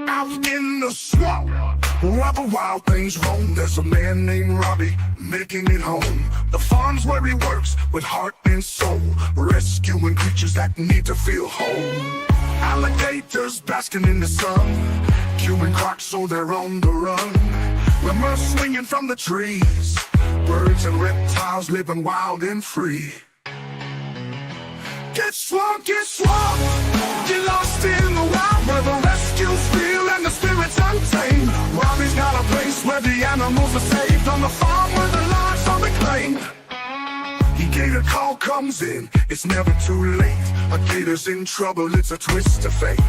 Out in the swamp, where the wild things roam, there's a man named Robbie making it home. The farm's where he works with heart and soul, rescuing creatures that need to feel home. Alligators basking in the sun, chewing crocs so they're on the run. Lemurs swinging from the trees, birds and reptiles living wild and free. Get swamped, get lost in the wild where the rescue's real and the spirit's untamed. Robbie's got a place where the animals are saved, on the farm where the lives are reclaimed. He gave a call comes in, it's never too late. A gator's in trouble, it's a twist of fate.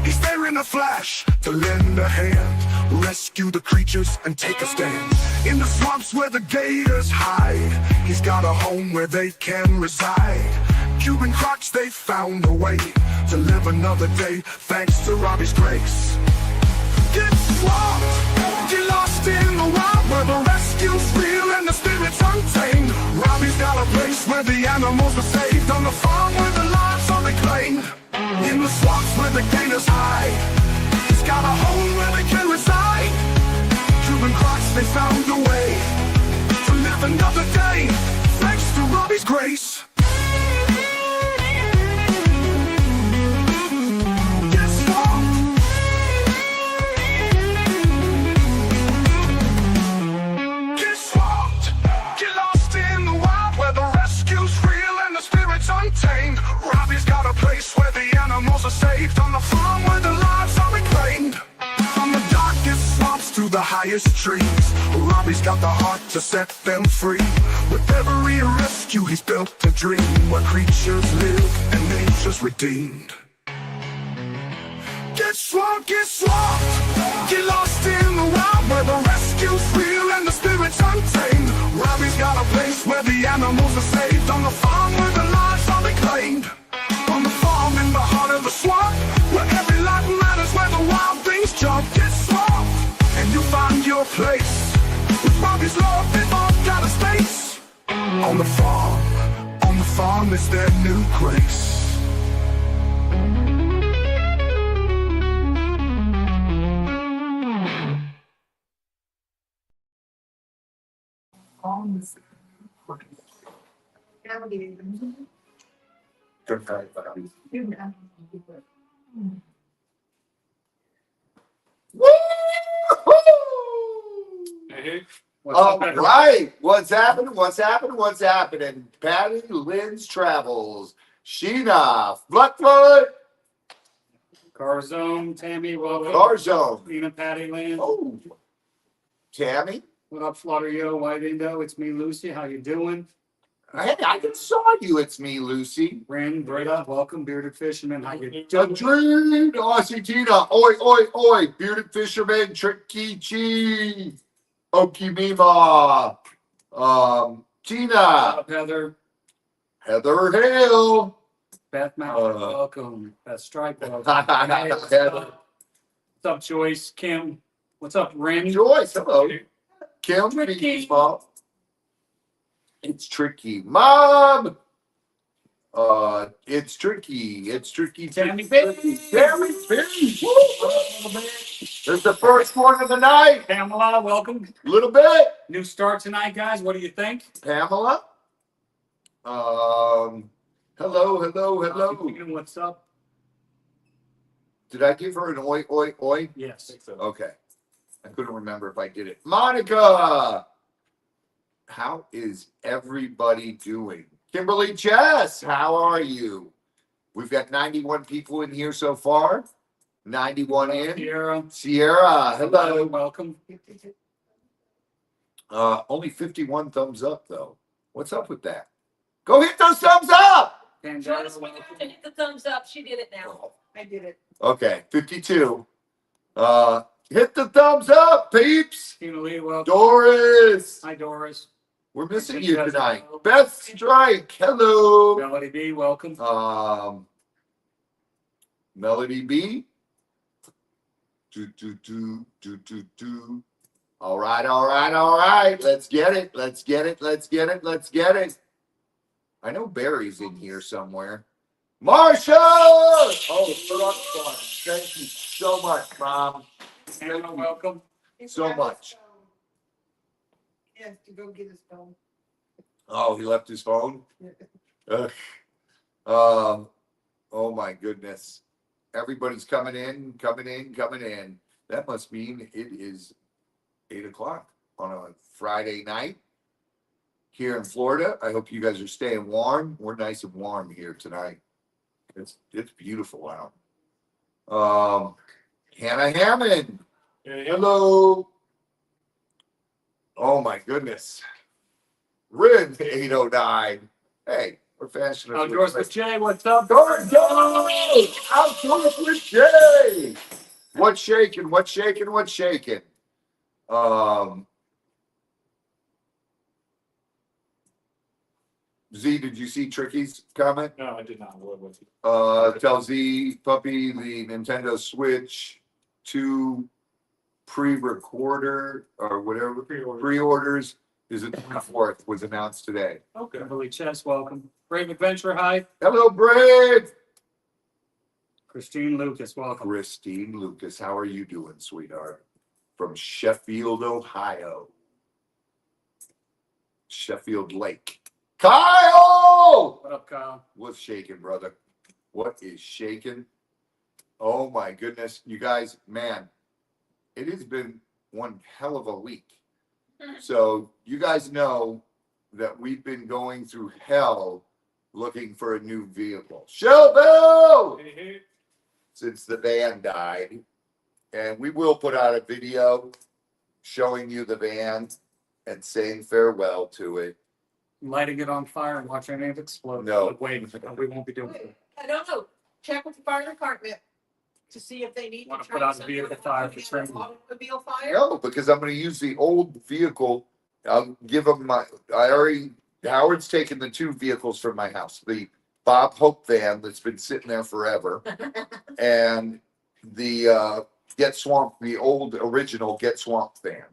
He's there in a flash to lend a hand, rescue the creatures and take a stand. In the swamps where the gators hide, he's got a home where they can reside. Cuban crocs, they found a way to live another day, thanks to Robbie's grace. Get swamped, get lost in the wild where the rescue's real and the spirit's untamed. Robbie's got a place where the animals are saved, on the farm where the lives are reclaimed. In the swamps where the gators hide, he's got a home where they can reside. Cuban crocs, they found a way to live another day, thanks to Robbie's grace. Robbie's got a place where the animals are saved, on the farm where the lives are reclaimed. From the darkest swamps to the highest trees, Robbie's got the heart to set them free. With every rescue he's built a dream, where creatures live and nature's redeemed. Get swamped, get lost in the wild where the rescue's real and the spirit's untamed. Robbie's got a place where the animals are saved, on the farm where the lives are reclaimed. On the farm in the heart of the swamp, where every life matters, where the wild things jump. Get swamped, and you'll find your place. With Robbie's love, they've all got a space. On the farm is their new grace. All right, what's happening? Patty, Lynn's Travels, Sheena, Fluckfoot, Carzone, Tammy, welcome. Carzone. Lena, Patty, Lynn. Oh, Tammy. What up, Flutter Yo, White Indo? It's me, Lucy. How you doing? Hey, I just saw you. It's me, Lucy. Brandon, Breda, welcome. Bearded Fisherman, how you doing? Adrian, Aussie Tina, oi, Bearded Fisherman, Tricky Cheese, Okimima, Tina, Heather, Heather Hill, Beth Mount, welcome. Beth Stripe, welcome. Heather. What's up, Joyce? Kim, what's up, Randy? Joyce, hello. Kim, Tricky. Mom. It's tricky, Mom. It's tricky. Tammy Baby. Tammy Baby. There's the first one of the night. Pamela, welcome. Little bit. New start tonight, guys. What do you think? Pamela. Hello. What's up? Did I give her an oi? Yes. I think so. Okay. I couldn't remember if I did it. Monica. How is everybody doing? Kimberly Jess, how are you? We've got 91 people in here so far. 91 in. Sierra, hello. Welcome. Only 51 thumbs up, though. What's up with that? Go hit those thumbs up! Jonas, we have to hit the thumbs up. She did it now. I did it. Okay, 52. Hit the thumbs up, peeps! Tina Lee, welcome. Doris! Hi, Doris. We're missing you tonight. Beth Strike, hello. Melody B, welcome. Melody B. All right. Let's get it. I know Barry's in here somewhere. Marsha! Oh, put on the phone. Thank you so much, Mom. Anna, welcome. So much. He has to go get his phone. Oh, he left his phone? Ugh. Oh my goodness. Everybody's coming in, coming in, coming in. That must mean it is 8 o'clock on a Friday night here in Florida. I hope you guys are staying warm. We're nice and warm here tonight. It's beautiful out. Hannah Hammond. Hello. Oh my goodness. Rin 809. Hey, we're fashionable. Outdoors with Jay, what's up? Outdoors with Jay. What's shaking? What's shaking? What's shaking? Z, did you see Tricky's comment? No, I did not. What was it? Tell Z Puppy the Nintendo Switch 2 pre-recorder or whatever pre-orders is the 24th was announced today. Okay. Kimberly Chess, welcome. Brave Adventure, hi. Hello, Brave. Christine Lucas, welcome. Christine Lucas, how are you doing, sweetheart? From Sheffield, Ohio. Sheffield Lake. Kyle! What up, Kyle? What's shaking, brother? What is shaking? Oh my goodness. You guys, man, it has been one hell of a week. So you guys know that we've been going through hell looking for a new vehicle. Shelby! Since the van died. And we will put out a video showing you the van and saying farewell to it. Lighting it on fire and watching it explode. No. Wait, we won't be doing it. I don't know. Check with the fire department to see if they need Want to to put out the vehicle fire for training. automobile fire. No, because I'm going to use the old vehicle. I'll give them Howard's taken the 2 vehicles from my house. The Bob Hope van that's been sitting there forever. And the Get Swamp, the old original Get Swamp van.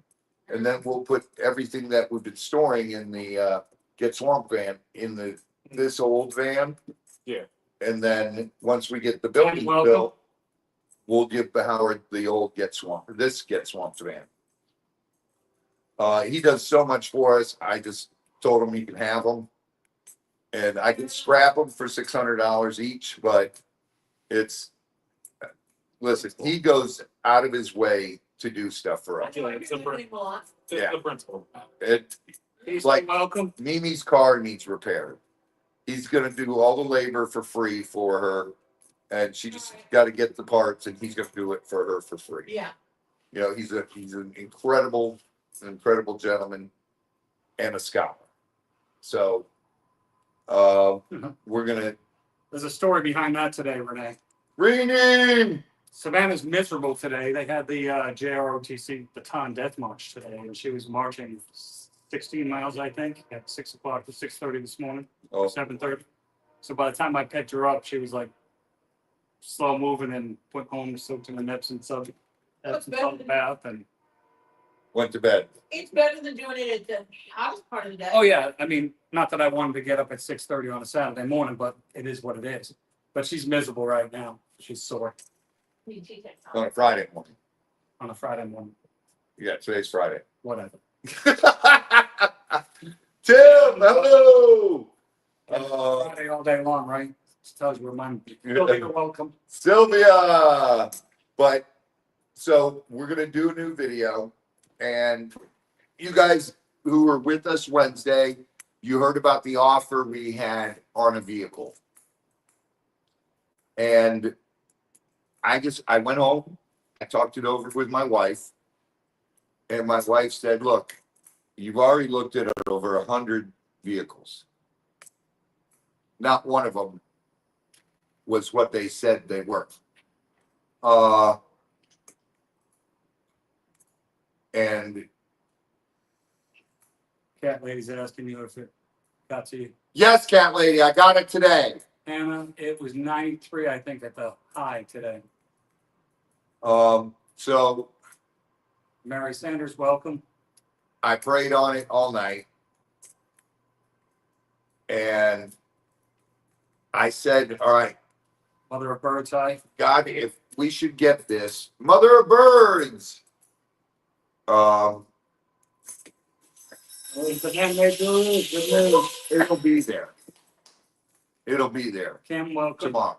And then we'll put everything that we've been storing in the Get Swamp van in this old van. Yeah. And then once we get the building Welcome. built, we'll give Howard the old Get Swamp van. He does so much for us. I just told him he can have them. And I can scrap them for $600 each, but listen, he goes out of his way to do stuff for us. It's Yeah. the principle. It's like Welcome. Mimi's car needs repaired. He's gonna do all the labor for free for her, and she just got to get the parts, and he's gonna do it for her for free. Yeah. You know, he's an incredible gentleman and a scholar. So, we're gonna There's a story behind that today, Renee. rename. Savannah's miserable today. They had the JROTC Baton Death March today, and she was marching 16 miles, I think, at 6 o'clock to 6:30 this morning, Oh, 7:30. So by the time I picked her up, she was like slow moving and went home, soaked in the nips and sub. Had some salt bath and. went to bed. It's better than doing it at the hottest part of the day. Oh yeah, I mean, not that I wanted to get up at 6:30 on a Saturday morning, but it is what it is. But she's miserable right now. She's sore On a Friday morning. on a Friday morning. Yeah, today's Friday. Whatever. Tim, hello. Friday all day long, right? Just tells you where mine. You're welcome. Sylvia. But so we're gonna do a new video, and you guys who were with us Wednesday, you heard about the offer we had on a vehicle. And I went home, I talked it over with my wife, and my wife said, look, you've already looked at over 100 vehicles. Not one of them was what they said they were. And Cat lady's asking you if it got to you. yes, cat lady, I got it today. Anna, it was 93, I think, at the high today. So Mary Sanders, welcome. I prayed on it all night. And I said, all right, Mother of bird's eye. God, if we should get this, mother of birds. The handmade jewelry, good news. It'll be there. It'll be there Kim, welcome. tomorrow.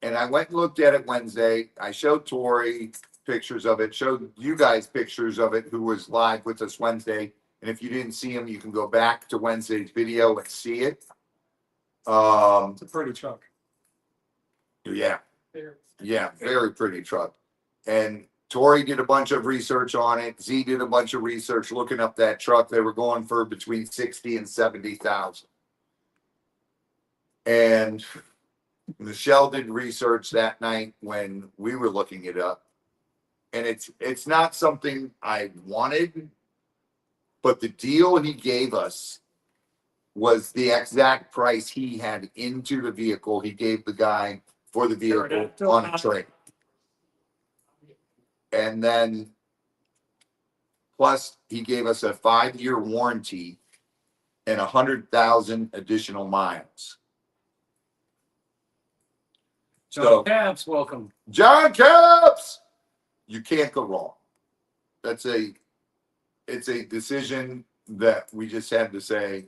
And I went and looked at it Wednesday. I showed Tori pictures of it, showed you guys pictures of it, who was live with us Wednesday. And if you didn't see him, you can go back to Wednesday's video and see it. It's a pretty truck. Yeah, yeah, very pretty truck. And Tori did a bunch of research on it. Z did a bunch of research looking up that truck. They were going for between 60 and 70,000. And Michelle did research that night when we were looking it up. And it's not something I wanted, but the deal he gave us was the exact price he had into the vehicle. He gave the guy for the vehicle on a trade. And then plus he gave us a 5-year warranty and 100,000 additional miles. John Cabs, welcome. John Caps, you can't go wrong. It's a decision that we just had to say,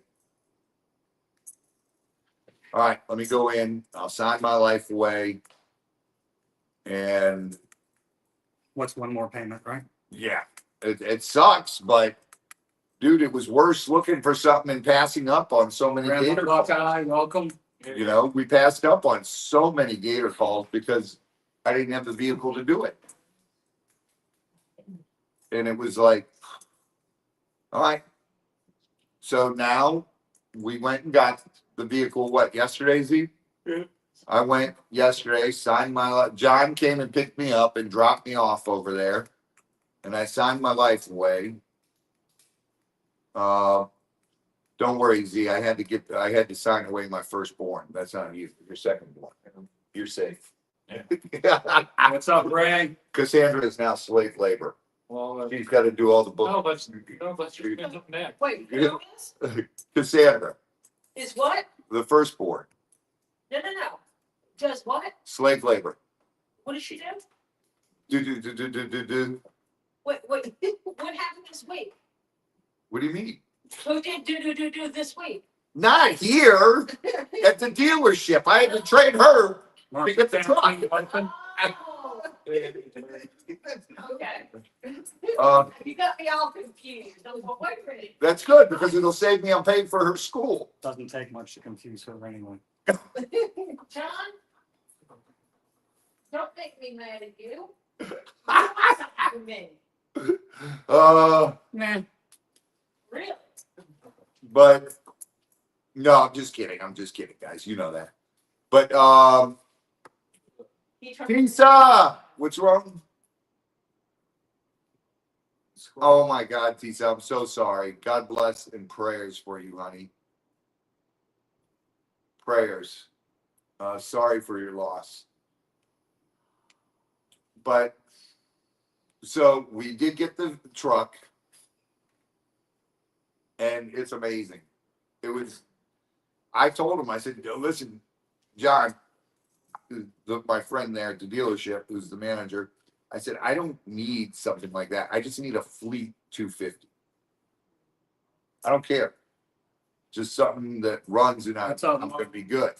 all right, let me go in, I'll sign my life away. And What's one more payment, right? yeah, it sucks, but dude, it was worse looking for something and passing up on so many Grandma gator calls. Buckeye, welcome. You know, we passed up on so many gator calls because I didn't have the vehicle to do it. And it was like, all right. So now we went and got the vehicle, what, yesterday, Z? Yeah. I went yesterday, signed my life. John came and picked me up and dropped me off over there. And I signed my life away. Don't worry, Z. I had to sign away my firstborn. That's not you. Your secondborn. You're safe. Yeah. What's up, Ray? Cassandra is now slave labor. Well, She's got to do all the book. let's look next. Wait, Yeah. who is? Cassandra, Is what? the firstborn, No. Does what? slave labor. What does she do? Do. Wait, what happened this week? What do you mean? Who did do this week? Not here at the dealership. I had to trade her to get the truck. Oh, okay. Uh, You got me all confused. I was like, wait a minute. That's good because it'll save me on paying for her school. Doesn't take much to confuse her anyway. John, don't make me mad at you. You me. Nah. Really? But no, I'm just kidding. I'm just kidding, guys. You know that. But He tried- Tisa, what's wrong? Oh my God, Tisa, I'm so sorry. God bless and prayers for you, honey. Prayers. Sorry for your loss. But so we did get the truck, and it's amazing. It was. I told him. I said, "Listen, John, my friend there at the dealership, who's the manager." I said, "I don't need something like that. I just need a fleet 250. I don't care. Just something that runs and I'm going to be good."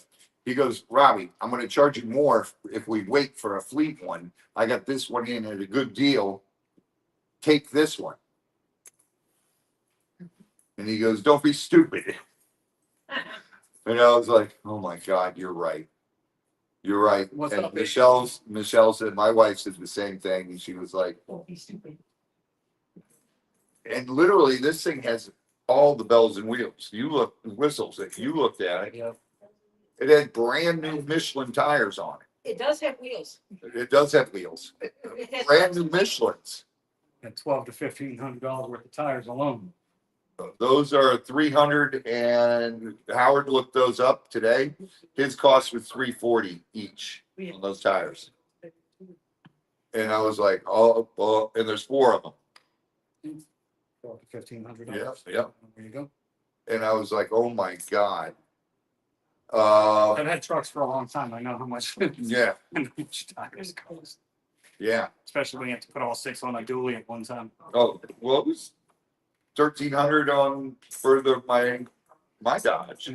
He goes, "Robbie, I'm going to charge you more if we wait for a fleet one. I got this one in at a good deal. Take this one." And he goes, "Don't be stupid." And I was like, "Oh my God, you're right. You're right." What's and up, Michelle said, my wife said the same thing. And she was like, Don't be stupid. and literally this thing has all the bells and wheels. Whistles. If you looked at it, Yeah. it had brand new Michelin tires on it. It does have wheels. It does have wheels. It has- Brand new Michelins. At $1,200 to $1,500 worth of tires alone. Those are 300, and Howard looked those up today. His cost was $340 each on those tires. And I was like, oh, well, and there's 4 of them. $1,200 to $1,500. Yeah. There you go. And I was like, oh my God. I've had trucks for a long time. I know how much Yeah, tires cost, yeah. especially when you have to put all 6 on a dually at one time. Oh, well, it was 1,300 on for my Dodge.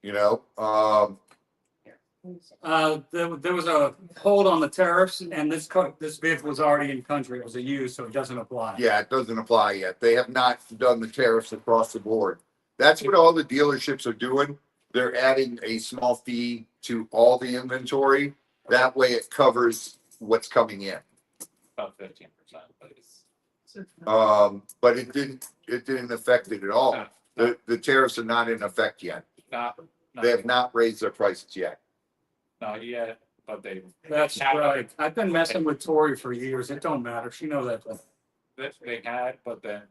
You know, There was a hold on the tariffs, and this vehicle was already in country. It was a used, so it doesn't apply. yeah, it doesn't apply yet. They have not done the tariffs across the board. That's what all the dealerships are doing. They're adding a small fee to all the inventory. That way it covers what's coming in. About 15%, but it's But it didn't affect it at all. No. The tariffs are not in effect yet. not They have not raised their prices yet. not yet, but That's right. I've been messing with Tori for years. It don't matter. She knows that. they had, but then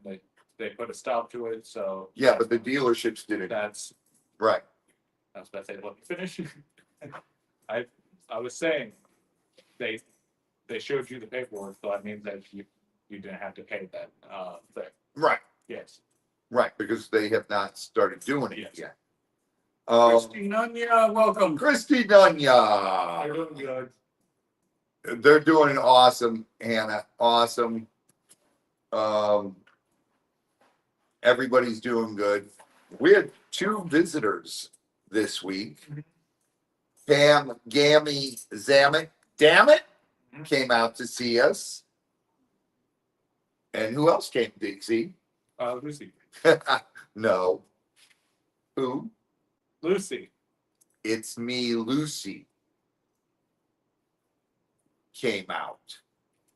they put a stop to it. So Yeah, but the dealerships did it. that's Right. what I say. Let me finish. I was saying they showed you the paperwork, so that means that you didn't have to pay that thing. Right. Yes. Right. Because they have not started doing it Yes. yet. Christy Nunya, welcome. Christy Dunya. You're doing good. They're doing awesome, Hannah. Awesome. Everybody's doing good. We had 2 visitors this week. Pam Gammy Zamet, damn it, came out to see us. And who else came, Dixie? Lucy. No. Who? Lucy. It's me, Lucy. Came out.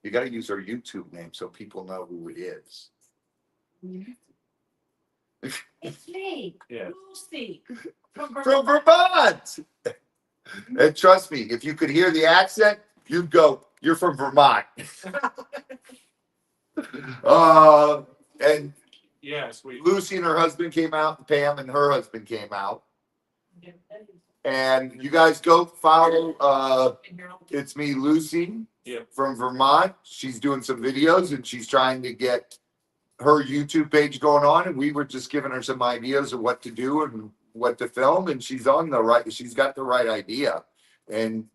You got to use our YouTube name so people know who it is. It's me, Yeah. Lucy. From Vermont. And trust me, if you could hear the accent, you'd go, "You're from Vermont." And Yes, we. Lucy and her husband came out, and Pam and her husband came out. And you guys go follow. It's me, Lucy, Yeah. from Vermont. She's doing some videos and she's trying to get her YouTube page going on. And we were just giving her some ideas of what to do and what to film. And she's got the right idea. And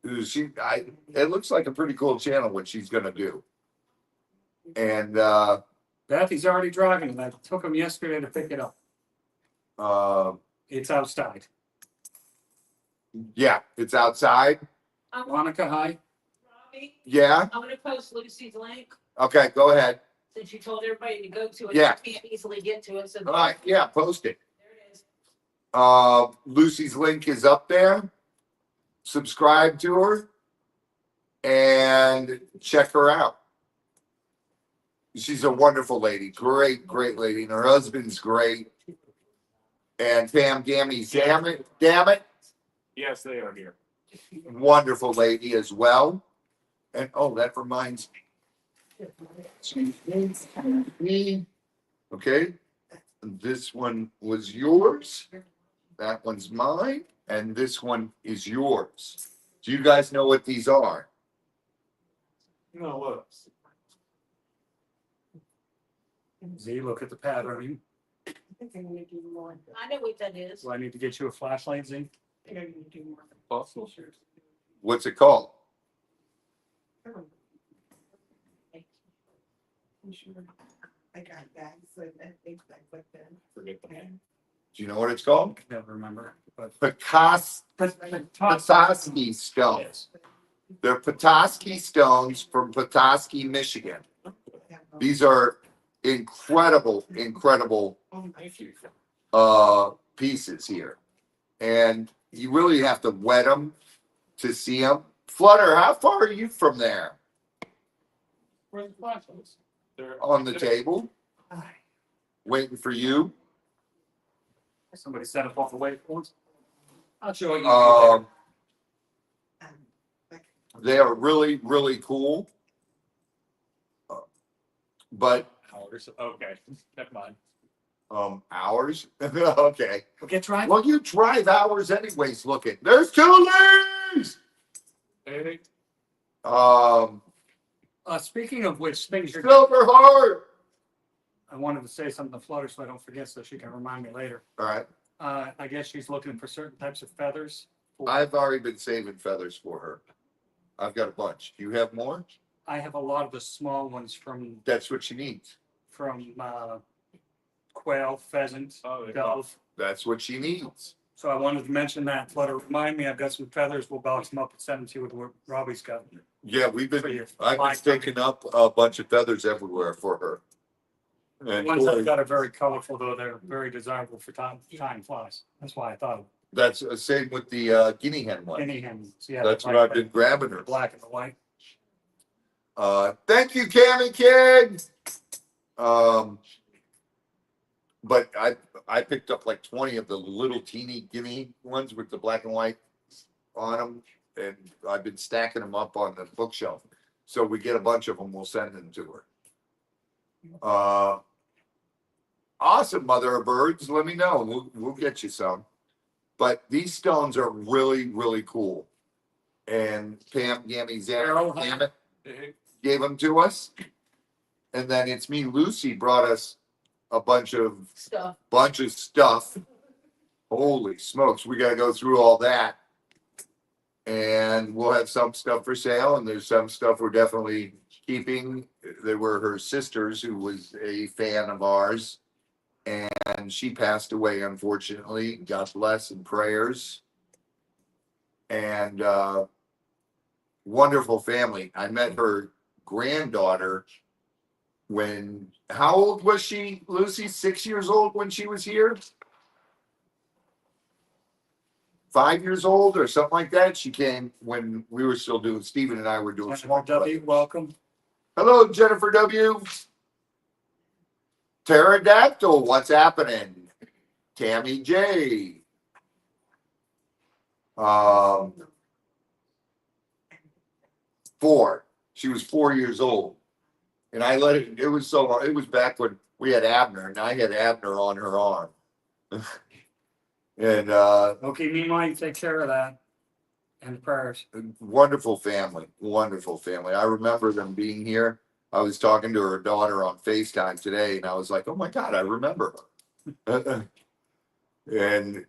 it looks like a pretty cool channel what she's gonna do. And Bethy's already driving, and I took him yesterday to pick it up. It's outside. yeah, it's outside. Monica, hi. Robbie, Yeah. I'm gonna post Lucy's link, Okay, go ahead. since you told everybody to go to it. Yeah. You can't easily get to it, so. All right, yeah, post it. There it is. Lucy's link is up there. Subscribe to her and check her out. She's a wonderful lady, great lady, and her husband's great. And Pam Gammy, damn it, Yes, they are here. wonderful lady as well. And oh, that reminds me. Okay, this one was yours. That one's mine, and this one is yours. Do you guys know what these are? No, what? Z, look at the pattern. I know what that is. Do I need to get you a flashlight, Z? Fossil? What's it called? I got bags and things like that. Forget the name. Do you know what it's called? Never remember. But Petoskey stones. Yes. They're Petoskey stones from Petoskey, Michigan. These are incredible pieces here. And you really have to wet them to see them. Flutter, how far are you from there? Where's the flashlights? They're On the table, waiting for you. Somebody set up all the waveforms. I'll show you. They are really cool. But hours. Okay, never mind. hours? Okay. Okay, try. Well, you drive hours anyways looking. There's 2 leaves! Anything? Speaking of which, things you're. Silver heart! I wanted to say something to Flutter so I don't forget, so she can remind me later. All right. I guess she's looking for certain types of feathers. I've already been saving feathers for her. I've got a bunch. Do you have more? I have a lot of the small ones That's what she needs. from quail, pheasant, Oh, yeah. dove. That's what she needs. So I wanted to mention that, to let her remind me, I've got some feathers, we'll box them up and send them to you with what Robbie's got. Yeah, we've For been, you. I've been sticking up a bunch of feathers everywhere for her. The And ones I've Corey, got are very colorful, though, they're very desirable for time flies. That's why I thought of that's the same with the guinea hen one. guinea hens. Yeah. That's what like I've been grabbing her. the black and the white. Thank you, Cammy Kid. But I picked up like 20 of the little teeny guinea ones with the black and white on them, and I've been stacking them up on the bookshelf. So we get a bunch of them, we'll send them to her. Awesome, mother of birds. Let me know. We'll get you some. But these stones are really, really cool. And Pam Gammy Zammit gave them to us. And then it's me, Lucy, brought us a bunch of stuff. Holy smokes, we gotta go through all that. And we'll have some stuff for sale, and there's some stuff we're definitely keeping. They were her sisters, who was a fan of ours. And she passed away, unfortunately. God bless and prayers. And wonderful family. I met her granddaughter when, how old was she, Lucy? 6 years old when she was here? 5 years old or something like that. She came when we were still doing, Stephen and I were doing Jennifer small. W., welcome. Hello, Jennifer W. Pterodactyl, what's happening? Tammy J. 4. She was 4 years old. And I let it, it was so, it was back when we had Abner, and I had Abner on her arm. And Okay, meanwhile, you take care of that. And prayers. wonderful family, wonderful family. I remember them being here. I was talking to her daughter on FaceTime today, and I was like, oh my God, I remember her. And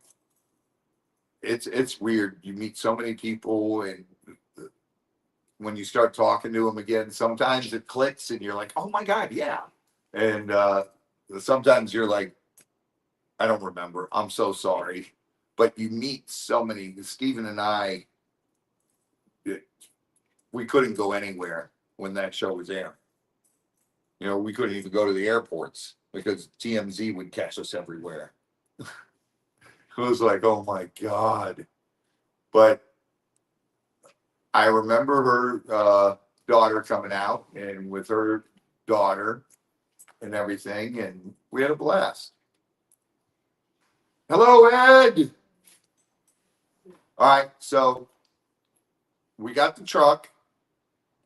it's weird. You meet so many people, and when you start talking to them again, sometimes it clicks and you're like, oh my God, yeah. And sometimes you're like, I don't remember. I'm so sorry. But you meet so many. Stephen and I, we couldn't go anywhere when that show was airing. You know, we couldn't even go to the airports because TMZ would catch us everywhere. It was like, oh my God. But I remember her daughter coming out, and with her daughter and everything, and we had a blast. Hello, Ed. All right, so we got the truck,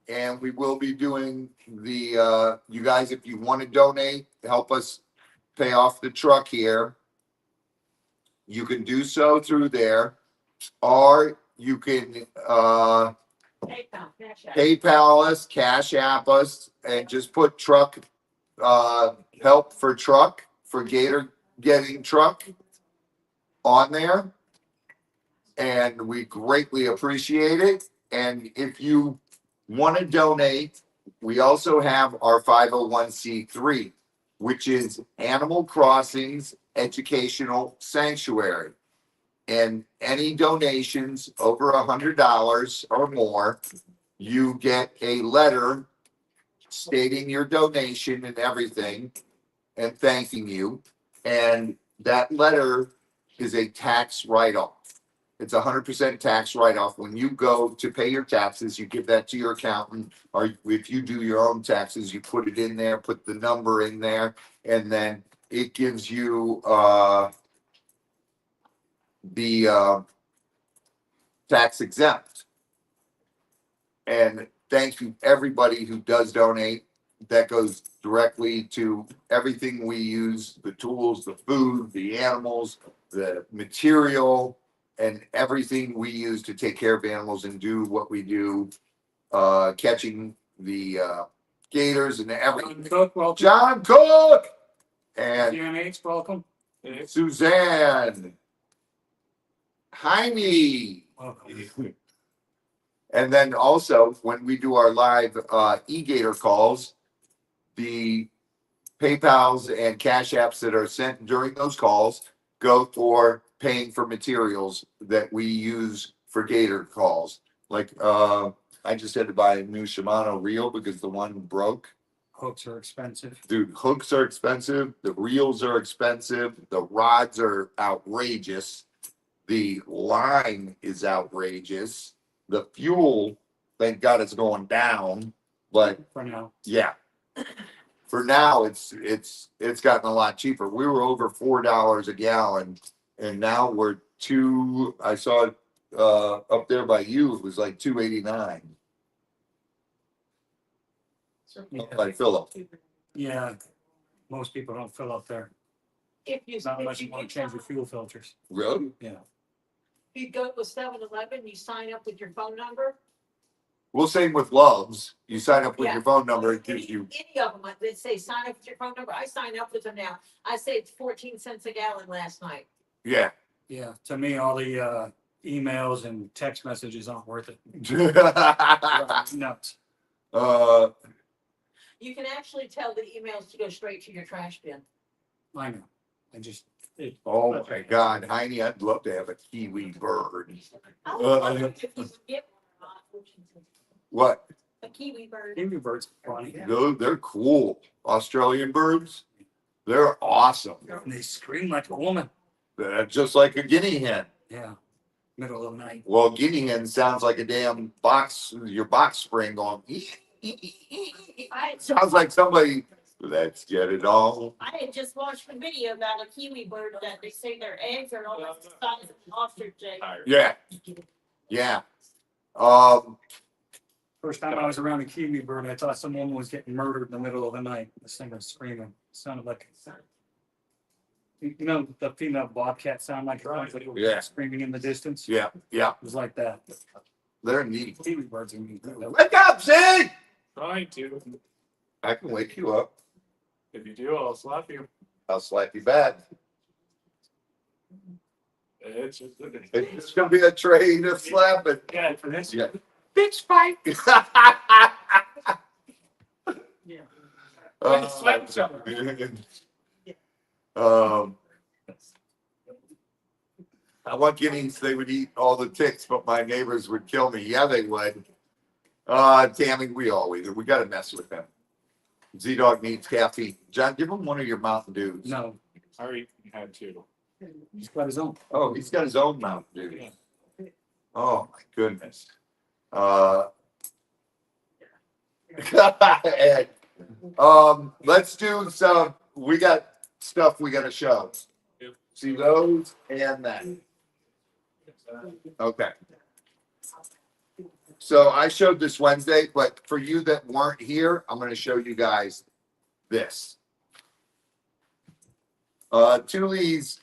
and we will be doing the, you guys, if you want to donate, help us pay off the truck here, you can do so through there, or you can PayPal us, Cash App us, and just put truck, help for truck, for Gator getting truck on there. And we greatly appreciate it. And if you want to donate, we also have our 501c3, which is Animal Crossings Educational Sanctuary. And any donations over $100 or more, you get a letter stating your donation and everything and thanking you. And that letter is a tax write-off. It's 100% tax write-off. When you go to pay your taxes, you give that to your accountant, or if you do your own taxes, you put it in there, put the number in there, and then it gives you the tax exempt. And thank you everybody who does donate. That goes directly to everything we use, the tools, the food, the animals, the material, and everything we use to take care of animals and do what we do, catching the gators and everything. John Cook, welcome. John Cook! And UNH, welcome. Suzanne, Jaime. Welcome. And then also, when we do our live e-gator calls, the PayPals and Cash Apps that are sent during those calls go for paying for materials that we use for gator calls. Like I just had to buy a new Shimano reel because the one broke. Hooks are expensive. Dude, hooks are expensive. The reels are expensive. The rods are outrageous. The line is outrageous. The fuel, thank God it's going down. But For now. yeah, for now it's gotten a lot cheaper. We were over $4 a gallon, and now we're two. I saw it up there by you. It was like $2.89 by Philip. Yeah, most people don't fill up there. If you, Not unless if you you want to change your fuel filters. Really? Yeah. you go with 7-Eleven, you sign up with your phone number. Well, same with Loves. You sign up with Yeah. your phone number. It gives you. Any of them, they say sign up with your phone number. I sign up with them now. I saved 14 cents a gallon last night. Yeah. Yeah, to me, all the emails and text messages aren't worth it. Nuts. You can actually tell the emails to go straight to your trash bin. I know. I just, Oh my God, Heine, I'd love to have a kiwi bird. I Uh, wonder if you can get What? a kiwi bird. kiwi birds are funny. They're cool. Australian birds. They're awesome. And they scream like a woman. They're just like a guinea hen. Yeah, middle of the night. Well, guinea hen sounds like a damn box. Your box spring going. Sounds like somebody. Let's get it on. I had just watched a video about a kiwi bird that they say their eggs are almost the size of an ostrich egg. Yeah. Yeah. First time I was around a kiwi bird, I thought some woman was getting murdered in the middle of the night. This thing was screaming. It sounded like, you know, the female bobcat sound like, it was Yeah. screaming in the distance. Yeah. Yeah. It was like that. They're neat. Kiwi birds are neat. Wake up, Zig! Trying to. I can wake you up. If you do, I'll slap you. I'll slap you back. It's just It's gonna be a train of slapping. Yeah, for this. Yeah. Bitch fight. Yeah. slap each other. I want guineas, they would eat all the ticks, but my neighbors would kill me. Yeah, they would. Tammy, we gotta mess with them. Z-Dog needs caffeine. John, give him one of your Mountain Dews. No, I already had two. he's got his own. Oh, he's got his own Mountain Dew. Oh, my goodness. And, let's do some, we got stuff we gotta show. Yep. See those and that. Okay. So I showed this Wednesday, but for you that weren't here, I'm gonna show you guys this. Tully's,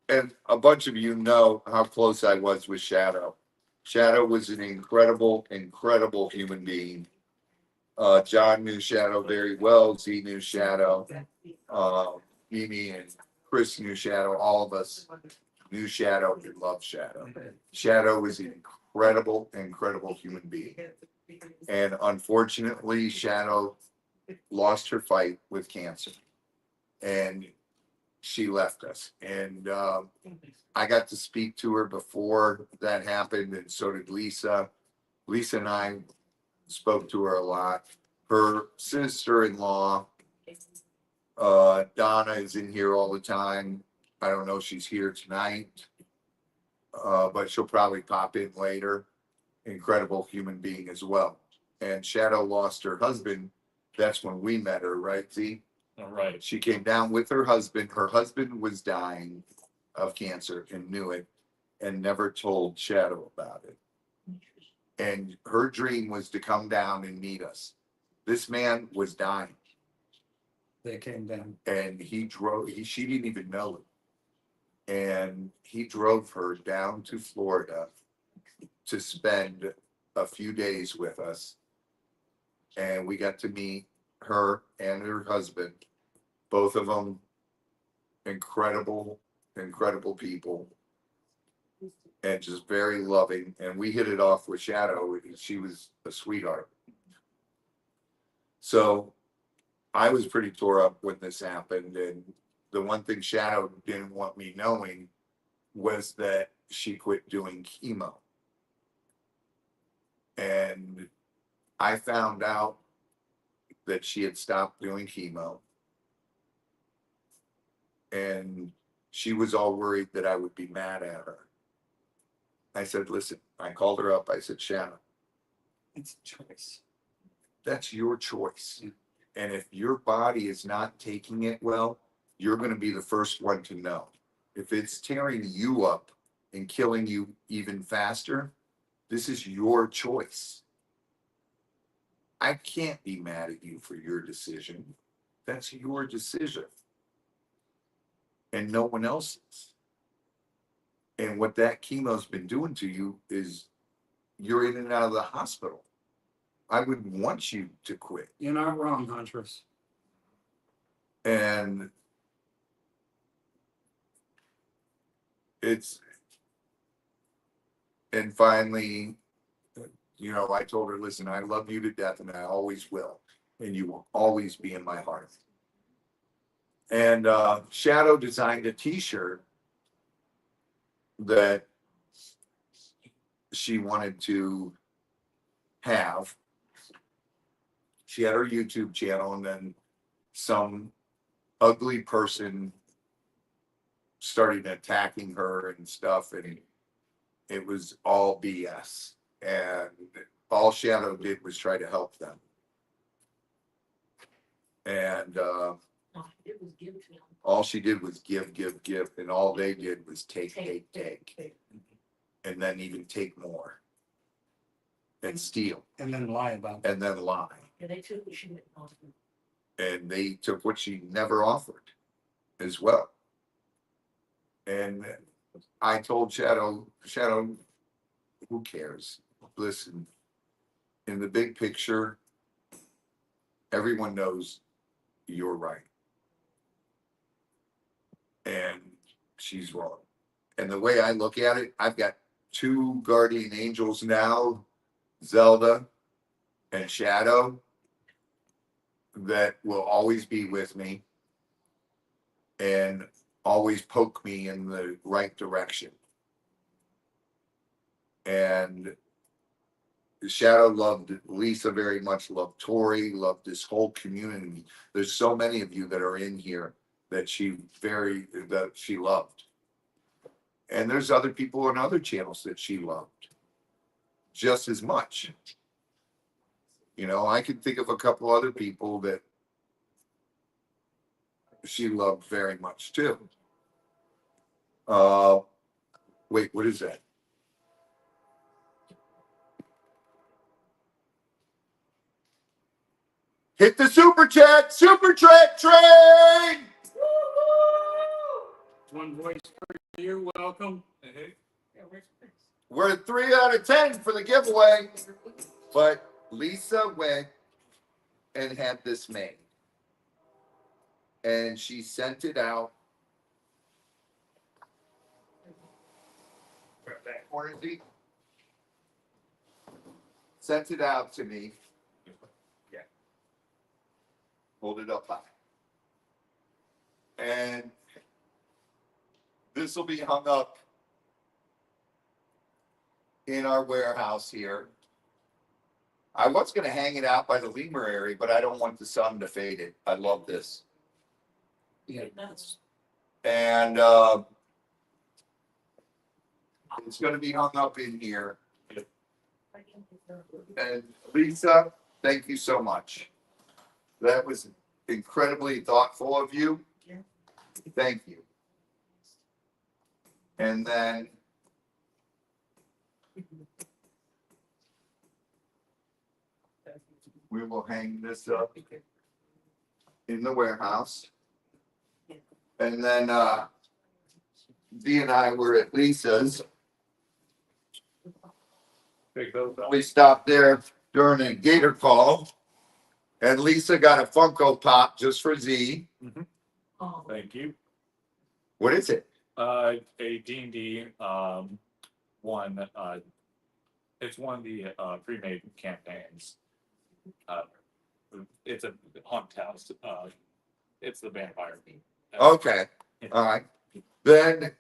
and a bunch of you know how close I was with Shadow. Shadow was an incredible, incredible human being. John knew Shadow very well. Z knew Shadow. Mimi and Chris knew Shadow. All of us knew Shadow and loved Shadow. Shadow was an incredible, incredible human being. And unfortunately, Shadow lost her fight with cancer. And she left us. And I got to speak to her before that happened, and so did Lisa. Lisa and I spoke to her a lot. Her sister-in-law, Donna, is in here all the time. I don't know if she's here tonight, but she'll probably pop in later. Incredible human being as well. And Shadow lost her husband. That's when we met her, right, Z? All right. She came down with her husband. Her husband was dying of cancer and knew it and never told Shadow about it. And her dream was to come down and meet us. This man was dying. They came down. And she didn't even know it. And he drove her down to Florida to spend a few days with us. And we got to meet her and her husband. Both of them incredible, incredible people. And just very loving. And we hit it off with Shadow. She was a sweetheart. So I was pretty tore up when this happened. And the one thing Shadow didn't want me knowing was that she quit doing chemo. And I found out that she had stopped doing chemo. And she was all worried that I would be mad at her. I said, listen, I called her up. I said, Shannon, It's a choice. that's your choice. And if your body is not taking it well, you're going to be the first one to know. If it's tearing you up and killing you even faster, this is your choice. I can't be mad at you for your decision. That's your decision. And no one else's. And what that chemo's been doing to you is you're in and out of the hospital. I would want you to quit. You're not wrong, Huntress. And and finally, you know, I told her, listen, I love you to death and I always will. And you will always be in my heart. And Shadow designed a t-shirt that she wanted to have. She had her YouTube channel, and then some ugly person started attacking her and stuff, and it was all BS. And all Shadow did was try to help them. And It was given to him. all she did was give, and all they did was take, and then even take more, and steal, And then lie about it. and then lie. And they took what she didn't want to. And they took what she never offered as well. And I told Shadow, who cares? Listen, in the big picture, everyone knows you're right. And she's wrong. And the way I look at it, I've got 2 guardian angels now, Zelda and Shadow, that will always be with me and always poke me in the right direction. And Shadow loved Lisa very much, loved Tori, loved this whole community. There's so many of you that are in here that she loved. And there's other people on other channels that she loved just as much. You know, I could think of a couple other people that she loved very much too. Wait, what is that? Hit the super chat train! One voice for you, welcome. We're at 3 out of 10 for the giveaway, but Lisa went and had this made, and she sent it out. Sent it out to me. Yeah. Hold it up high. And this will be hung up in our warehouse here. I was going to hang it out by the lemur area, but I don't want the sun to fade it. I love this. Yeah. And it's going to be hung up in here. And Lisa, thank you so much. That was incredibly thoughtful of you. Thank you. And then we will hang this up in the warehouse. And then Dee and I were at Lisa's. Take those out. We stopped there during a gator call. And Lisa got a Funko Pop just for Z. Oh, Thank you. What is it? A D&D one. It's one of the pre-made campaigns. It's a haunted house. It's the vampire. Okay. All right. Then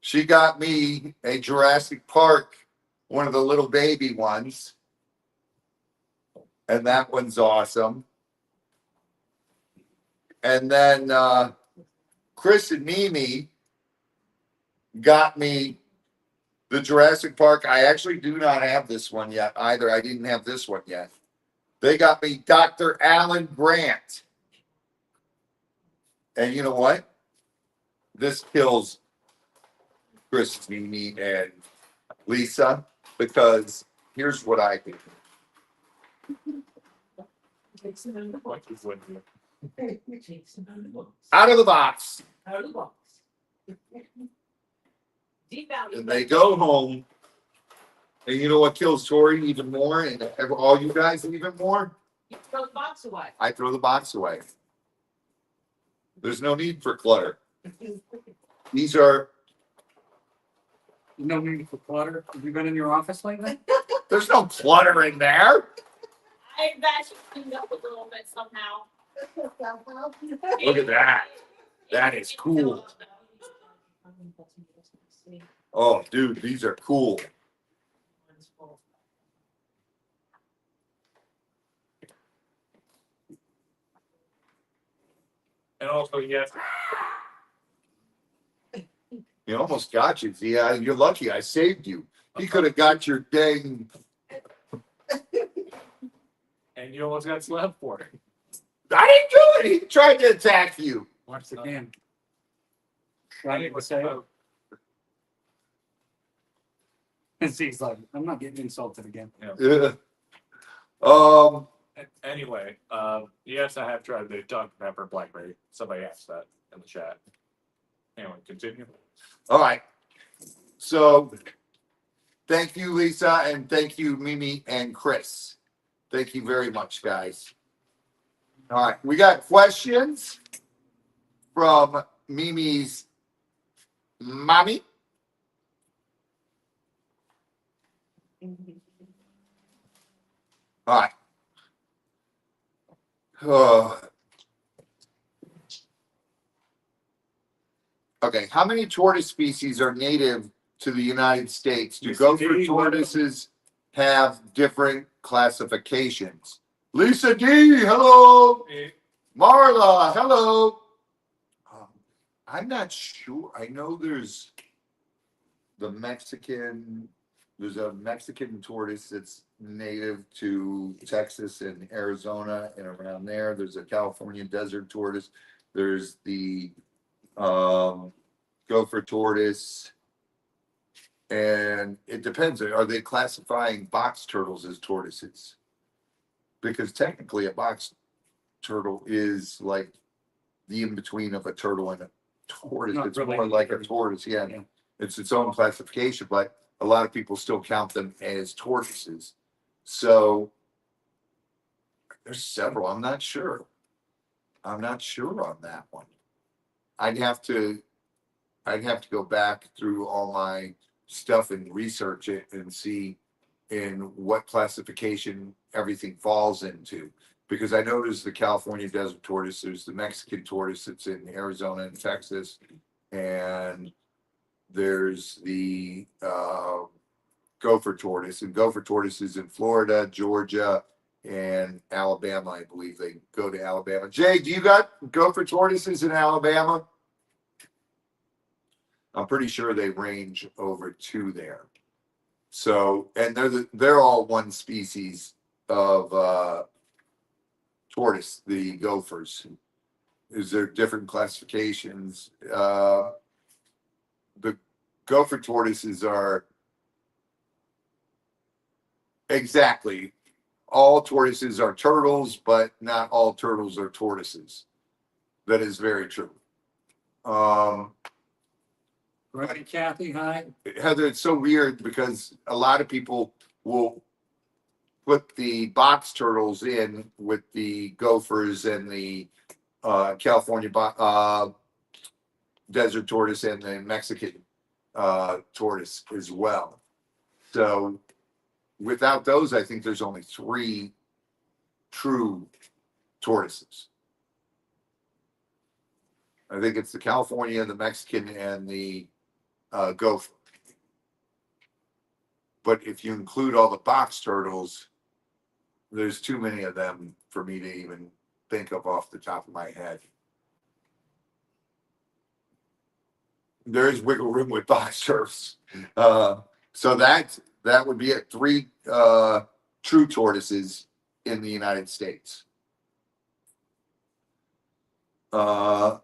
she got me a Jurassic Park, one of the little baby ones. And that one's awesome. And then Chris and Mimi got me the Jurassic Park. I actually do not have this one yet either. I didn't have this one yet. They got me Dr. Alan Grant. And you know what? This kills Chris, Mimi, and Lisa, because here's what I do. What is what you- Out of the box. Out of the box. Devalue. And they go home. And you know what kills Tori even more, and all you guys even more? You throw the box away. I throw the box away. There's no need for clutter. These are, No need for clutter. Have you been in your office lately? there's no clutter in there. I've actually cleaned up a little bit somehow. Look at that. That is cool. Oh, dude, these are cool. And also, yes, You almost got you. See, you're lucky I saved you. He could have got your dang. and you almost got slapped for it. I didn't do it. He tried to attack you. Once again. Trying to say it. And he's like, I'm not getting insulted again. Yeah. Anyway, yes, I have tried the Dr. Pepper Blackberry. Somebody asked that in the chat. Anyway, continue. All right. So thank you, Lisa, and thank you, Mimi and Chris. Thank you very much, guys. All right. We got questions from Mimi's mommy. All right. Okay, how many tortoise species are native to the United States? Do Yes, gopher indeed. tortoises have different classifications? Lisa D, hello. Marla, hello. I'm not sure. I know there's a Mexican tortoise that's native to Texas and Arizona and around there. There's a California desert tortoise. There's the gopher tortoise. And it depends. Are they classifying box turtles as tortoises? Because technically a box turtle is like the in-between of a turtle and a tortoise. Not It's really. more like a tortoise, yeah. It's its own classification, but a lot of people still count them as tortoises. So there's several. I'm not sure on that one. I'd have to go back through all my stuff and research it and see in what classification everything falls into. Because I know there's the California desert tortoise, there's the Mexican tortoise that's in Arizona and Texas, and there's the gopher tortoise, and gopher tortoises in Florida, Georgia, and Alabama. I believe they go to Alabama. Jay, do you got gopher tortoises in Alabama? I'm pretty sure they range over to there. So, and they're all one species of tortoise, the gophers. Is there different classifications? The gopher tortoises are exactly, all tortoises are turtles, but not all turtles are tortoises. That is very true. Right, Kathy, hi. Heather, it's so weird because a lot of people will put the box turtles in with the gophers and the California desert tortoise and the Mexican tortoise as well. So without those, I think there's only 3 true tortoises. I think it's the California, the Mexican, and the gopher. But if you include all the box turtles, there's too many of them for me to even think of off the top of my head. There is wiggle room with box turtles. So that would be it. 3 true tortoises in the United States. I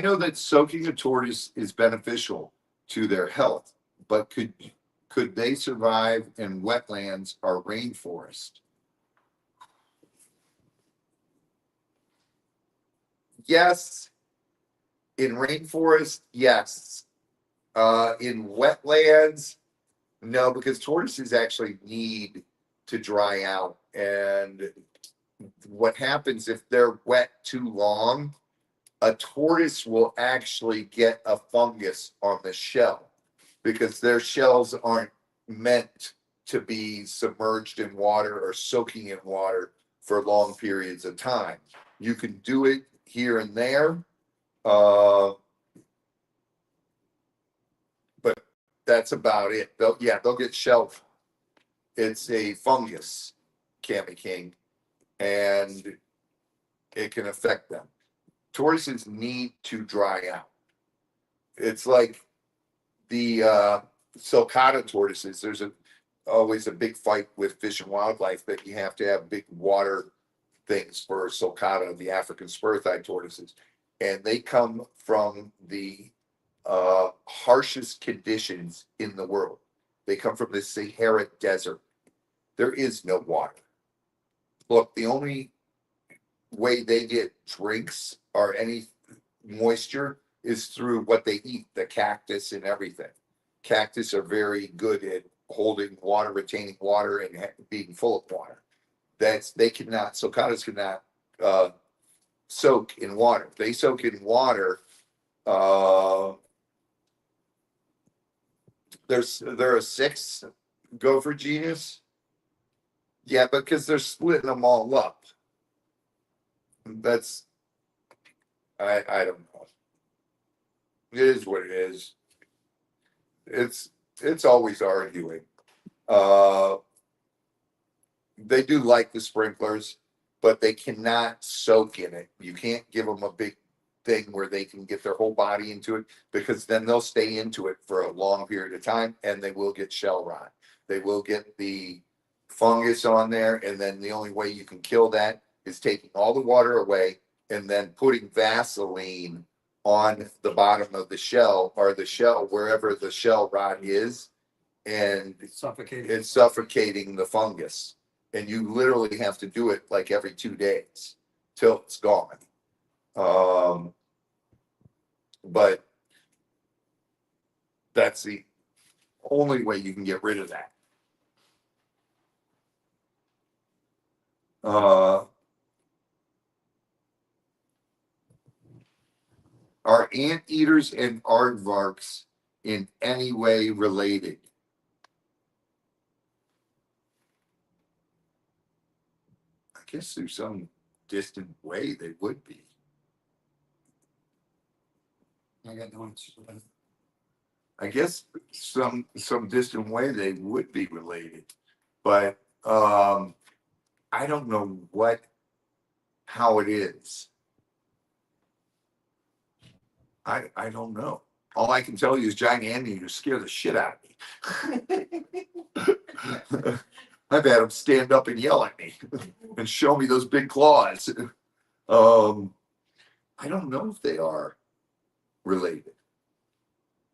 know that soaking a tortoise is beneficial to their health, but could they survive in wetlands or rainforest? Yes. In rainforest, yes. In wetlands, no, because tortoises actually need to dry out. And what happens if they're wet too long, a tortoise will actually get a fungus on the shell because their shells aren't meant to be submerged in water or soaking in water for long periods of time. You can do it here and there, but that's about it. They'll get shell. It's a fungus, Cami King, and it can affect them. Tortoises need to dry out. It's like the sulcata tortoises. There's always a big fight with Fish and Wildlife that you have to have big water things for sulcata, the African spur-thigh tortoises. And they come from the harshest conditions in the world. They come from the Sahara Desert. There is no water. Look, the only way they get drinks or any moisture is through what they eat, the cactus and everything. Cactus are very good at holding water, retaining water, and being full of water. Sulcatas cannot soak in water. They soak in water. They're a 6th gopher genus. Yeah, because they're splitting them all up. That's I don't know. It is what it is. It's always arguing. They do like the sprinklers, but they cannot soak in it. You can't give them a big thing where they can get their whole body into it, because then they'll stay into it for a long period of time and they will get shell rot. They will get the fungus on there, and then the only way you can kill that is taking all the water away and then putting Vaseline on the bottom of the shell, or the shell, wherever the shell rot is, and it's suffocating the fungus. And you literally have to do it like every 2 days till it's gone. But that's the only way you can get rid of that. Are anteaters and aardvarks in any way related? I guess through some distant way they would be. I got no answer to that. I guess some distant way they would be related, but I don't know how it is. I don't know. All I can tell you is giant anteaters scare the shit out of me. I've had them stand up and yell at me and show me those big claws. I don't know if they are related.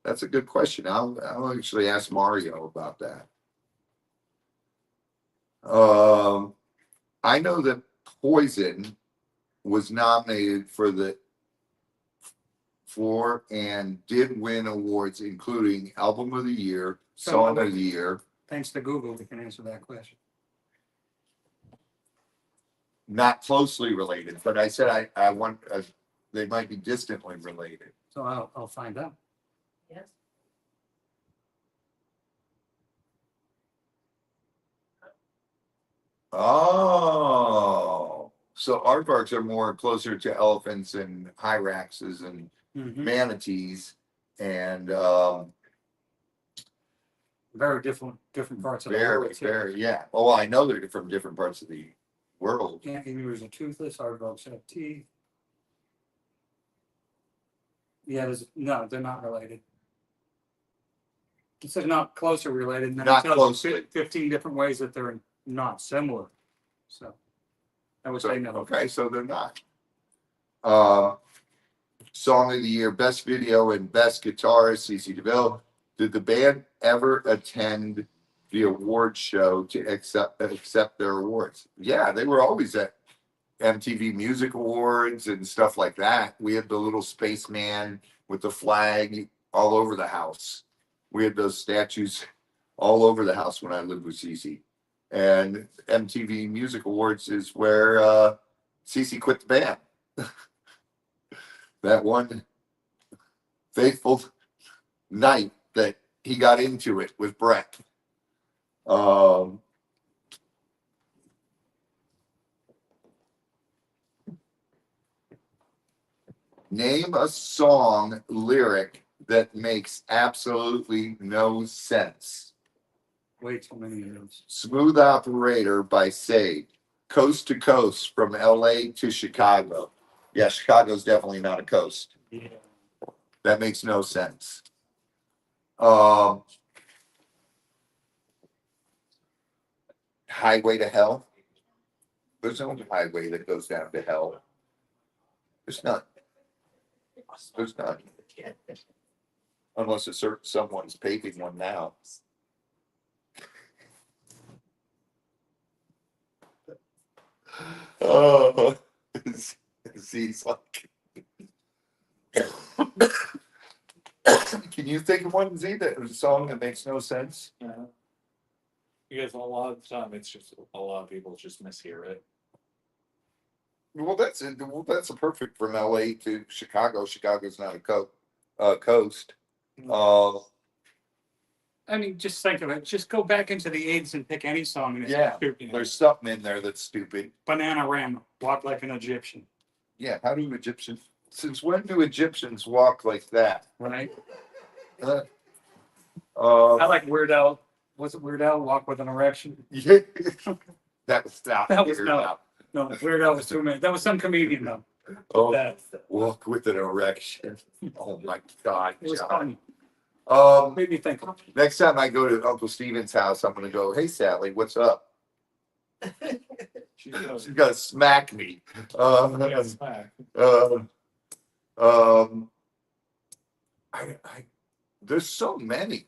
That's a good question. I'll actually ask Mario about that. I know that Poison was nominated for and did win awards, including Album of the Year, Song of the Year. Thanks to Google, we can answer that question. Not closely related, but I said I want they might be distantly related. So I'll find out. Yes. Oh, so aardvarks are more closer to elephants and hyraxes and Mhm. manatees, and Very different parts of the very, world. too. very, yeah. Oh, I know they're from different parts of the world. Anteaters are toothless, aardvarks have teeth. Yeah, no, they're not related. It says not closer related, and then Not it tells closely. you 15 different ways that they're not similar. So I would So, say no. okay, so they're not. Song of the year, best video, and best guitarist, CC DeVille. Did the band ever attend the award show to accept their awards? Yeah, they were always at MTV Music Awards and stuff like that. We had the little spaceman with the flag all over the house. We had those statues all over the house when I lived with CC. And MTV Music Awards is where CC quit the band. That one faithful night that he got into it with Brett. Name a song lyric that makes absolutely no sense. Way too many of those. Smooth Operator by Sade. Coast to Coast from LA to Chicago. Yeah, Chicago's definitely not a coast. Yeah. That makes no sense. Highway to Hell. There's no highway that goes down to hell. There's none. There's none. Unless someone's paving one now. Oh, he's like. Can you think of one, Z, that was a song that makes no sense? Because a lot of the time, it's just a lot of people just mishear it. Well, that's it. Well, that's a perfect from LA to Chicago. Chicago's not a coast. I mean, just think of it. Just go back into the 80s and pick any song. And it's Yeah, stupid. there's something in there that's stupid. Banana Ram, Walk Like an Egyptian. Yeah, how do Egyptians? Since when do Egyptians walk like that? Right? Uh, I like Weird Al. Was it Weird Al? Walk with an Erection? yeah, that was not. That was Weird no. Al. No, Weird Al was too many. That was some comedian though. Oh, That walk with an erection. Oh my God, it was John. funny. Made me think. Next time I go to Uncle Steven's house, I'm gonna go, hey Sally, what's up? She knows. She's gonna smack me. Yeah, smack. There's so many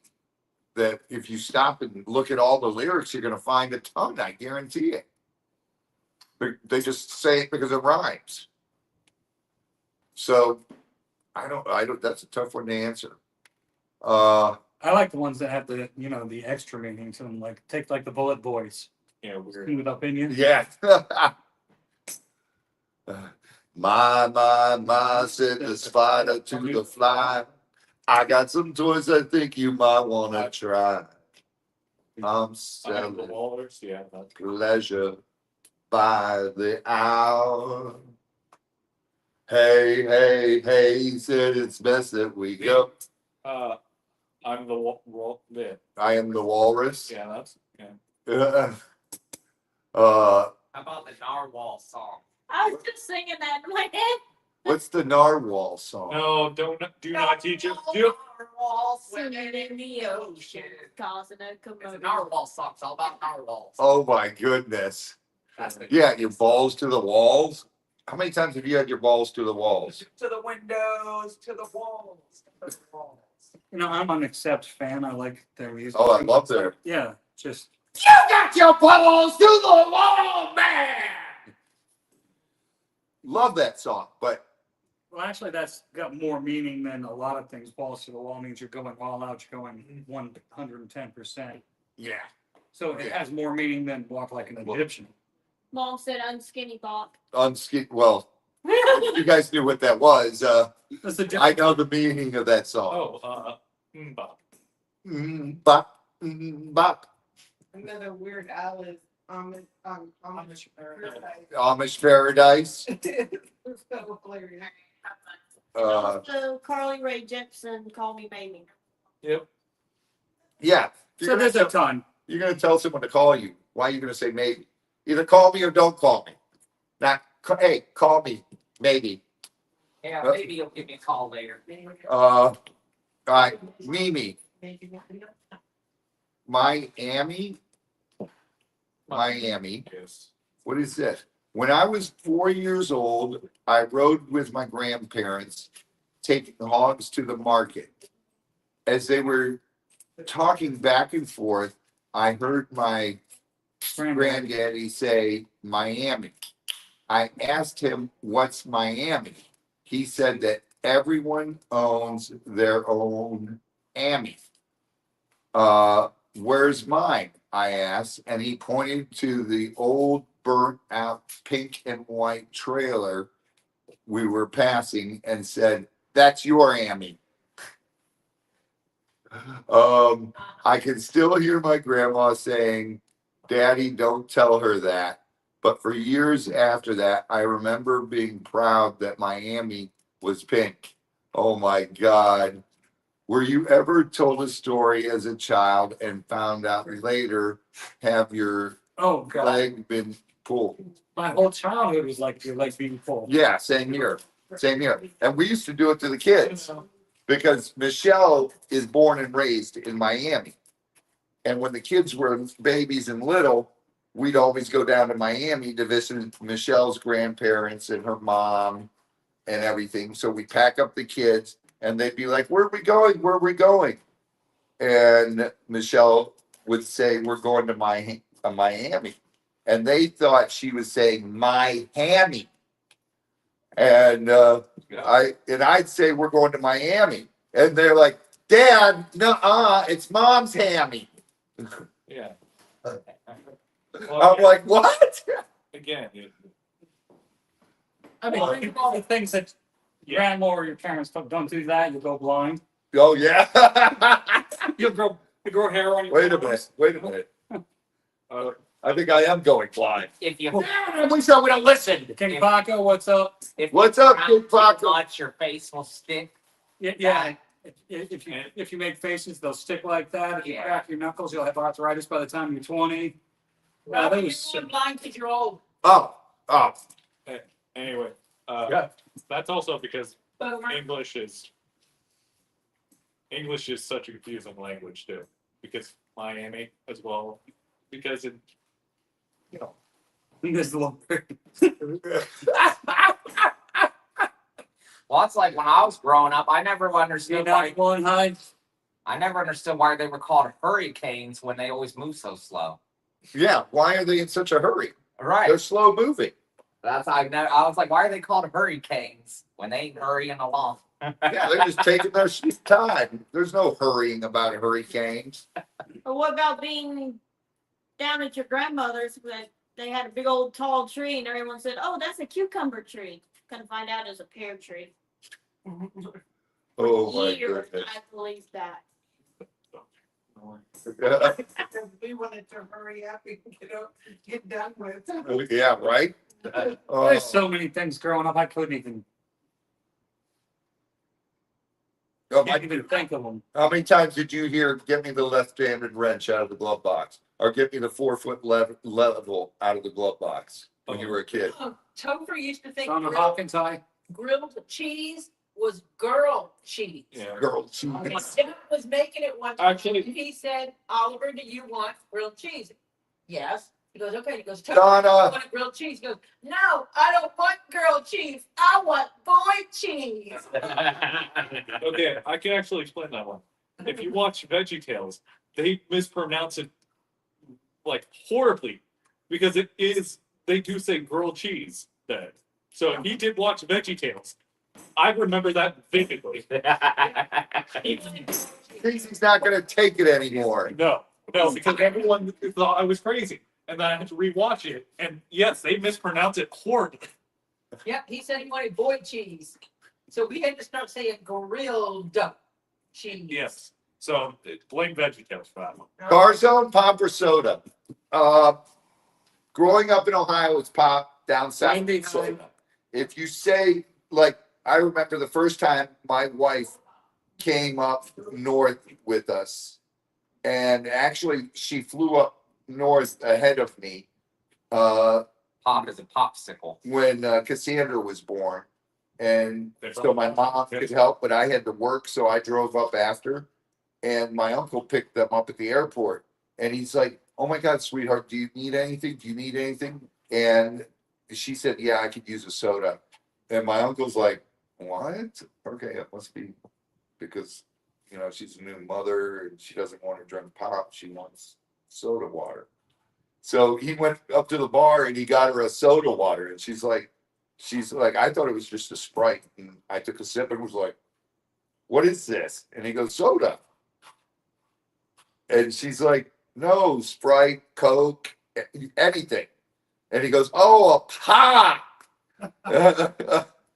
that if you stop and look at all the lyrics, you're gonna find a ton. I guarantee it. They just say it because it rhymes. So I don't. That's a tough one to answer. I like the ones that have the the extra meaning to them. Like take like the Bullet Boys. Yeah, weird. Smooth opinion. Yeah. My, said the spider to the fly. I got some toys I think you might want to try. I'm I have the selling Walrus, yeah. That's pleasure by the hour. Hey, he said it's best that we go. I'm the I am the walrus. yeah, that's yeah. How about the narwhal song? I was just singing that in my head. what's the narwhal song? No, do not teach it. Do Narwhal Singing in the ocean, causing a It's a commotion. narwhal song. It's all about narwhals. Oh my goodness. That's the Yeah, your balls to the walls. How many times have you had your balls to the walls? to the windows, to the walls, to the walls. I'm an Accept fan. I like their music. Oh, I love their. Yeah, just You got your balls to the wall, man. Love that song, but well, actually, that's got more meaning than a lot of things. Balls to the wall means you're going all out. You're going 110%. yeah, So it has more meaning than Walk Like an Egyptian. Mom said unskinny bop. well, You guys knew what that was. That's the I know the meaning of that song. Bop. Bop, bop. Another weird Al is Amish paradise. Amish paradise. so hilarious. Also, Carly Rae Jepsen, Call Me Maybe. Yep. Yeah. So there's a ton. You're gonna tell someone to call you. Why are you gonna say maybe? Either call me or don't call me. Not, hey, call me, maybe. Yeah, maybe you'll give me a call later. All right, Mimi, Miami. Yes. What is this? When I was 4 years old, I rode with my grandparents, taking hogs to the market. As they were talking back and forth, I heard my granddaddy say Miami. I asked him, what's Miami? He said that everyone owns their own Amy. Where's mine? I asked, and he pointed to the old burnt out pink and white trailer we were passing and said, that's your Amy. I can still hear my grandma saying, Daddy, don't tell her that. But for years after that, I remember being proud that Miami was pink. Oh my God. Were you ever told a story as a child and found out later, have your Oh, God. leg been pulled? My whole childhood was like your leg being pulled. Yeah, same here. Same here. And we used to do it to the kids because Michelle is born and raised in Miami. And when the kids were babies and little, we'd always go down to Miami to visit Michelle's grandparents and her mom and everything. So we pack up the kids and they'd be like, where are we going? Where are we going? And Michelle would say, we're going to Miami. And they thought she was saying my hammy. And I'd say we're going to Miami. And they're like, Dad, no, it's Mom's hammy. Yeah. I'm like, what? Again, I mean, think of all the things that grandma or your parents don't do that, you'll go blind. Oh, yeah. You grow hair on your Wait a fingers. minute. I think I am going blind. If you We said we don't listen. King Paco, what's up? What's up, King Paco? much, your face will stick. Yeah. If you make faces, they'll stick like that. If you crack your knuckles, you'll have arthritis by the time you're 20. Well, that you're was- going blind because you're old. Oh. anyway, Yeah. that's also because Boomer. English is such a confusing language too. Because Miami as well, because it, This little Well, it's like when I was growing up, I never understood why one high. they were called hurricanes when they always move so slow. Yeah. Why are they in such a hurry? Right. They're slow moving. I was like, why are they called hurricanes when they ain't hurrying along? Yeah, they're just taking their sweet time. There's no hurrying about hurricanes. Or what about being down at your grandmother's when they had a big old tall tree and everyone said, oh, that's a cucumber tree. Come to find out it's a pear tree. Oh my Years, goodness. I believed that. We wanted to hurry up and get done with. Yeah, right? There's so many things growing up I couldn't even think of them. How many times did you hear, get me the left-handed wrench out of the glove box? Or get me the 4-foot level out of the glove box when you were a kid? Topher used to think On the grilled, Hawkins high. grilled cheese was girl cheese. yeah. Girl, My dad was making it one time. Actually, He said, Oliver, do you want grilled cheese? Yes. He goes, okay. He goes, Topher, Donna. you want grilled cheese? He goes, no, I don't want grilled cheese. I want boy cheese. okay, I can actually explain that one. If you watch VeggieTales, they mispronounce it like horribly because they do say grilled cheese then. So if he did watch VeggieTales, I remember that vividly. Casey's not gonna take it anymore. No, because everyone thought I was crazy. And then I had to rewatch it. And yes, they mispronounce it horribly. Yep, he said he wanted boiled cheese. So we had to start saying grilled cheese. Yes. So blame VeggieTales for that one. Garzone, pop or soda? Growing up in Ohio, it's pop. Down south, it's 99. soda. If you say, like, I remember the first time my wife came up north with us, and actually she flew up north ahead of me Pop is a popsicle. when Cassandra was born. And so my mom could help, but I had to work, so I drove up after. And my uncle picked them up at the airport. And he's like, "Oh my God, sweetheart, do you need anything? Do you need anything?" And she said, "Yeah, I could use a soda." And my uncle's like, "What? Okay, it must be because, you know, she's a new mother and she doesn't want to drink pop. She wants soda water." So he went up to the bar and he got her a soda water. And she's like, "I thought it was just a Sprite." And I took a sip and was like, "What is this?" And he goes, "Soda." And she's like, "No, Sprite, Coke, anything." And he goes, "Oh, a pop."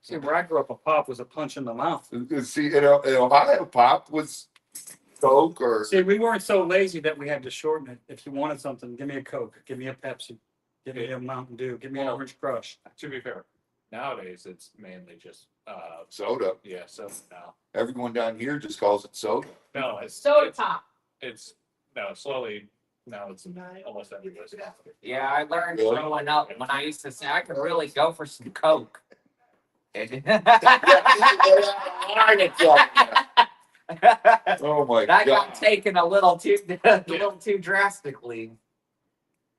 See, where I grew up, a pop was a punch in the mouth. See, in Ohio, pop was Coke or See, we weren't so lazy that we had to shorten it. If you wanted something, give me a Coke, give me a Pepsi, give me a Mountain Dew, give me an Orange Crush. To be fair, nowadays it's mainly just soda. yeah, so now. Everyone down here just calls it soda. No, it's Soda it's, pop. it's no slowly now it's almost everywhere. Yeah, I learned growing up when I used to say I could really go for some Coke. And Oh my that got God. taken a little too drastically.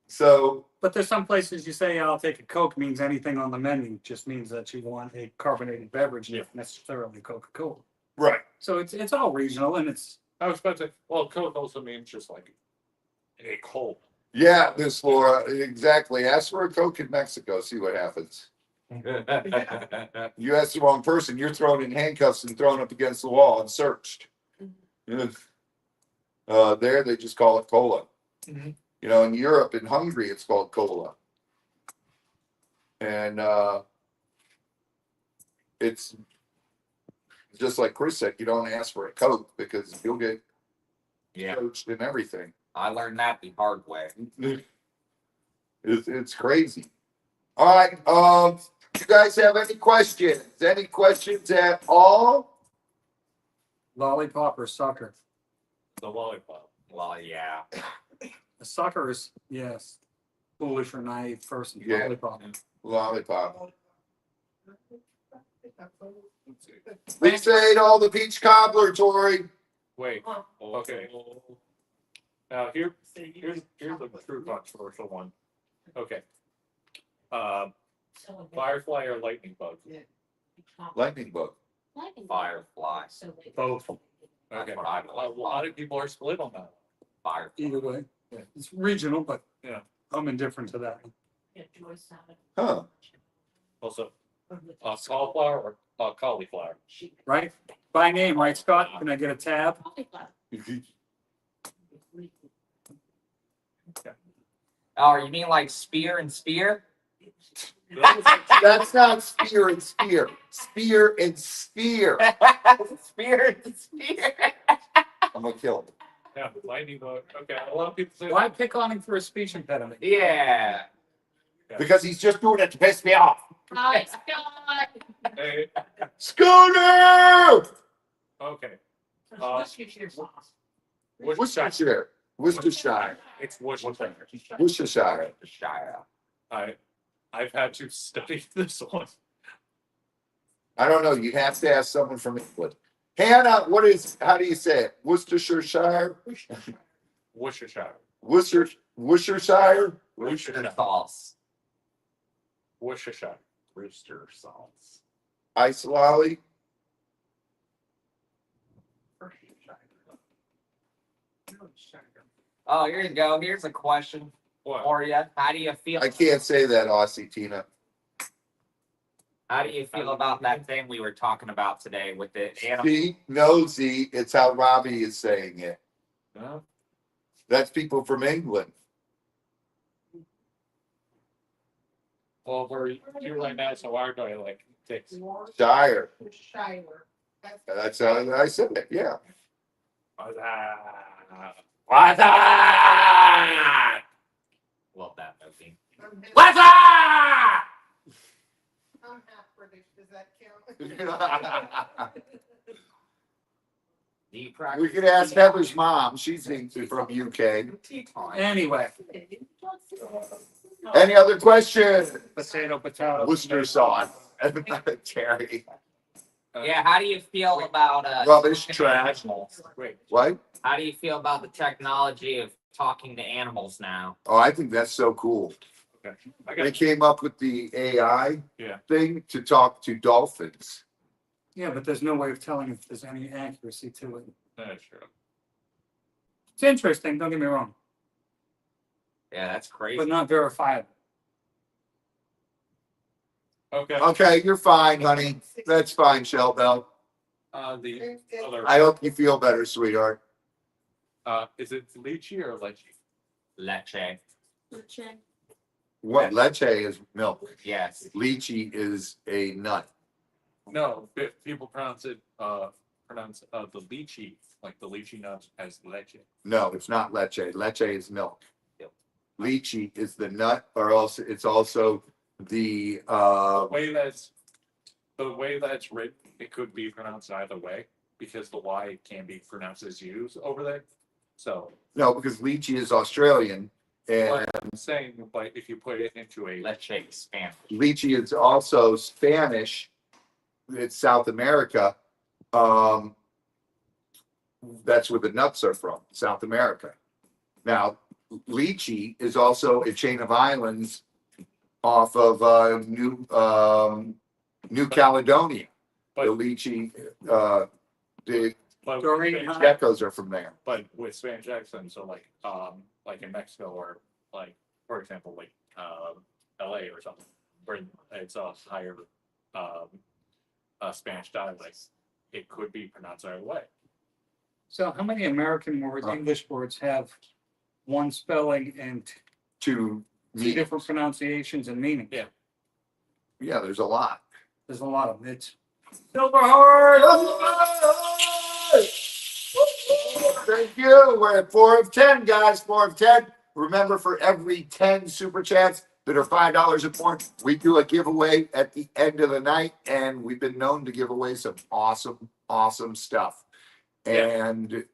So But there's some places you say, "I'll take a Coke," means anything on the menu, just means that you want a carbonated beverage, not necessarily Coca-Cola. right. So it's all regional, and it's I was about to say, well, Coke also means just like a cold. Yeah, Miss Laura, exactly. Ask for a Coke in Mexico, see what happens. You ask the wrong person, you're thrown in handcuffs and thrown up against the wall and searched. There they just call it cola. Mhm. You know, in Europe, in Hungary, it's called cola. And it's just like Chris said, you don't ask for a Coke because you'll get Yeah, searched and everything. I learned that the hard way. It's crazy. All right. You guys have any questions? Any questions at all? lollipop or sucker. The lollipop. Well, yeah. A sucker is, yes, foolish or naive person. Yeah. Lollipop. Lollipop. Lisa ate all the peach cobbler, Tori. Wait. Okay. Now here's a true controversial one. Okay. Firefly or lightning bug? Lightning bug. Firefly. Both. That's Okay. what I A lot of people are split on that. Firefly. Either way. It's regional, but Yeah. I'm indifferent to that. Huh. Also, cauliflower or cauliflower. Right? By name, right, Scott? Can I get a tab? Oh, you mean like spear and spear? That's not spear and spear. Spear and spear. Spear and spear. I'm gonna kill him. Yeah, lightning bug. Okay, a lot of people say Why pick on him for a speech impediment? Yeah. Because he's just doing it to piss me off. Hi, Scott. Hey, Scooter! okay. Worcestershire sauce. Worcestershire. Worcestershire. It's Worcestershire. Worcestershire. Shire. I've had to study this one. I don't know. You have to ask someone from England. Hannah, how do you say it? Worcestershire? Worcestershire. Worcestershire? Rooster sauce. Worcestershire. Rooster sauce. Ice lolly? Oh, here you go. Here's a question What? for you. How do you feel? I can't say that, Aussie Tina. How do you feel about that thing we were talking about today with the animal? See? No, Z. It's how Robbie is saying it. Huh? That's people from England. Well, we're here right now, so our dialect takes. Shire. Shire. That's how I said it, yeah. What's What's up? Love that movie. What's up? I'm half British, does that count? Do you practice? We could ask Heather's mom. She's from UK. Anyway, Any other questions? potato. Worcester sauce. Terry. Yeah, how do you feel about Rubbish, trash. Wait, What? how do you feel about the technology of talking to animals now? Oh, I think that's so cool. okay. I They got came up with the AI Yeah. thing to talk to dolphins. Yeah, but there's no way of telling if there's any accuracy to it. true. It's interesting, don't get me wrong, Yeah, that's crazy. but not verifiable. Okay. Okay, you're fine, honey. That's fine, Shellbell. The other, I hope you feel better, sweetheart. is it lychee or lychee? Leche. Check. What leche is milk. Yes. Lychee is a nut. No, people pronounce it, the lychee, like the lychee nuts as leche. No, it's not leche. Leche is milk. Yep. Lychee is the nut, or else it's also the The way that's written, it could be pronounced either way, because the Y can be pronounced as U's over there. So, no, because lychee is Australian and but I'm saying, like, if you put it into a, Leche Spanish. lychee is also Spanish. It's South America. That's where the nuts are from, South America. Now, lychee is also a chain of islands off of New Caledonia. The but, lychee, the but, During- geckos are from there. but with Spanish accents, so like in Mexico or like, for example, like, LA or something, where it's a higher, Spanish dialect, it could be pronounced either way. So how many American words, English words have one spelling and To two me, different pronunciations and meanings? Yeah. yeah, there's a lot. There's a lot of them. It's Thank you. We're at 4 of 10, guys. 4 of 10. Remember, for every 10 super chats that are $5 or more, we do a giveaway at the end of the night, and we've been known to give away some awesome stuff. And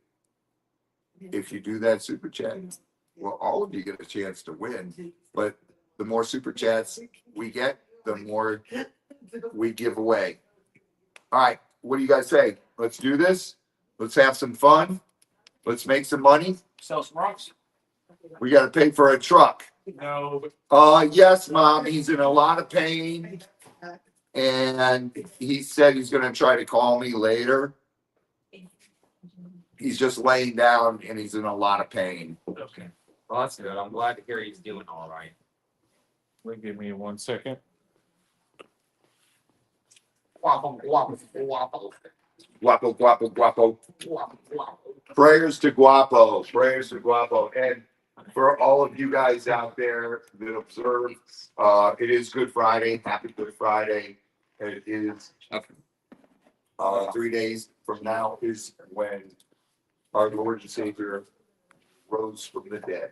if you do that super chat, well, all of you get a chance to win. But the more super chats we get, the more we give away. All right, what do you guys say? Let's do this. Let's have some fun. Let's make some money. Sell some rocks. We got to pay for a truck. No, Yes, Mom. He's in a lot of pain, and he said he's going to try to call me later. He's just laying down, and he's in a lot of pain. okay. Well, that's good. I'm glad to hear he's doing all right. Give me 1 second. Wobble, wobble, wobble, Guapo, guapo, guapo. wobble, wobble. Prayers to Guapo. Prayers to Guapo. And for all of you guys out there that observe, it is Good Friday. Happy Good Friday. It is 3 days from now is when our Lord and Savior rose from the dead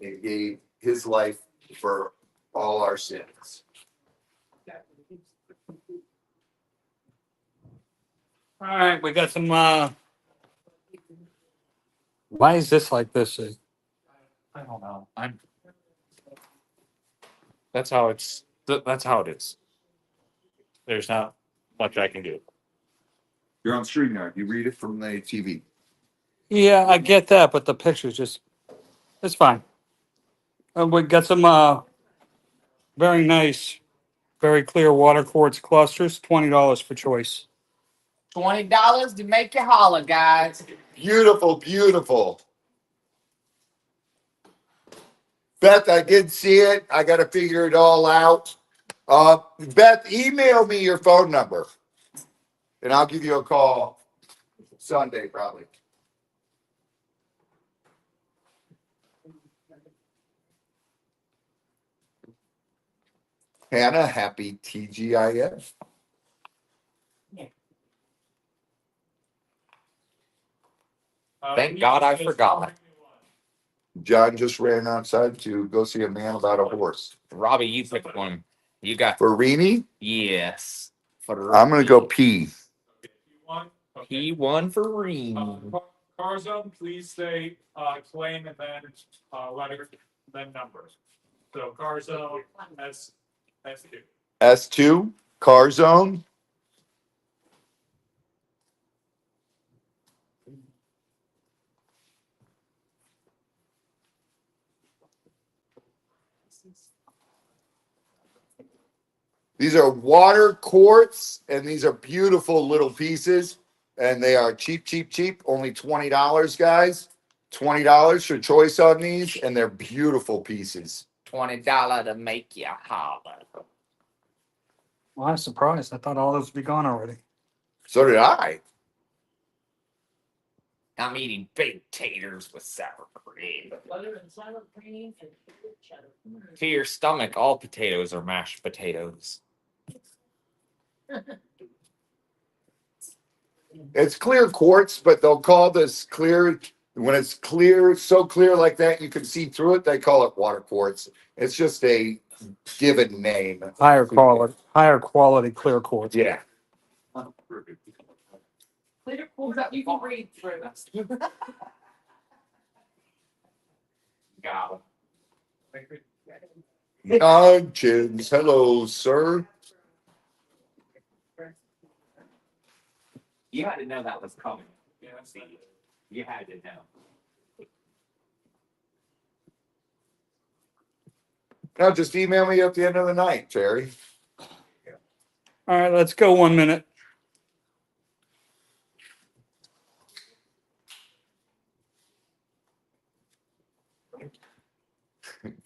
and gave his life for all our sins. all right. We got some. Why is this like this? I don't know. That's how it's. That's how it is. There's not much I can do. You're on StreamYard. You read it from the TV. Yeah, I get that, but the picture's just. It's fine. We got some very nice, very clear water quartz clusters. $20 for choice. $20 to make you holler, guys. Beautiful, beautiful. Beth, I did see it. I got to figure it all out. Beth, email me your phone number, and I'll give you a call Sunday probably. Hannah, happy TGIF. Thank God I forgot. John just ran outside to go see a man about a horse. Robbie, you pick one. You got For Rini, yes. I'm gonna go P. P1 for Reem. Carzone, please say claim and then letter, then numbers. So Carzone S2. S2, car zone. These are water quartz, and these are beautiful little pieces, and they are cheap, cheap, cheap. Only $20, guys. $20 for choice on these, and they're beautiful pieces. $20 to make you holler. Well, I'm surprised. I thought all those would be gone already. So did I. I'm eating baked taters with sour cream. Butter and sour cream and cheddar. To your stomach, all potatoes are mashed potatoes. It's clear quartz, but they'll call this clear when it's clear, so clear like that you can see through it. They call it water quartz. It's just a given name. Higher quality clear quartz. Yeah. Clear pulls up, you can read through. Got Nudges. Hello, sir. You had to know that was coming. Yeah, see, you had to know. Now just email me at the end of the night, Terry. All right, let's go 1 minute.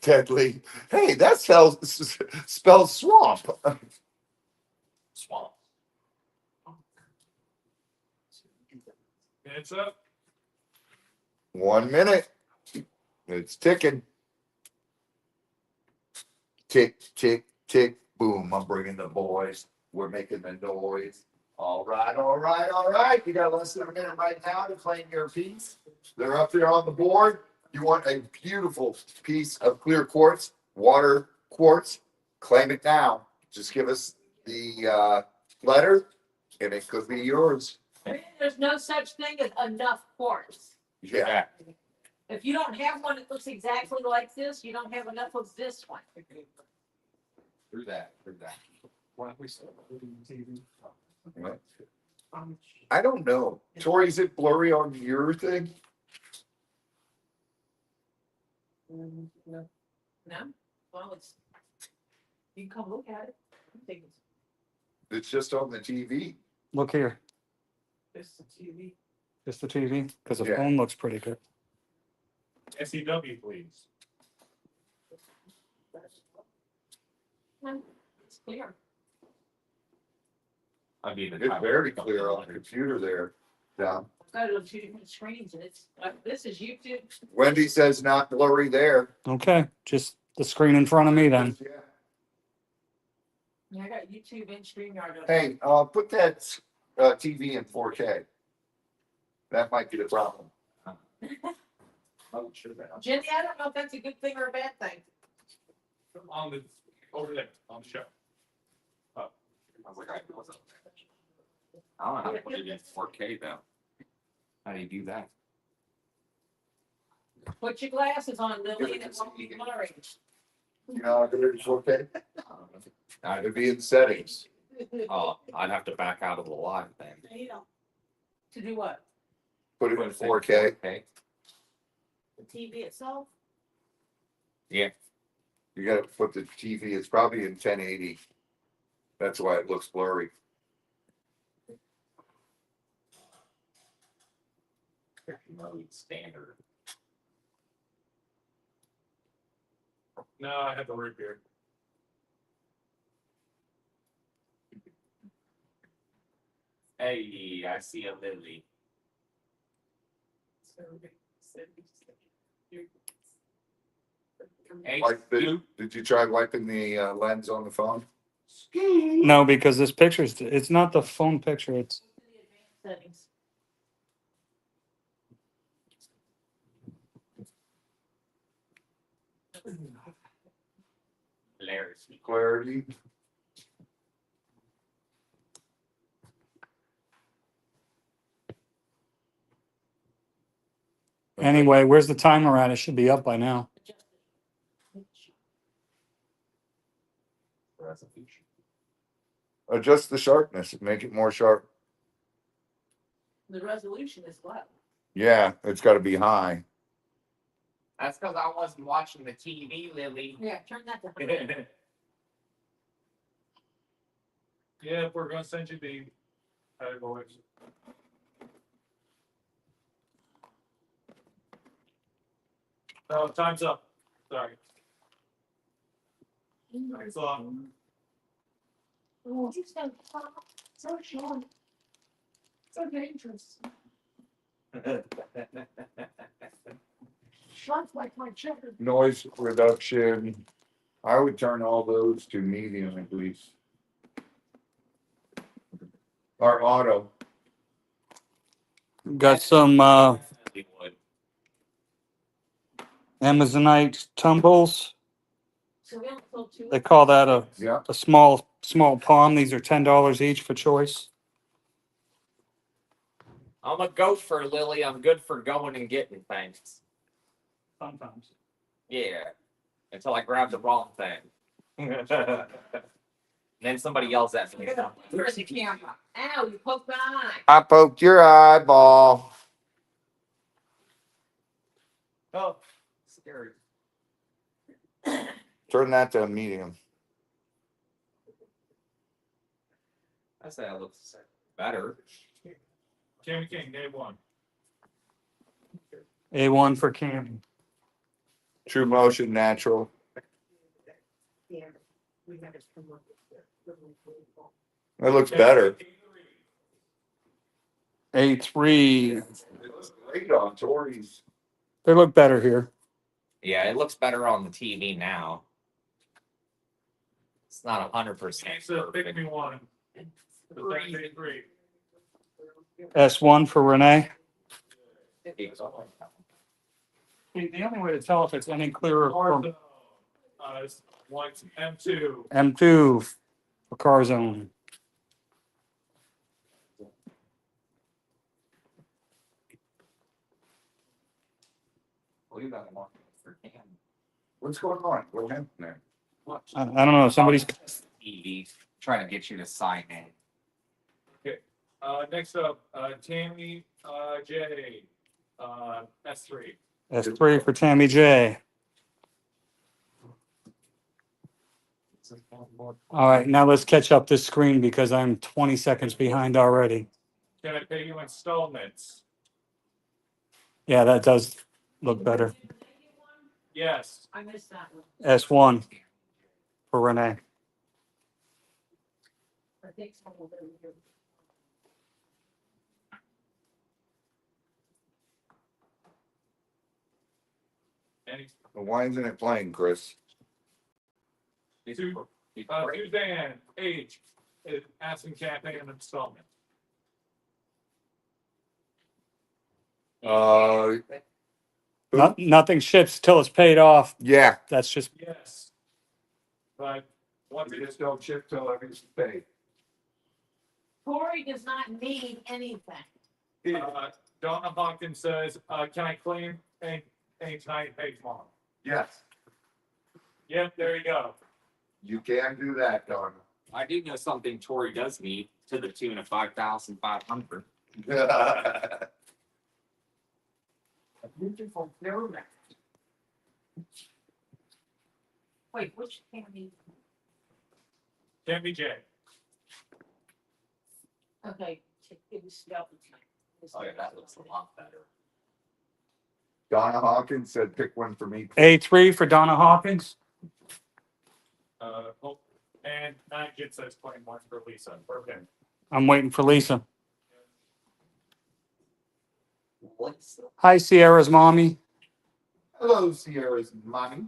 Deadly. Hey, that spells swamp. Swamp. Minutes up. 1 minute. It's ticking. Tick, tick, tick, boom. I'm bringing the boys. We're making the noise. All right, all right, all right. You got less than a minute right now to claim your piece. They're up there on the board. You want a beautiful piece of clear quartz, water quartz. Claim it now. Just give us the letter, and it could be yours. There's no such thing as enough quartz. Yeah. If you don't have one that looks exactly like this, you don't have enough of this one. Through that. What? I don't know. Tori, is it blurry on your thing? No. Well, it's, you can come look at it. I think It's just on the TV. Look here. it's the TV. Just the TV, because the Yeah. phone looks pretty good. SEW, please. It's clear. I mean, It's very clear on the computer there. Down. I've got it on two different screens and it's, this is YouTube. Wendy says not blurry there. Okay, just the screen in front of me then. Yeah. Yeah, I got YouTube and StreamYard. Hey, put that TV in 4K. That might be the problem. Oh, sure that. Jenny, I don't know if that's a good thing or a bad thing. On the, over there, on the show. I was like, I don't know how to put it in 4K though. How do you do that? Put your glasses on, Lily, and it won't be blurry. You know, how to do it in 4K. It'd be in settings. Oh, I'd have to back out of the live thing. You know, to do what? Put it in 4K. Okay. The TV itself. Yeah. You got to put the TV. It's probably in 1080. That's why it looks blurry. Mode standard. No, I have the root beer. Hey, I see a lily. Did you try wiping the lens on the phone? No, because this picture's, it's not the phone picture, it's, Settings. Clarity. anyway, where's the timer at? It should be up by now. Adjust the sharpness, make it more sharp. The resolution is low. Yeah, it's got to be high. That's because I wasn't watching the TV, Lily. Yeah, turn that down. Yeah, we're gonna send you the categories. Oh, time's up. Sorry. Thanks a lot. Oh, you so tall, so short, so dangerous. Shots like my chicken. Noise reduction. I would turn all those to medium at least. Or auto. Got some Definitely would. Amazonite tumbles. So we don't sold two. They call that Yeah. a small palm. These are $10 each for choice. I'm a gopher, Lily. I'm good for going and getting things. Sometimes. Yeah. Until I grab the wrong thing. Then somebody yells at me. Where's the camera? Ow, you poked my eye. I poked your eyeball. Oh, scary. Turn that to medium. I say that looks better. Tammy King, day one. A1 for Cam. True motion, natural. That looks better. A3. It looks great on Tori's. They look better here. Yeah, it looks better on the TV now. It's not 100%. So pick perfect. me one. The second day three. S1 for Renee. It's The only way to tell if it's any clearer from Ortho. Like M2. M2 for car zone. believe that one for Cam. What's going on? What happened there? I don't know. Somebody's TV trying to get you to sign in. Next up, Tammy J. S3. S3 for Tammy J. All right, now let's catch up this screen because I'm 20 seconds behind already. Can I pay you installments? Yeah, that does look better. Yes. I missed that one. S1 for Renee. I think someone will do it. Any, Why isn't it playing, Chris? Suzanne H. is asking can I pay an installment? Nothing ships till it's paid off. Yeah. That's just Yes. But once We it just don't ship till everything's paid. Corey does not need anything. Donna Hawkins says, can I claim any tonight, pay tomorrow? Yes. Yep, there you go. You can do that, Donna. I do know something Tori does need to the tune of 5,500. A beautiful pyramid. Wait, which Tammy? Tammy J. Okay, it was Skelton. Oh yeah, that looks a lot better. Donna Hawkins said pick one for me. A3 for Donna Hawkins. And Nigel says claim one for Lisa. Okay. I'm waiting for Lisa. What's Hi, Sierra's mommy. Hello, Sierra's mommy.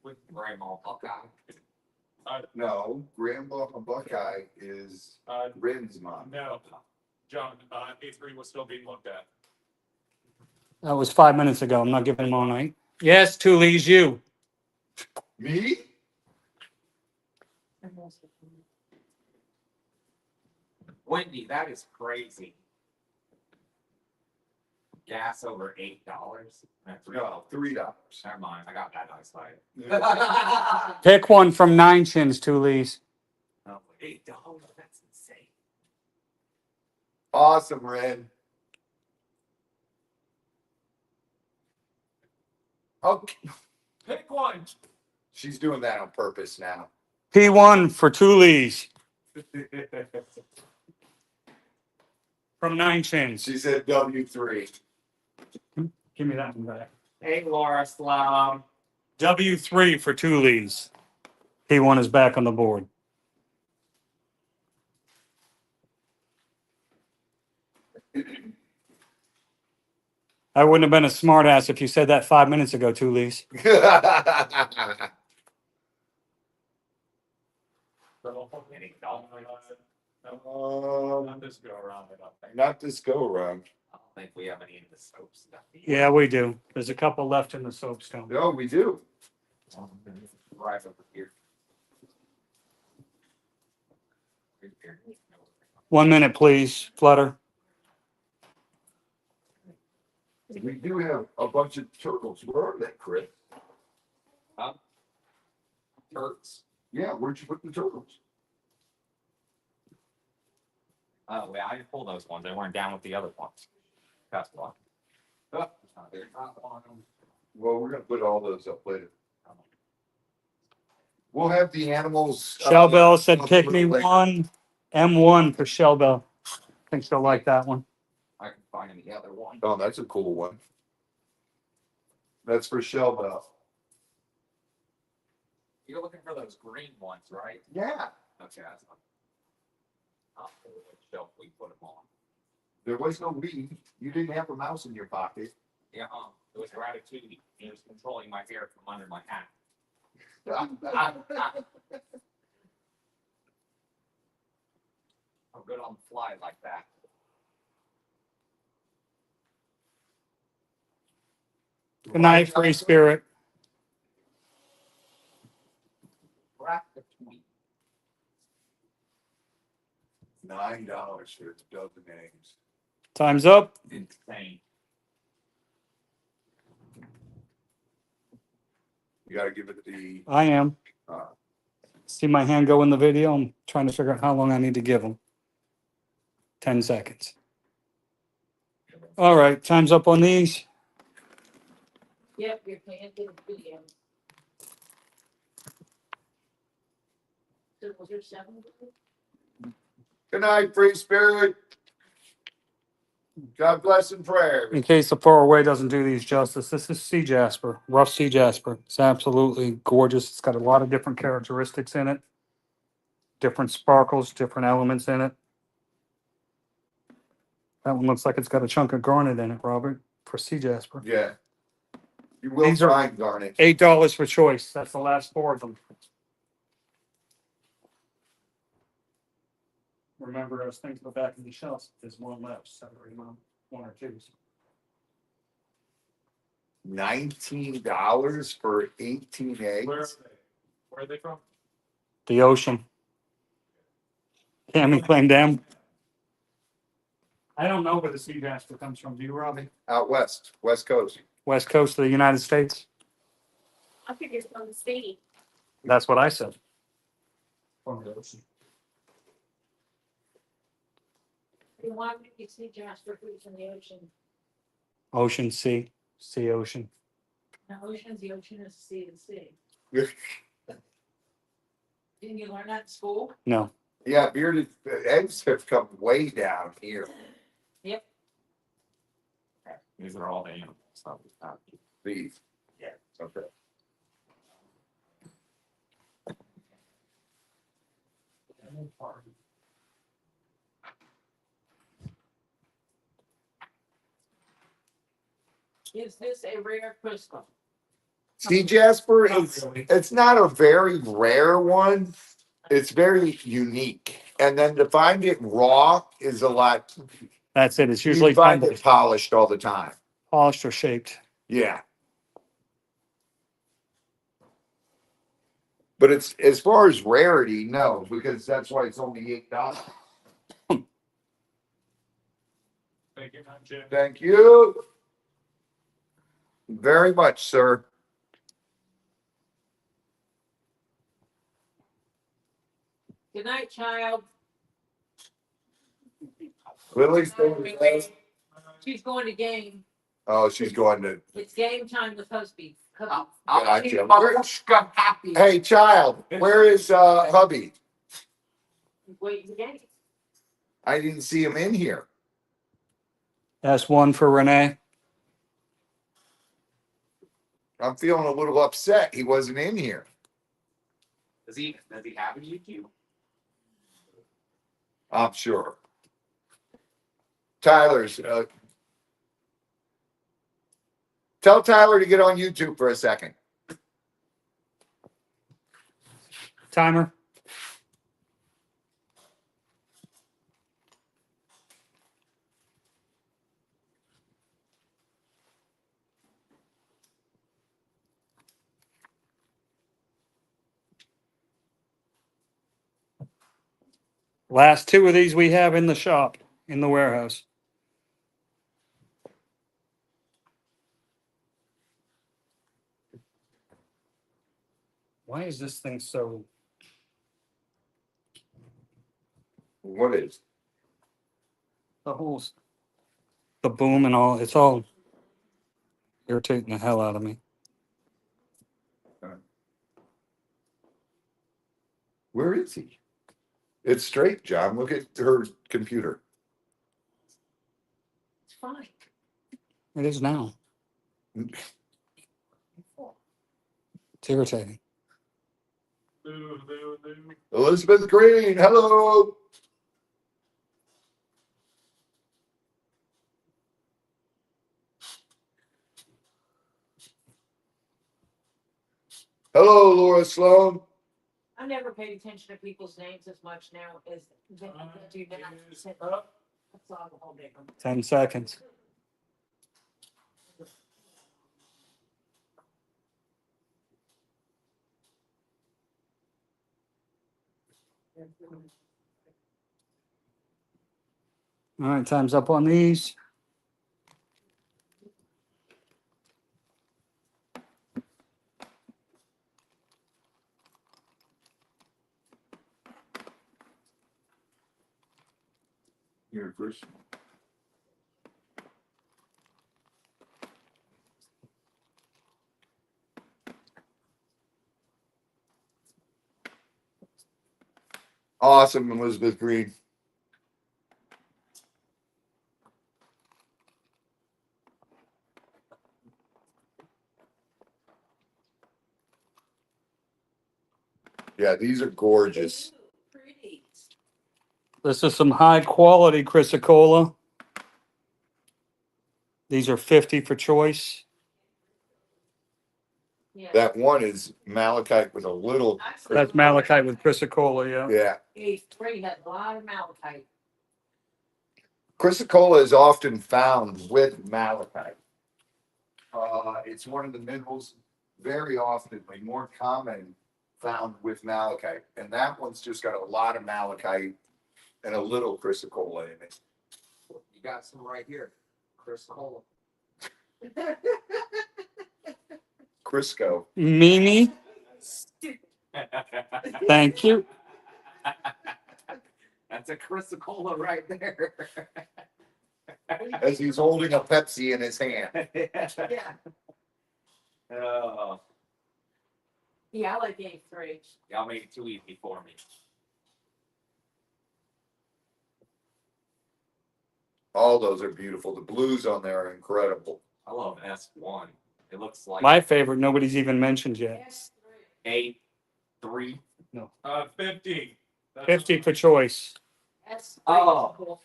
With Grandma Buckeye. No, Grandma Buckeye is Rin's mom. No, John, A3 was still being looked at. That was 5 minutes ago. I'm not giving him all night. Yes, Tully's you. Me? Wendy, that is crazy. Gas over $8. No, $3. Never mind, I got that eyesight. Pick one from 9 chins, Tully's. Oh, $8, that's insane. Awesome, Ren. Okay. Pick one. She's doing that on purpose now. P1 for Tully's from 9 chins. She said W3. Give me that one back. Hey, Laura Slam. W3 for Tully's. P1 is back on the board. I wouldn't have been a smartass if you said that 5 minutes ago, Tully's. Not this go around. I don't think. Not this go around. I don't think we have any of the soap stuff. Yeah, we do. There's a couple left in the soapstone. No, we do. Right over here. 1 minute, please, Flutter. We do have a bunch of turtles. Where are they, Chris? Turks. Yeah, where'd you put the turtles? Oh, wait, I didn't pull those ones. They weren't down with the other ones. That's why. Oh, they're not on them. Well, we're gonna put all those up later. We'll have the animals. Shellbell said up pick a me little later. one. M1 for Shellbell. I think she'll like that one. I can find the other one. Oh, that's a cool one. That's for Shellbell. You're looking for those green ones, right? Yeah, Okay, that's one. I'll pull which shelf we put them on. there was no weed. You didn't have a mouse in your pocket. Yeah, it was gratitude. He was controlling my hair from under my hat. I'm good on the fly like that. Good night, free spirit. Gratitude. $9 for a dozen eggs. Time's up. Insane. You gotta give it the, I am. See my hand go in the video? I'm trying to figure out how long I need to give them. 10 seconds. All right, time's up on these. Yep, you're paying for the video. So was there 7? good night, free spirit. God bless and prayer. In case the far away doesn't do these justice, this is sea jasper, rough sea jasper. It's absolutely gorgeous. It's got a lot of different characteristics in it, different sparkles, different elements in it. That one looks like it's got a chunk of garnet in it, Robert, for sea jasper. Yeah. You will These are- find garnet. $8 for choice. That's the last 4 of them. Remember, I was thinking about back in the shelves. There's one left, so one or two. $19 for 18 eggs. Where are they from? The ocean. Can we claim them? I don't know where the sea jasper comes from. Do you, Robbie? Out west, West Coast. West coast of the United States. I figured it's from the state. That's what I said. From the ocean. You want to see Jasper who's in the ocean. Ocean, sea, sea, ocean. The ocean's the ocean is the sea. Didn't you learn that in school? No. Yeah, bearded eggs have come way down here. Yep. These are all the animals. These. Yeah. Okay. Is this a rare crystal? See, Jasper, it's not a very rare one. It's very unique. And then to find it raw is a lot. That's it. It's You usually find tumbled, it polished all the time. polished or shaped. Yeah. But it's as far as rarity, no, because that's why it's only $8. Thank you, Jim. Thank you very much, sir. Good night, child. Lily's going to bed. She's going to game. Oh, she's going to. It's game time with hubby. Gotcha. Hey, child, where is hubby? Wait the game. I didn't see him in here. That's one for Renee. I'm feeling a little upset. He wasn't in here. Does he have a YouTube? I'm sure. Tyler's. Tell Tyler to get on YouTube for a second. Timer. Last two of these we have in the shop, in the warehouse. Why is this thing so? What is? The holes, the boom and all, it's all irritating the hell out of me. Where is he? It's straight, John. Look at her computer. It's fine. It is now. It's irritating. Elizabeth Green, hello. Hello, Laura Sloan. I never paid attention to people's names as much now as they do now. That's all the whole day. 10 seconds. All right, time's up on these. Here, first. Awesome, Elizabeth Green. Yeah, these are gorgeous. Pretty. This is some high quality Chrysocolla. These are 50 for choice. Yeah. That one is malachite with a little. That's malachite with Chrysocolla, yeah. Yeah. A3 had a lot of malachite. Chrysocolla is often found with malachite. It's one of the minerals very often, more common, found with malachite. And that one's just got a lot of malachite and a little Chrysocolla in it. You got some right here. Chrysocolla. Crisco. Mimi, thank you. That's a Chrysocolla right there. As he's holding a Pepsi in his hand. Yeah. Oh, Yeah, I like A3. y'all made it too easy for me. All those are beautiful. The blues on there are incredible. I love S1. It looks like My favorite, nobody's even mentioned yet. A3. 50. That's 50 for choice. That's Oh. cool.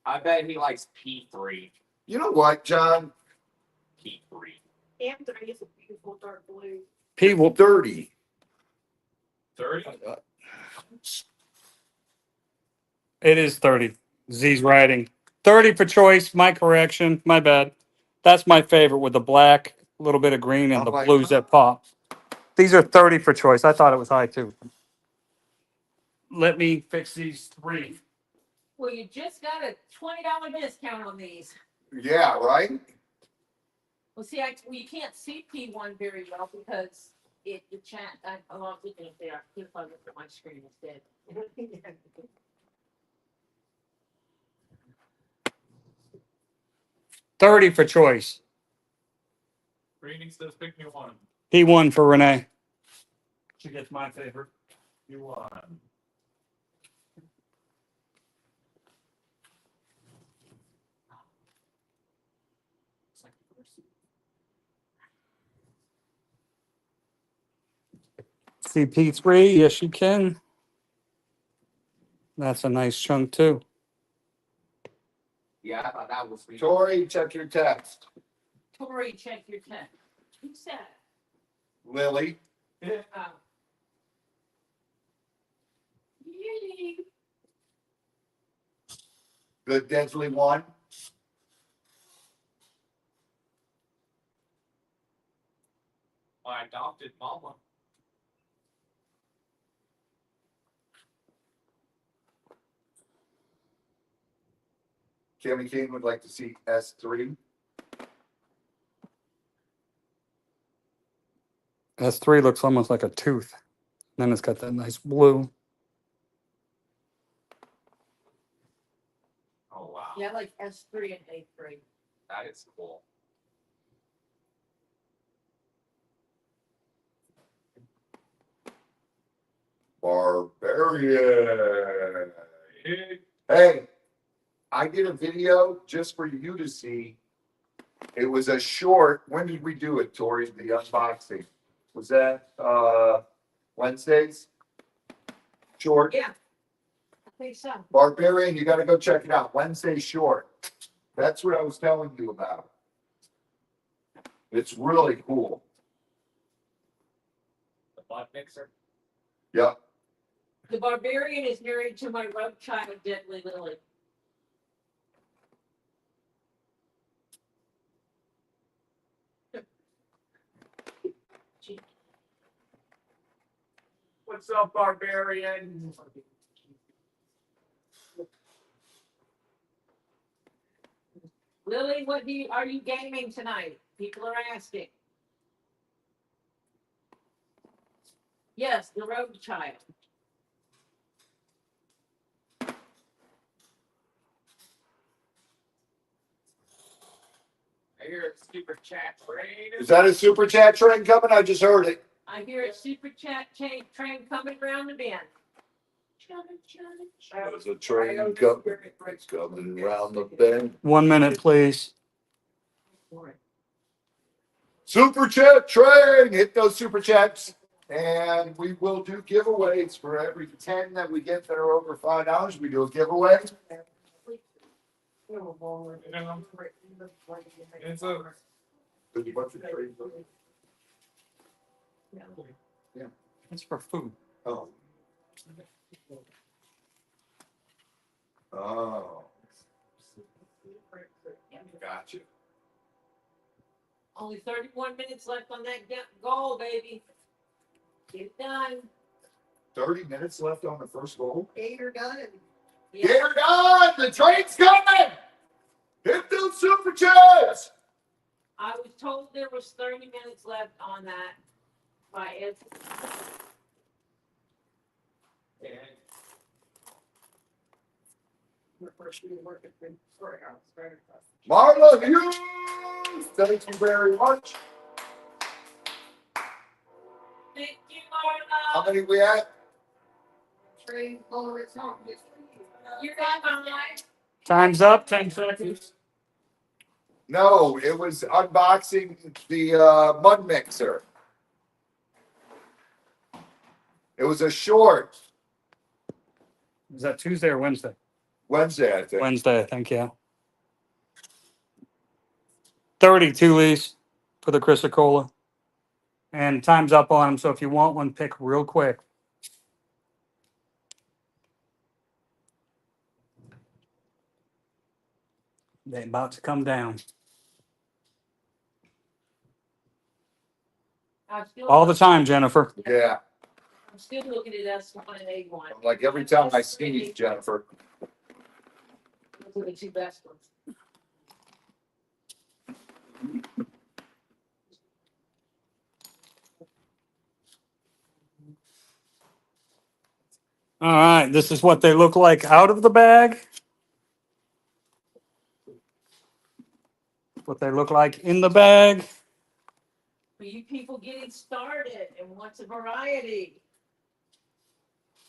I bet he likes P3. You know what, John? P3. M3 is a beautiful dark blue. P will 30. 30. It is 30. Z's writing. 30 for choice. My correction. My bad. That's my favorite with the black, a little bit of green, and I'm the like, blues that pop. These are 30 for choice. I thought it was high too. Let me fix these 3. Well, you just got a $20 discount on these. Yeah, right? Well, see, you can't see P1 very well because the chat. I'm looking at there. I can't plug it for my screen instead. 30 for choice. Greeny says pick me one. P1 for Renee. She gets my favorite. You won. CP3, yes you can. That's a nice chunk too. Yeah, I thought that was sweet. Tori, check your text. Tori, check your text. Who said? Lily. Yay. Good densely one. My adopted mama. Kimmy King would like to see S3. S3 looks almost like a tooth. Then it's got that nice blue. Oh wow, Yeah, I like S3 and A3. that is cool. Barbarian. Hey, I did a video just for you to see. It was a short. When did we do it, Tori? The unboxing. Was that Wednesdays? Short. Yeah, I think so. Barbarian, you gotta go check it out. Wednesday short. That's what I was telling you about. It's really cool. The bot mixer. Yep. The Barbarian is married to my rogue child, Deadly Lily. What's up, Barbarian? Lily, what are you gaming tonight? People are asking. Yes, the rogue child. I hear a super chat train. Is that a super chat train coming? I just heard it. I hear a super chat train coming around the bend. There's a train coming. It's coming around the bend. 1 minute, please. Super chat train. Hit those super chats. And we will do giveaways for every 10 that we get that are over $5. We do a giveaway. It's a It's for food. Oh. Oh. Gotcha. Only 31 minutes left on that goal, baby. Get it done. 30 minutes left on the first goal. Gator done. Get her done! The train's coming! Hit those super chats! I was told there was 30 minutes left on that by Ed. Marla Hughes! Thank you very much. Thank you, Marla. How many we at? You're back on live. Time's up. 10 seconds. No, it was unboxing the mud mixer. It was a short. Is that Tuesday or Wednesday? Wednesday, I think. Wednesday, I think, yeah. 32, Lise. for the Chrysocolla. And time's up on them, so if you want one, pick real quick. They're about to come down. I'm still, All the time, Jennifer. Yeah, I'm still looking at S1 and A1. like every time I sneeze, Jennifer. Those are the two best ones. All right, this is what they look like out of the bag. What they look like in the bag. For you people getting started and wants a variety.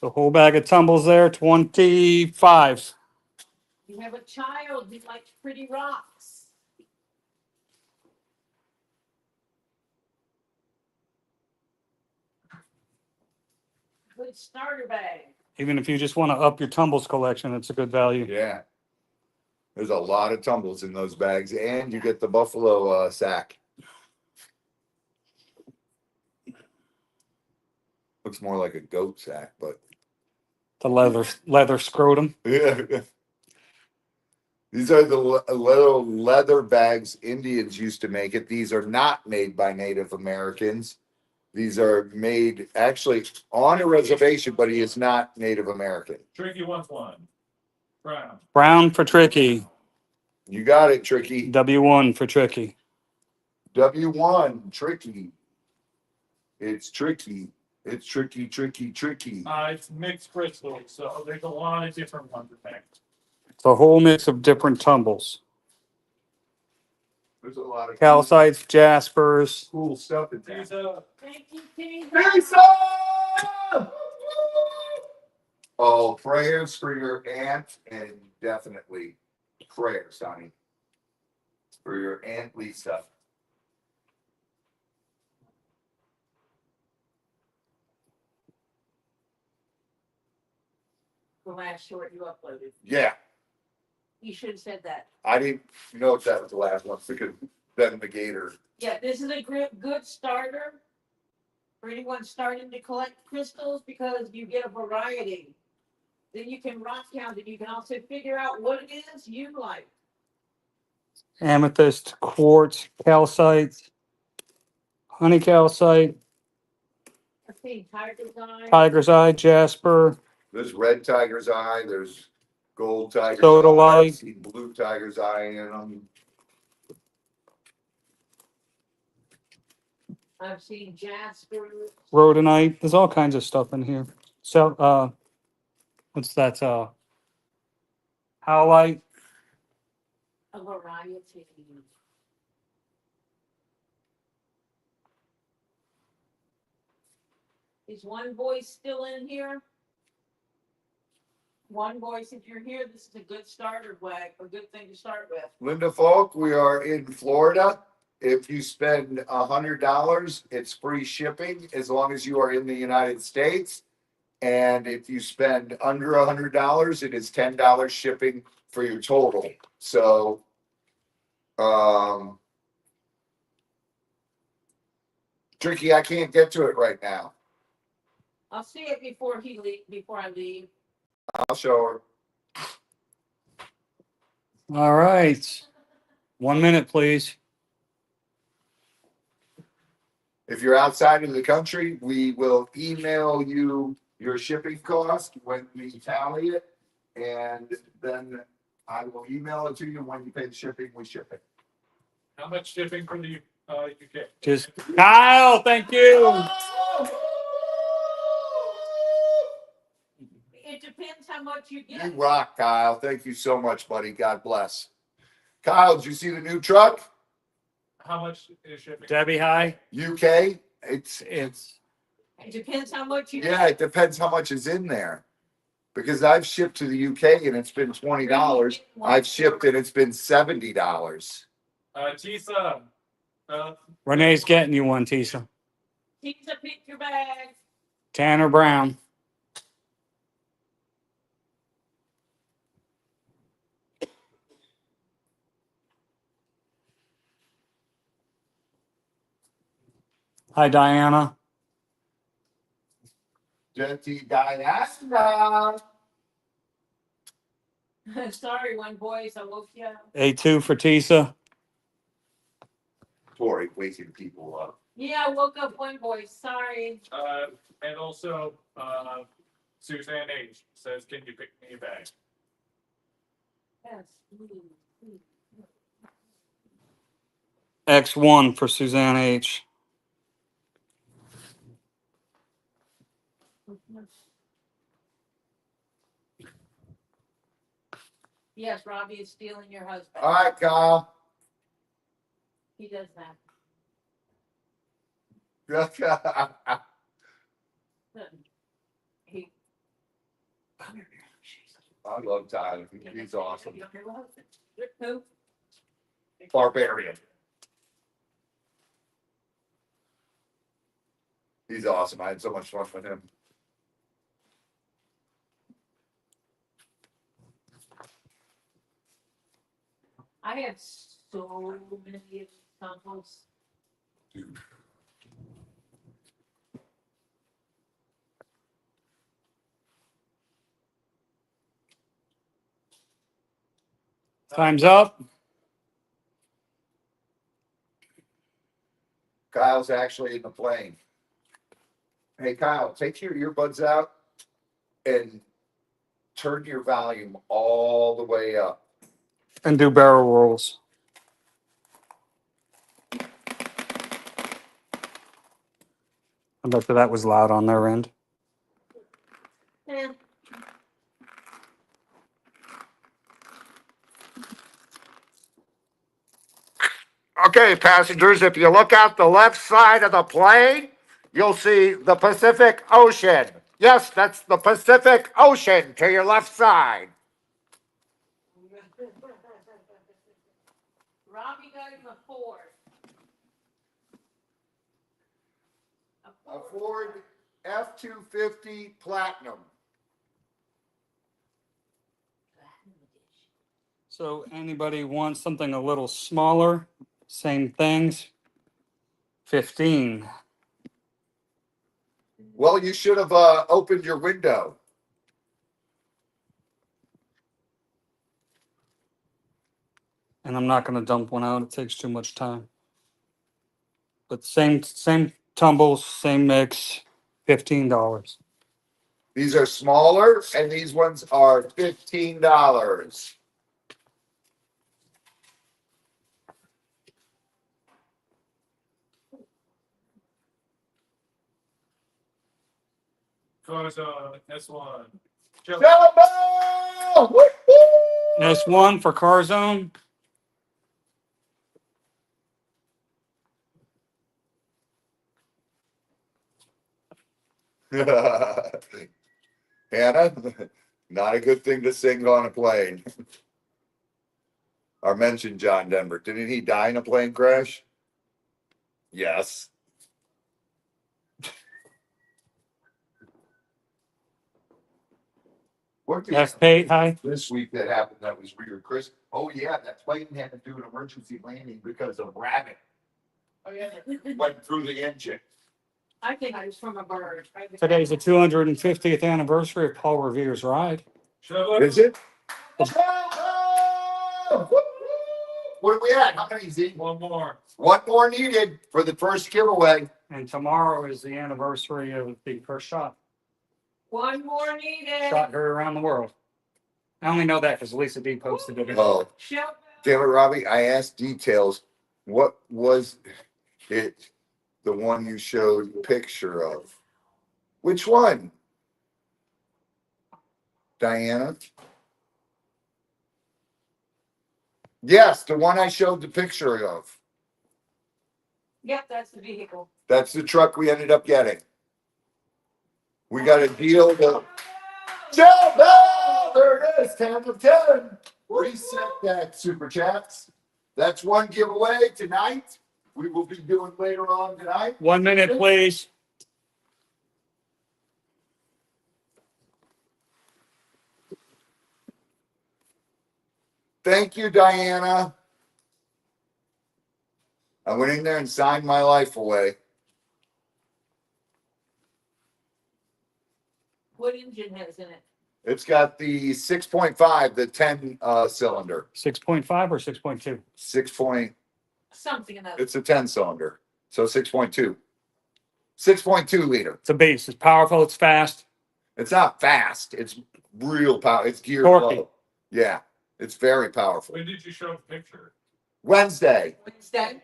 The whole bag of tumbles there, 25. You have a child who likes pretty rocks. Good starter bag. Even if you just want to up your tumbles collection, it's a good value. Yeah. There's a lot of tumbles in those bags, and you get the buffalo sack. Looks more like a goat sack, but The leather scrotum. yeah. These are the little leather bags Indians used to make it. These are not made by Native Americans. These are made actually on a reservation, but he is not Native American. Tricky wants one. Brown. Brown for Tricky. You got it, Tricky. W1 for Tricky. W1, Tricky. It's tricky. It's tricky, tricky, tricky. It's mixed crystals, so there's a lot of different ones in there. It's a whole mix of different tumbles. There's a lot of Calcites, Jaspers. cool stuff in there. These, Thank you, King. Oh, prayers for your aunt and definitely prayers, honey, for your Aunt Lisa. The last short you uploaded. Yeah, You should have said that. I didn't know if that was the last one because then the gator. Yeah, this is a good starter for anyone starting to collect crystals because you get a variety. Then you can rock count and you can also figure out what it is you like. Amethyst, quartz, calcite, honey calcite, Let's see, tiger's eye. tiger's eye, Jasper, There's red tiger's eye. There's gold tiger's Sodalite. eye. I've seen blue tiger's eye in them. I've seen Jasper. rhodonite. There's all kinds of stuff in here. So, what's that? Howlite. A variety. Is one voice still in here? One voice, if you're here, this is a good starter bag, a good thing to start with. Linda Falk, we are in Florida. If you spend $100, it's free shipping as long as you are in the United States. And if you spend under $100, it is $10 shipping for your total. So, Tricky, I can't get to it right now. I'll see it before I leave. I'll show her. All right. 1 minute, please. If you're outside of the country, we will email you your shipping cost when we tally it. And then I will email it to you. When you pay the shipping, we ship it. how much shipping from the UK? Just Kyle, thank you. It depends how much you You get. rock, Kyle. Thank you so much, buddy. God bless. Kyle, did you see the new truck? How much is shipping? Debbie, hi. UK? It's It depends how much you yeah, it depends how much is in there. Because I've shipped to the UK and it's been $20. I've shipped and it's been $70. Tisa, Renee's getting you one, Tisa. Tisa, pick your bag. Tanner Brown. Hi, Diana. Dirty Diana. Sorry, one voice, I woke you up. A2 for Tisa. Tori waking people up. Yeah, I woke up one voice, sorry. And also, Suzanne H says, "Can you pick me a bag?" Yes. X1 for Suzanne H. Yes, Robbie is stealing your husband. All right, Kyle. He does that. He. I love Tyler. He's awesome. Who? Barbarian. He's awesome. I had so much fun with him. I had so many tumbles. Dude. Time's up. Kyle's actually in the plane. Hey, Kyle, take your earbuds out and turn your volume all the way up. And do barrel rolls. I bet that was loud on their end. Yeah. Okay, passengers, if you look out the left side of the plane, you'll see the Pacific Ocean. Yes, that's the Pacific Ocean to your left side. Robbie got him a Ford. A Ford F-250 Platinum. So anybody wants something a little smaller? Same things. 15. Well, you should have opened your window. And I'm not going to dump one out. It takes too much time. But same tumbles, same mix. $15. These are smaller, and these ones are $15. Cause S1. Jumbo! Woo-hoo! S1 for Car Zone. Hannah, not a good thing to sing on a plane. Or mention John Denver. Didn't he die in a plane crash? Yes. What did Yes, Pate. Hi. this week that happened that was weird, Chris? Oh yeah, that plane had to do an emergency landing because a rabbit Oh, yeah. went through the engine. I think I was from a bird. Today's the 250th anniversary of Paul Revere's ride. Is it? What are we at? How many, Z? One more. One more needed for the first giveaway. And tomorrow is the anniversary of the first shot. One more needed. Shot heard around the world. I only know that because Lisa D posted it. Oh, Shout damn it, Robbie. I asked details. What was it? The one you showed picture of? Which one? Diana? Yes, the one I showed the picture of. Yep, that's the vehicle. That's the truck we ended up getting. We got a deal. There it is, 10 of 10. Reset that, Super Chats. That's one giveaway tonight. We will be doing later on tonight. 1 minute, please. Thank you, Diana. I went in there and signed my life away. What engine has in it? It's got the 6.5, the 10 cylinder. 6.5 or 6.2? 6 point, Something in that. it's a 10 cylinder. So 6.2. 6.2 liter. It's a base. It's powerful. It's fast. It's not fast. It's real power. It's geared Torquey. low. Yeah. It's very powerful. When did you show the picture? Wednesday Wednesday.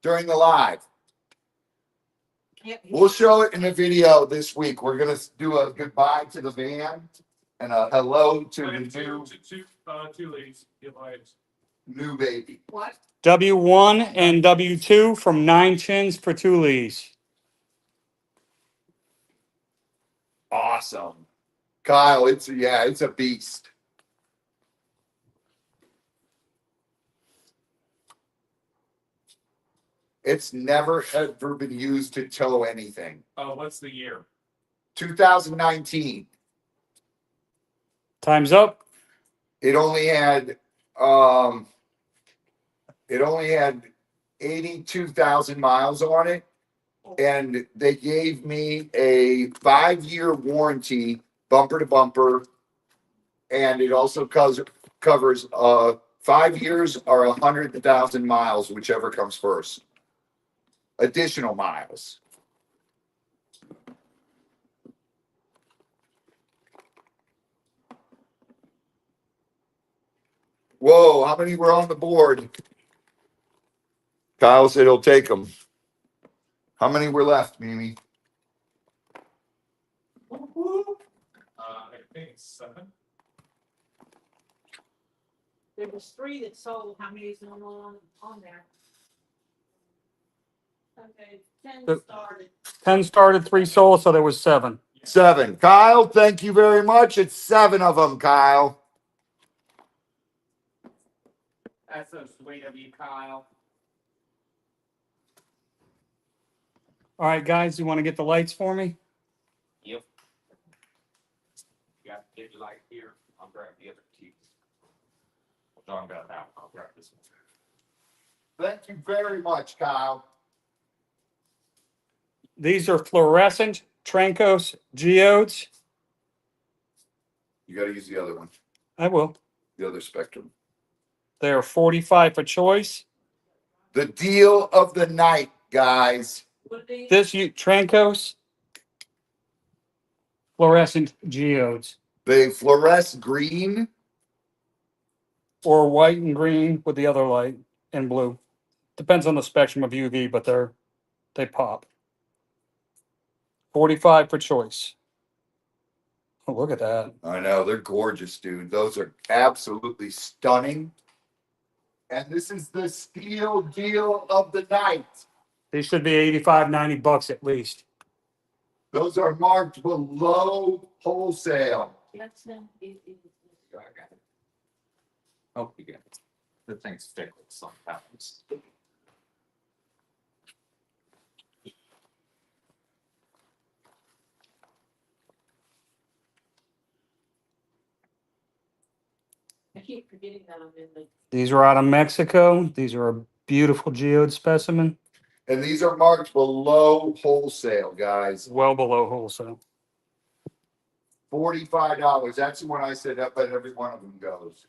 during the live. Yep. We'll show it in the video this week. We're gonna do a goodbye to the van and a hello to the Two leads. Get lights. new baby. What? W1 and W2 from 9 chins for 2 leads. Awesome. Kyle, it's a beast. It's never ever been used to tow anything. What's the year? 2019. Time's up. It only had 82,000 miles on it, and they gave me a 5-year warranty, bumper to bumper, and it also covers 5 years or 100,000 miles, whichever comes first. Additional miles. Whoa, how many were on the board? Kyle said he'll take them. How many were left, Mimi? I think it's 7. There was 3 that sold. How many is on there? Okay, 10 The- started. 10 started, 3 sold, so there was 7. 7. Kyle, thank you very much. It's 7 of them, Kyle. That's so sweet of you, Kyle. All right, guys, you want to get the lights for me? Yep. You got to get your light here. I'll grab the other two. We're talking about that. I'll grab this one. Thank you very much, Kyle. These are fluorescent Trancos geodes. You got to use the other one, I will. the other spectrum. They are 45 for choice. The deal of the night, guys. What are these? This Trancos fluorescent geodes, They fluoresce green. or white and green with the other light and blue. Depends on the spectrum of UV, but they pop. 45 for choice. Oh, look at that. I know, they're gorgeous, dude. Those are absolutely stunning. And this is the steel deal of the night. They should be 85, 90 bucks at least. Those are marked below wholesale. That's them. I got it. Oh, you got it. The thing's fickle sometimes. I keep forgetting that I'm in the. These are out of Mexico. These are a beautiful geode specimen. And these are marked below wholesale, guys. Well below wholesale. $45. That's when I said up at every one of them goes.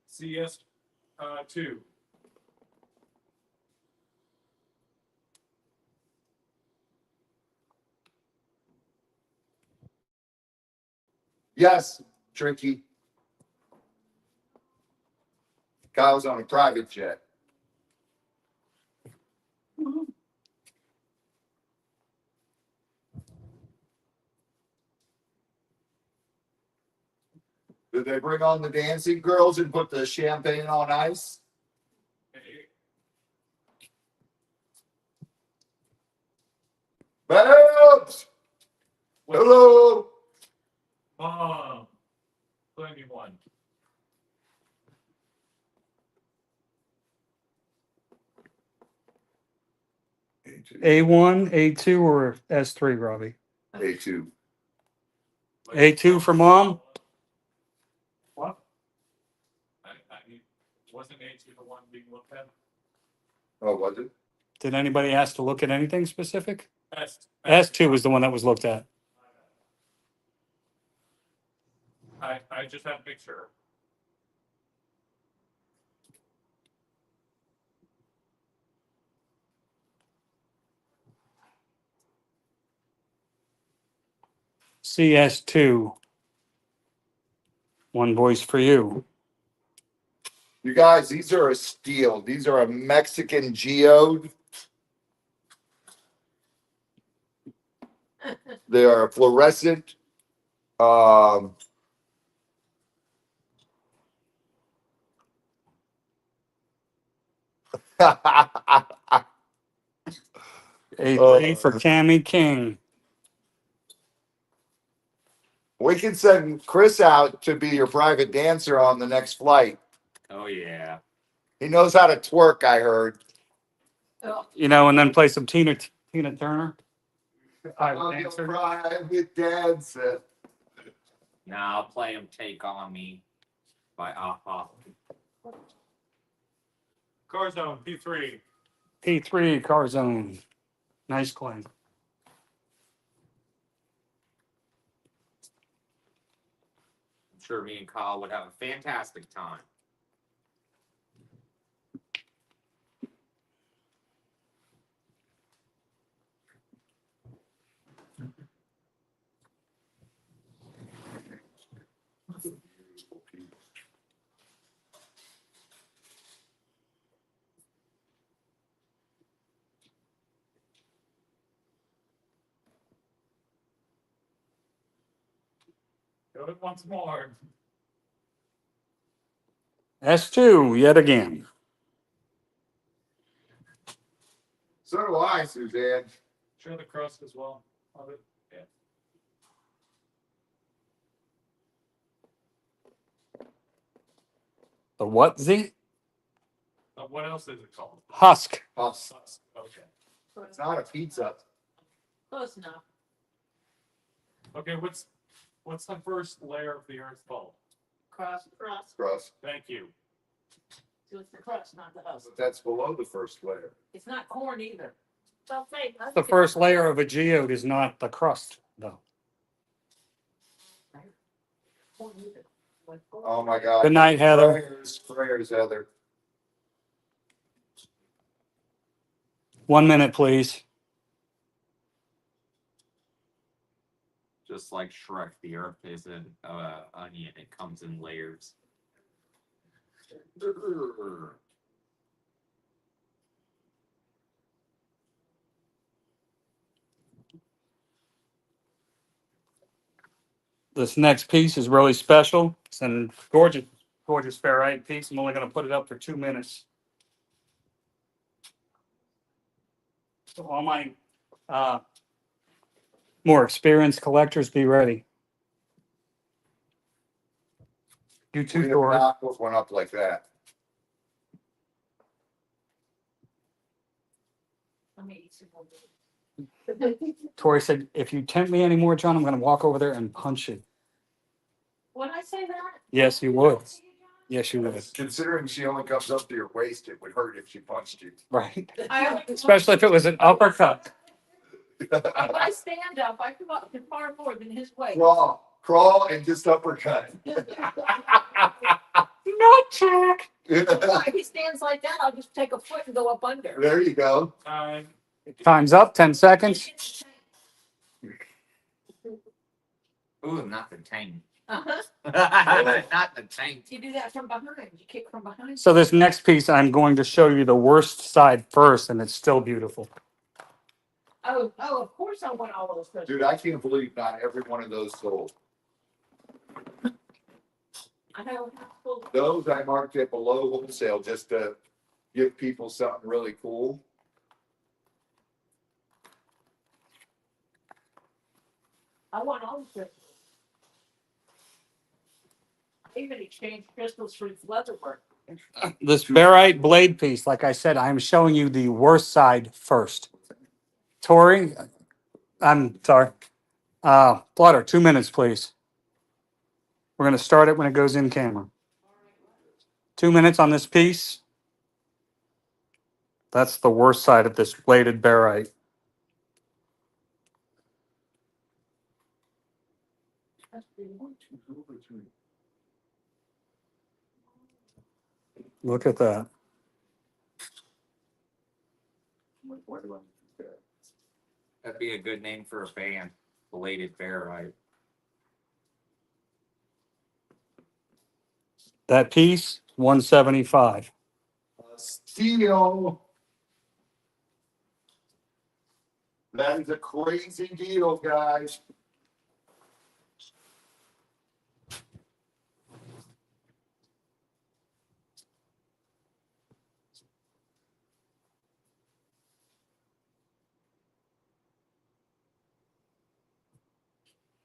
CS 2. Yes, Tricky. Kyle's on a private jet. Did they bring on the dancing girls and put the champagne on ice? Babs! Hello! Plenty one. A1, A2, or S3, Robbie? A2. A2 for mom? What? I wasn't A2 the one being looked at? Oh, was it? Did anybody ask to look at anything specific? S S2 was the one that was looked at. I just have to make sure. CS2. One voice for you. You guys, these are a steal. These are a Mexican geode. They are fluorescent. A3 for Cammy King. We can send Chris out to be your private dancer on the next flight. Oh yeah. He knows how to twerk, I heard. You know, and then play some Tina Turner. I'll be a private dancer. Now I'll play him Take On Me by Aha. Car zone P3. P3 Car Zone. Nice claim. I'm sure me and Kyle would have a fantastic time. Do it once more. S2 yet again. So do I, Suzanne. Share the crust as well. Of it. Yeah. The what, Z? What else is it called? Husk. Husk. Okay. It's not a pizza. Close enough. Okay. What's the first layer of the Earth called? Crust. Crust. Thank you. So it's the crust, not the husk. But that's below the first layer. It's not corn either. Don't say husk. The first layer of a geode is not the crust, though. Corn either. Like corn. Oh my God. Good night, Heather. Prayers, Heather. 1 minute, please. Just like Shrek, the Earth is an onion. It comes in layers. This next piece is really special. It's a gorgeous ferrite piece. I'm only going to put it up for 2 minutes. So all my more experienced collectors, be ready. You We too, have Tori. not put one up like that. Let me eat some more. Tori said, if you tempt me anymore, John, I'm going to walk over there and punch you. Would I say that? Yes, you would. Yes, you would. Considering she only comes up to your waist, it would hurt if she punched you. Right. I only Especially if it was an uppercut. If I stand up, I come up to far more than his weight. Crawl and just uppercut. No, Jack. If he stands like that, I'll just take a foot and go up under. There you go. Time. Time's up. 10 seconds. Ooh, not the tank. Uh-huh. Not the tank. You do that from behind. You kick from behind. So this next piece, I'm going to show you the worst side first, and it's still beautiful. Oh, of course I want all those crystals. Dude, I can't believe not every one of those sold. I know. Those I marked it below wholesale just to give people something really cool. I want all the crystals. I even exchanged crystals for leather work. This barite blade piece, like I said, I'm showing you the worst side first. Tori, I'm sorry. Flutter, 2 minutes, please. We're going to start it when it goes in camera. 2 minutes on this piece. That's the worst side of this bladed barite. Look at that. That'd be a good name for a band. Belated Barite. That piece, 175. Steal. That is a crazy deal, guys.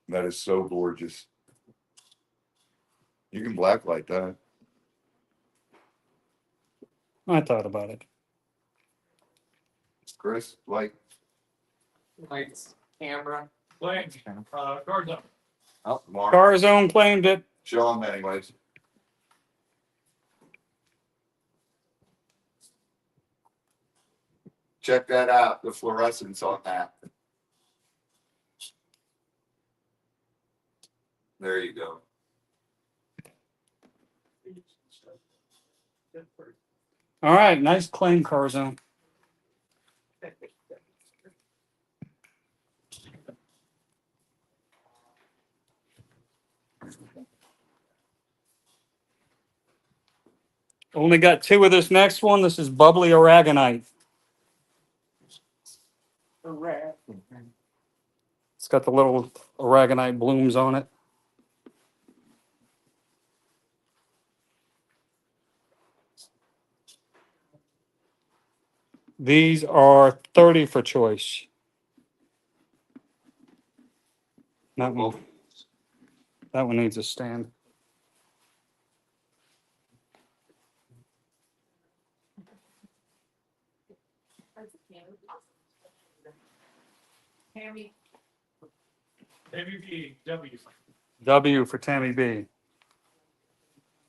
That is so gorgeous. You can blacklight that. I thought about it. Chris, like, Lights, camera. Blank. Guards up. Oh, Mark, Carzone claimed it. show them anyways. Check that out, the fluorescence on that. There you go. All right, nice claim, Carzone. Only got two of this next one. This is bubbly aragonite. It's got the little aragonite blooms on it. These are 30 for choice. That one needs a stand. Tammy, AVP W. W for Tammy B.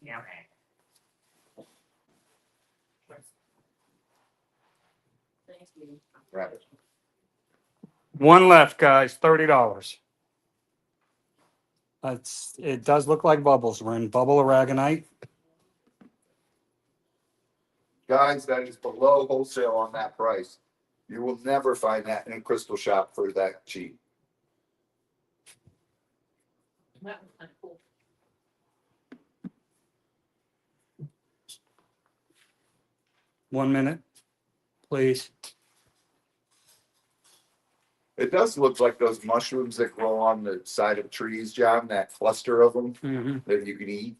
yeah. Thank you. Right. One left, guys. $30. It does look like bubbles. We're in bubble aragonite. Guys, that is below wholesale on that price. You will never find that in a crystal shop for that cheap. That was kind of cool. One minute, please. It does look like those mushrooms that grow on the side of trees, John, that cluster of them Mm-hmm. that you can eat.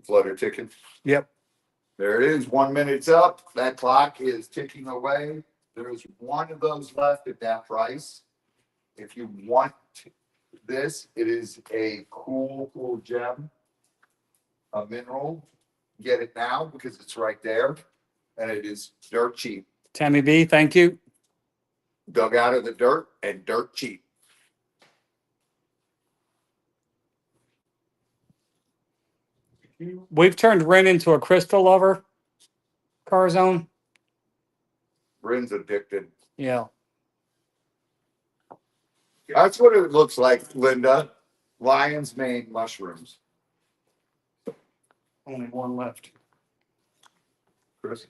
Flutter ticking. Yep. There it is. 1 minute's up. That clock is ticking away. There's one of those left at that price. If you want this, it is a cool gem, a mineral. Get it now because it's right there, and it is dirt cheap. Tammy B, thank you. Dug out of the dirt and dirt cheap. We've turned Ren into a crystal lover, Carzone. Bryn's addicted. Yeah. That's what it looks like, Linda. Lion's mane mushrooms. Only one left. Chris?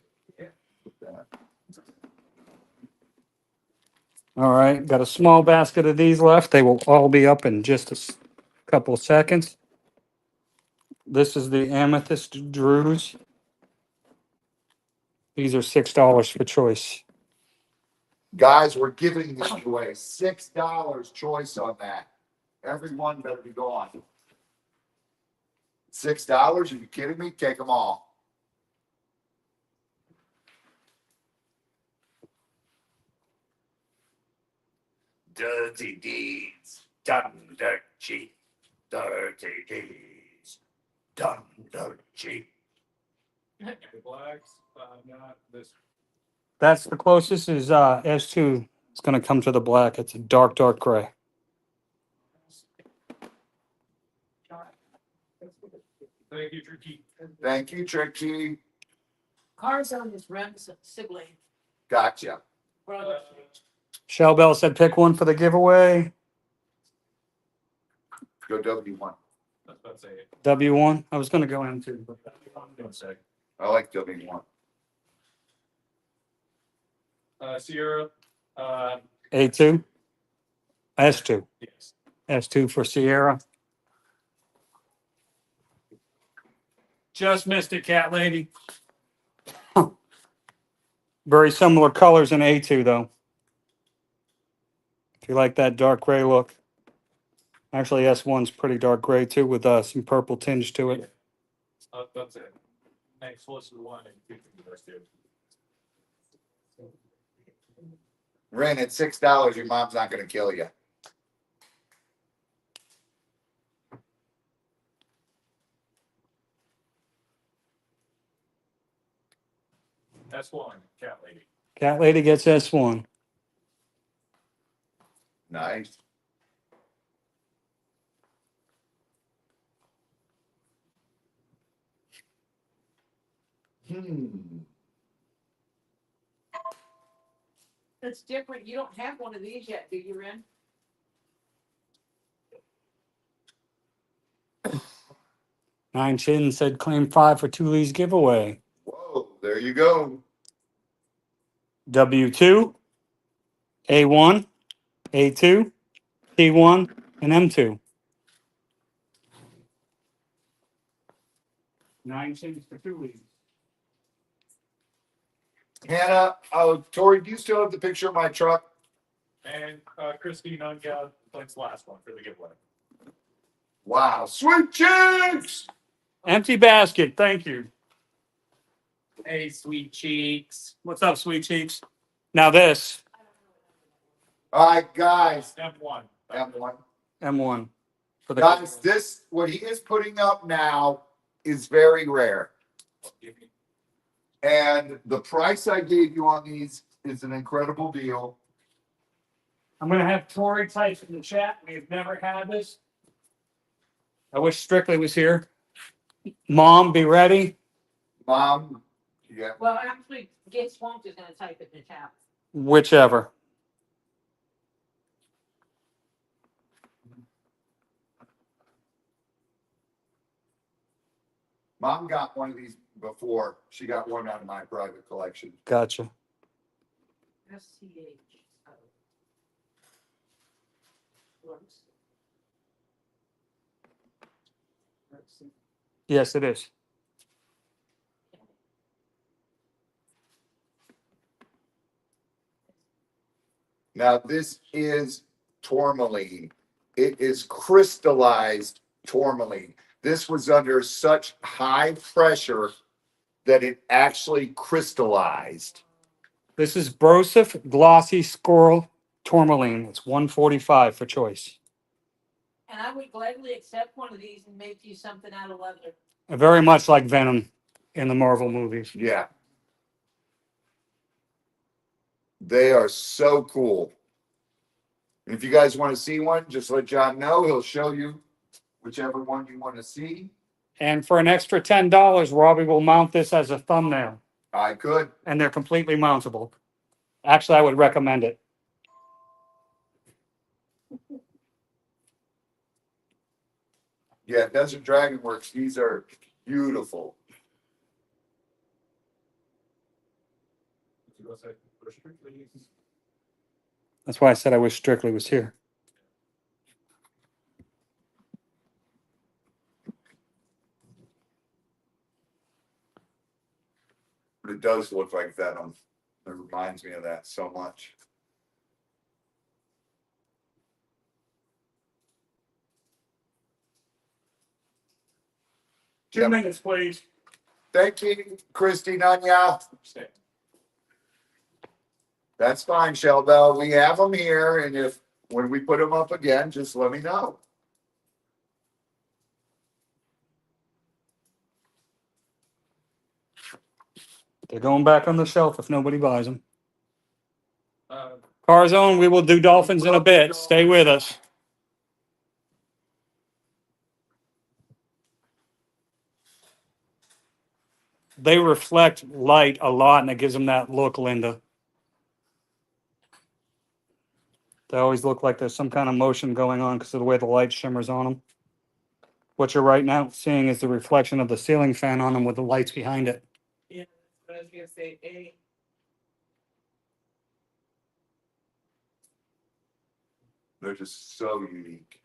All right, got a small basket of these left. They will all be up in just a couple of seconds. This is the amethyst druze. These are $6 for choice. Guys, we're giving this away. $6 choice on that. Everyone better be gone. $6? Are you kidding me? Take them all. Dirty deeds done dirt cheap. Dirty deeds done dirt cheap. Blacks, not this. That's the closest is S2. It's going to come to the black. It's a dark, dark gray. Thank you, Tricky. Thank you, Tricky. Cars on his Rem's sibling. Gotcha. Brother. Shell Bell said pick one for the giveaway. Go W1. That's about to say it. W1. I was going to go into. One sec. I like W1. Sierra. A2. S2. Yes. S2 for Sierra. Just missed it, cat lady. Very similar colors in A2, though. If you like that dark gray look. Actually, S1's pretty dark gray, too, with some purple tinge to it. That's it. Next close to the one and you can do the rest of it. Ren, at $6, your mom's not going to kill you. That's one, cat lady. Cat lady gets S1. Nice. It's different. You don't have one of these yet, do you, Ren? Nine Chin said claim 5 for Thule's giveaway. Whoa, there you go. W2, A1, A2, T1, and M2. 9 Chins for Thule's. Hannah, Tori, do you still have the picture of my truck? And Christine Unga plays the last one for the giveaway. Wow, sweet chicks! Empty basket, thank you. Hey, sweet cheeks. What's up, sweet cheeks? Now this, All right, guys. M1. M1. M1. For the Guys, this, what he is putting up now is very rare. And the price I gave you on these is an incredible deal. I'm going to have Tori type in the chat. We've never had this. I wish Strictly was here. Mom, be ready. Mom, yeah. Well, actually, Gay Swamp is gonna type it in the chat. Whichever. Mom got one of these before. She got one out of my private collection. Gotcha. SCH. Yes, it is. Now, this is tourmaline. It is crystallized tourmaline. This was under such high pressure that it actually crystallized. This is Broseph Glossy Squirrel Tourmaline. It's $145 for choice. And I would gladly accept one of these and make you something out of leather. Very much like Venom in the Marvel movies. Yeah. They are so cool. And if you guys want to see one, just let John know. He'll show you whichever one you want to see. And for an extra $10, Robbie will mount this as a thumbnail. I could. And they're completely mountable. Actually, I would recommend it. Yeah, Desert Dragon Works. These are beautiful. That's why I said I wish Strictly was here. But it does look like Venom. It reminds me of that so much. Two minutes, please. Thank you, Christy Nanya. That's fine, Shell Bell. We have them here, and if when we put them up again, just let me know. They're going back on the shelf if nobody buys them. Uh, Car Zone, we will do dolphins in a bit. Stay with us. They reflect light a lot and it gives them that look, Linda. They always look like there's some kind of motion going on because of the way the light shimmers on them. What you're right now seeing is the reflection of the ceiling fan on them with the lights behind it. Yeah, that's what I was gonna say, A. They're just so unique.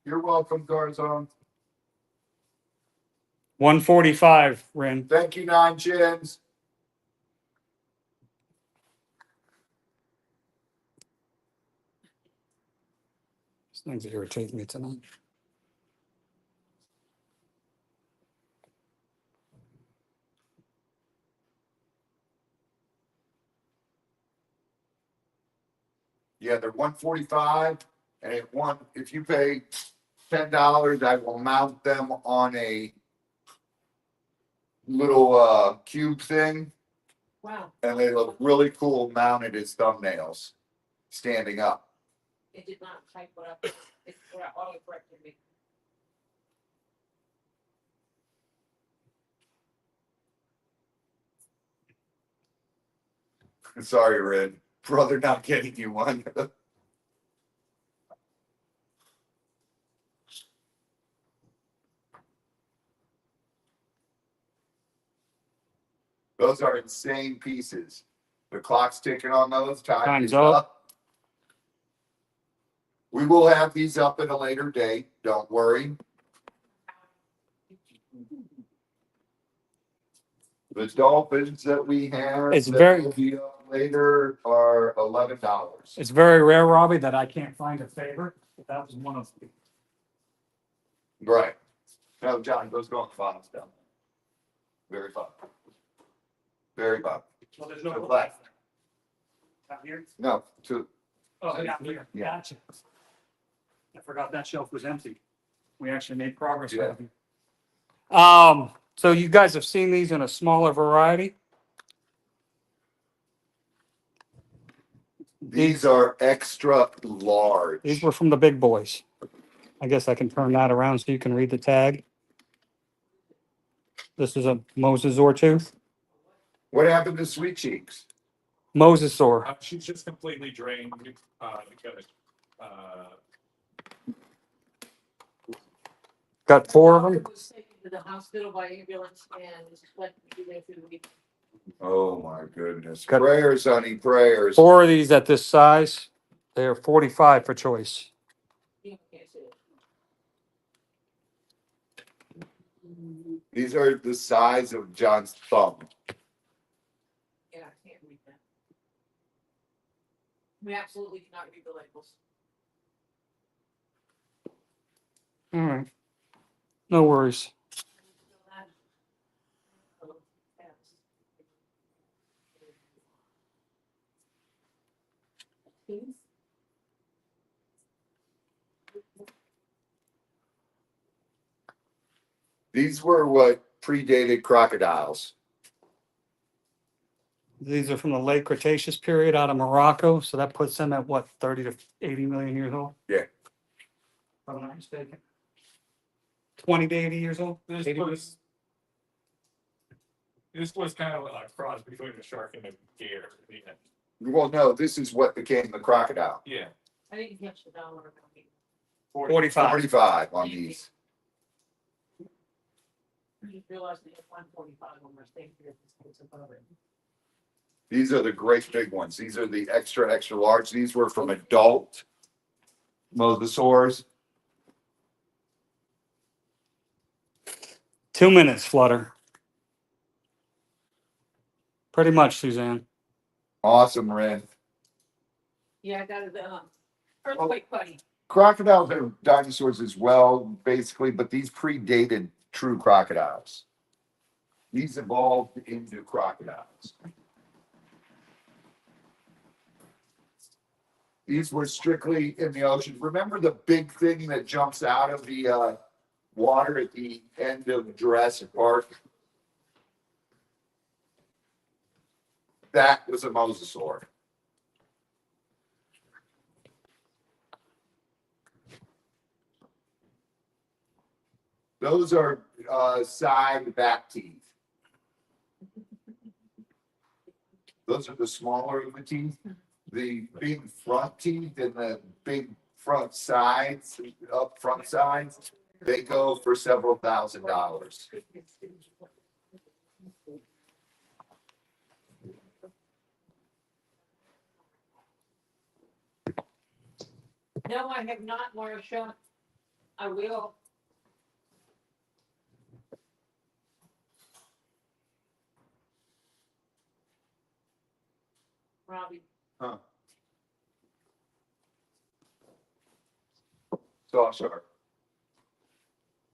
You're welcome, Garzon. 145, Rin. Thank you, Nine Chins. These things irritate me tonight. Yeah, they're 145, and if you pay $10, I will mount them on a little cube thing, Wow, and they look really cool mounted as thumbnails, standing up. it did not type what up, it auto corrected me. Sorry, Red. Brother not getting you one. Those are insane pieces. The clock's ticking on those. Time is up. We will have these up at a later date. Don't worry. The dolphins that we have It's that very- will be up later are $11. It's very rare, Robbie, that I can't find a favorite. But that was one of them. Right. No, John, those go on the bottom down. Very fun. Very fun. Well, there's no left. Down here? No, to Oh, down here. Yeah. Gotcha. I forgot that shelf was empty. We actually made progress. Yeah. with it. So you guys have seen these in a smaller variety. these are extra large. These were from the big boys. I guess I can turn that around so you can read the tag. This is a mosasaur tooth. What happened to Sweet Cheeks? Mosasaur. she's just completely drained. Because, Got 4 of them. It was taken to the hospital by ambulance and was collected midway through the week. Oh my goodness. Got- Prayers, honey, prayers. 4 of these at this size. They are 45 for choice. You can't see it. These are the size of John's thumb. Yeah, I can't read that. We absolutely cannot read the labels. All right. No worries. These were what predated crocodiles. These are from the late Cretaceous period out of Morocco. So that puts them at what, 30 to 80 million years old? Yeah. If I'm not mistaken. 20 to 80 years old? this 80 was kind of a cross between a shark and a gator. Yeah. Well, no, this is what became the crocodile. Yeah. I didn't catch the dollar. 45. 45 on these. I just realized they have 145 on their state here. It's above it. These are the great big ones. These are the extra, extra large. These were from adult mosasaurs. 2 minutes, Flutter. Pretty much, Suzanne. Awesome, Ren. Yeah, I got it. Earthquake buddy. Crocodiles are dinosaurs as well, basically, but these predated true crocodiles. These evolved into crocodiles. These were strictly in the ocean. Remember the big thing that jumps out of the water at the end of Jurassic Park? That was a mosasaur. Those are side back teeth. Those are the smaller of the teeth. The big front teeth and the big front sides, up front sides, they go for several $1,000s. No, I have not, Marcia. I will. Robbie. Huh. Saw shark.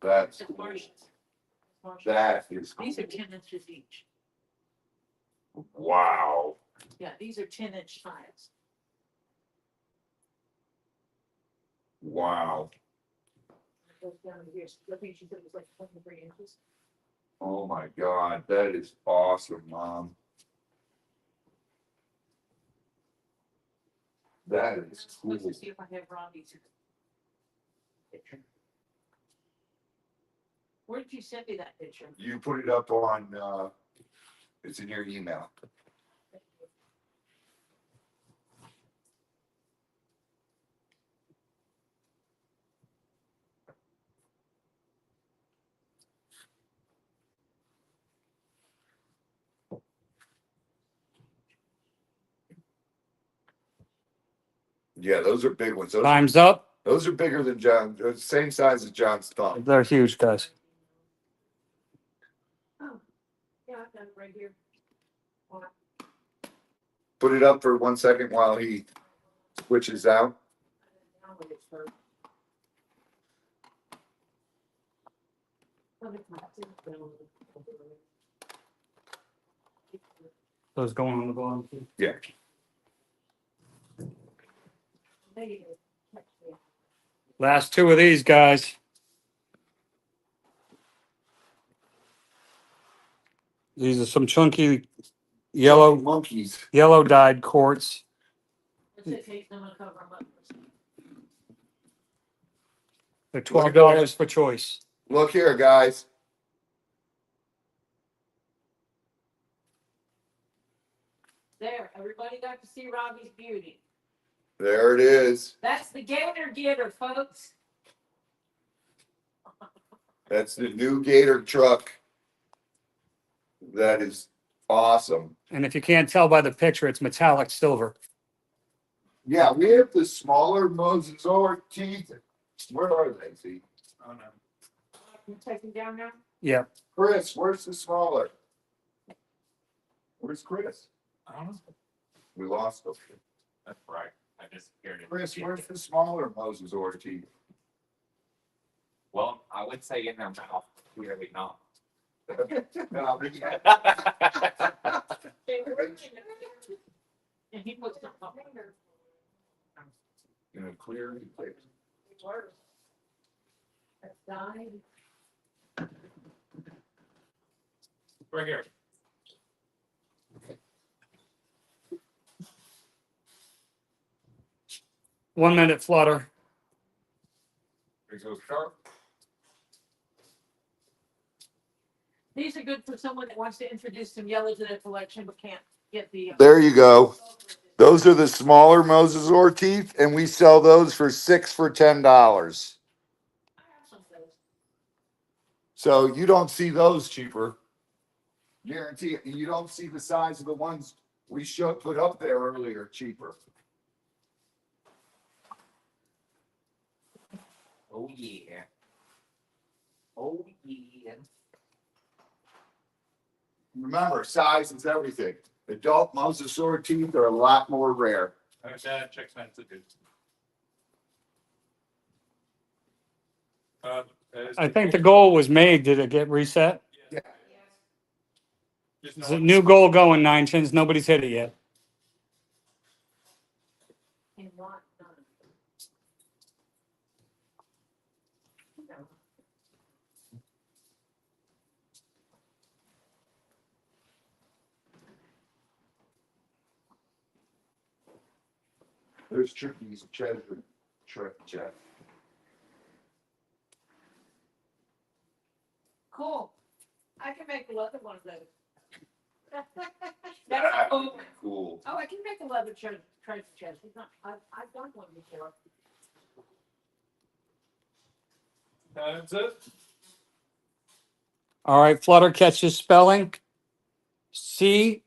That's It's cool. Marcia's. Marcia's. That is cool. These are 10 inches each. Wow. Yeah, these are 10-inch tiles. Wow. It goes down to here. So I think she said it was like 23 inches. Oh my God, that is awesome, Mom. That is cool. Let's see if I have Robbie's picture. Where did you send me that picture? You put it up on, it's in your email. Yeah, those are big ones. Time's up. Those are bigger than John, same size as John's thumb. They're huge, guys. Oh, yeah, I've got it right here. Put it up for 1 second while he switches out. Those going on the bottom too. Yeah. Last two of these guys. These are some chunky yellow Monkeys. dyed quartz. That's it, Kate. I'm gonna cover them up. They're $12 for choice. Look here, guys. There, everybody got to see Robbie's beauty. There it is. That's the gator getter, folks. That's the new Gator truck. That is awesome. And if you can't tell by the picture, it's metallic silver. Yeah, we have the smaller mosasaur teeth. Where are they? See? Oh, no. You take them down now? Yeah. Chris, where's the smaller? Where's Chris? I don't know. We lost him. That's right. I just scared it. Chris, where's the smaller mosasaur teeth? Well, I would say in their mouth, clearly not. And he puts them up. In a clear place. That's died. Right here. One minute flutter. There goes sharp. These are good for someone that wants to introduce some yellow to their collection but can't get the. There you go. Those are the smaller mosasaur teeth, and we sell those for $6 for $10. So you don't see those cheaper. Guarantee it. You don't see the size of the ones we put up there earlier cheaper. Oh, yeah. Oh, yeah. Remember, size is everything. Adult mosasaur teeth are a lot more rare. I wish I had checks meant to do. I think the goal was made. Did it get reset? Yeah. There's a new goal going, 9 chins. Nobody's hit it yet. And not none. There's Trippy's treasure. Jeff. Cool. I can make a leather one of those. Ah, Oh, cool. I can make a leather treasure chest. It's not, I've done one before. That's it. All right, Flutter catches spelling. Cerussite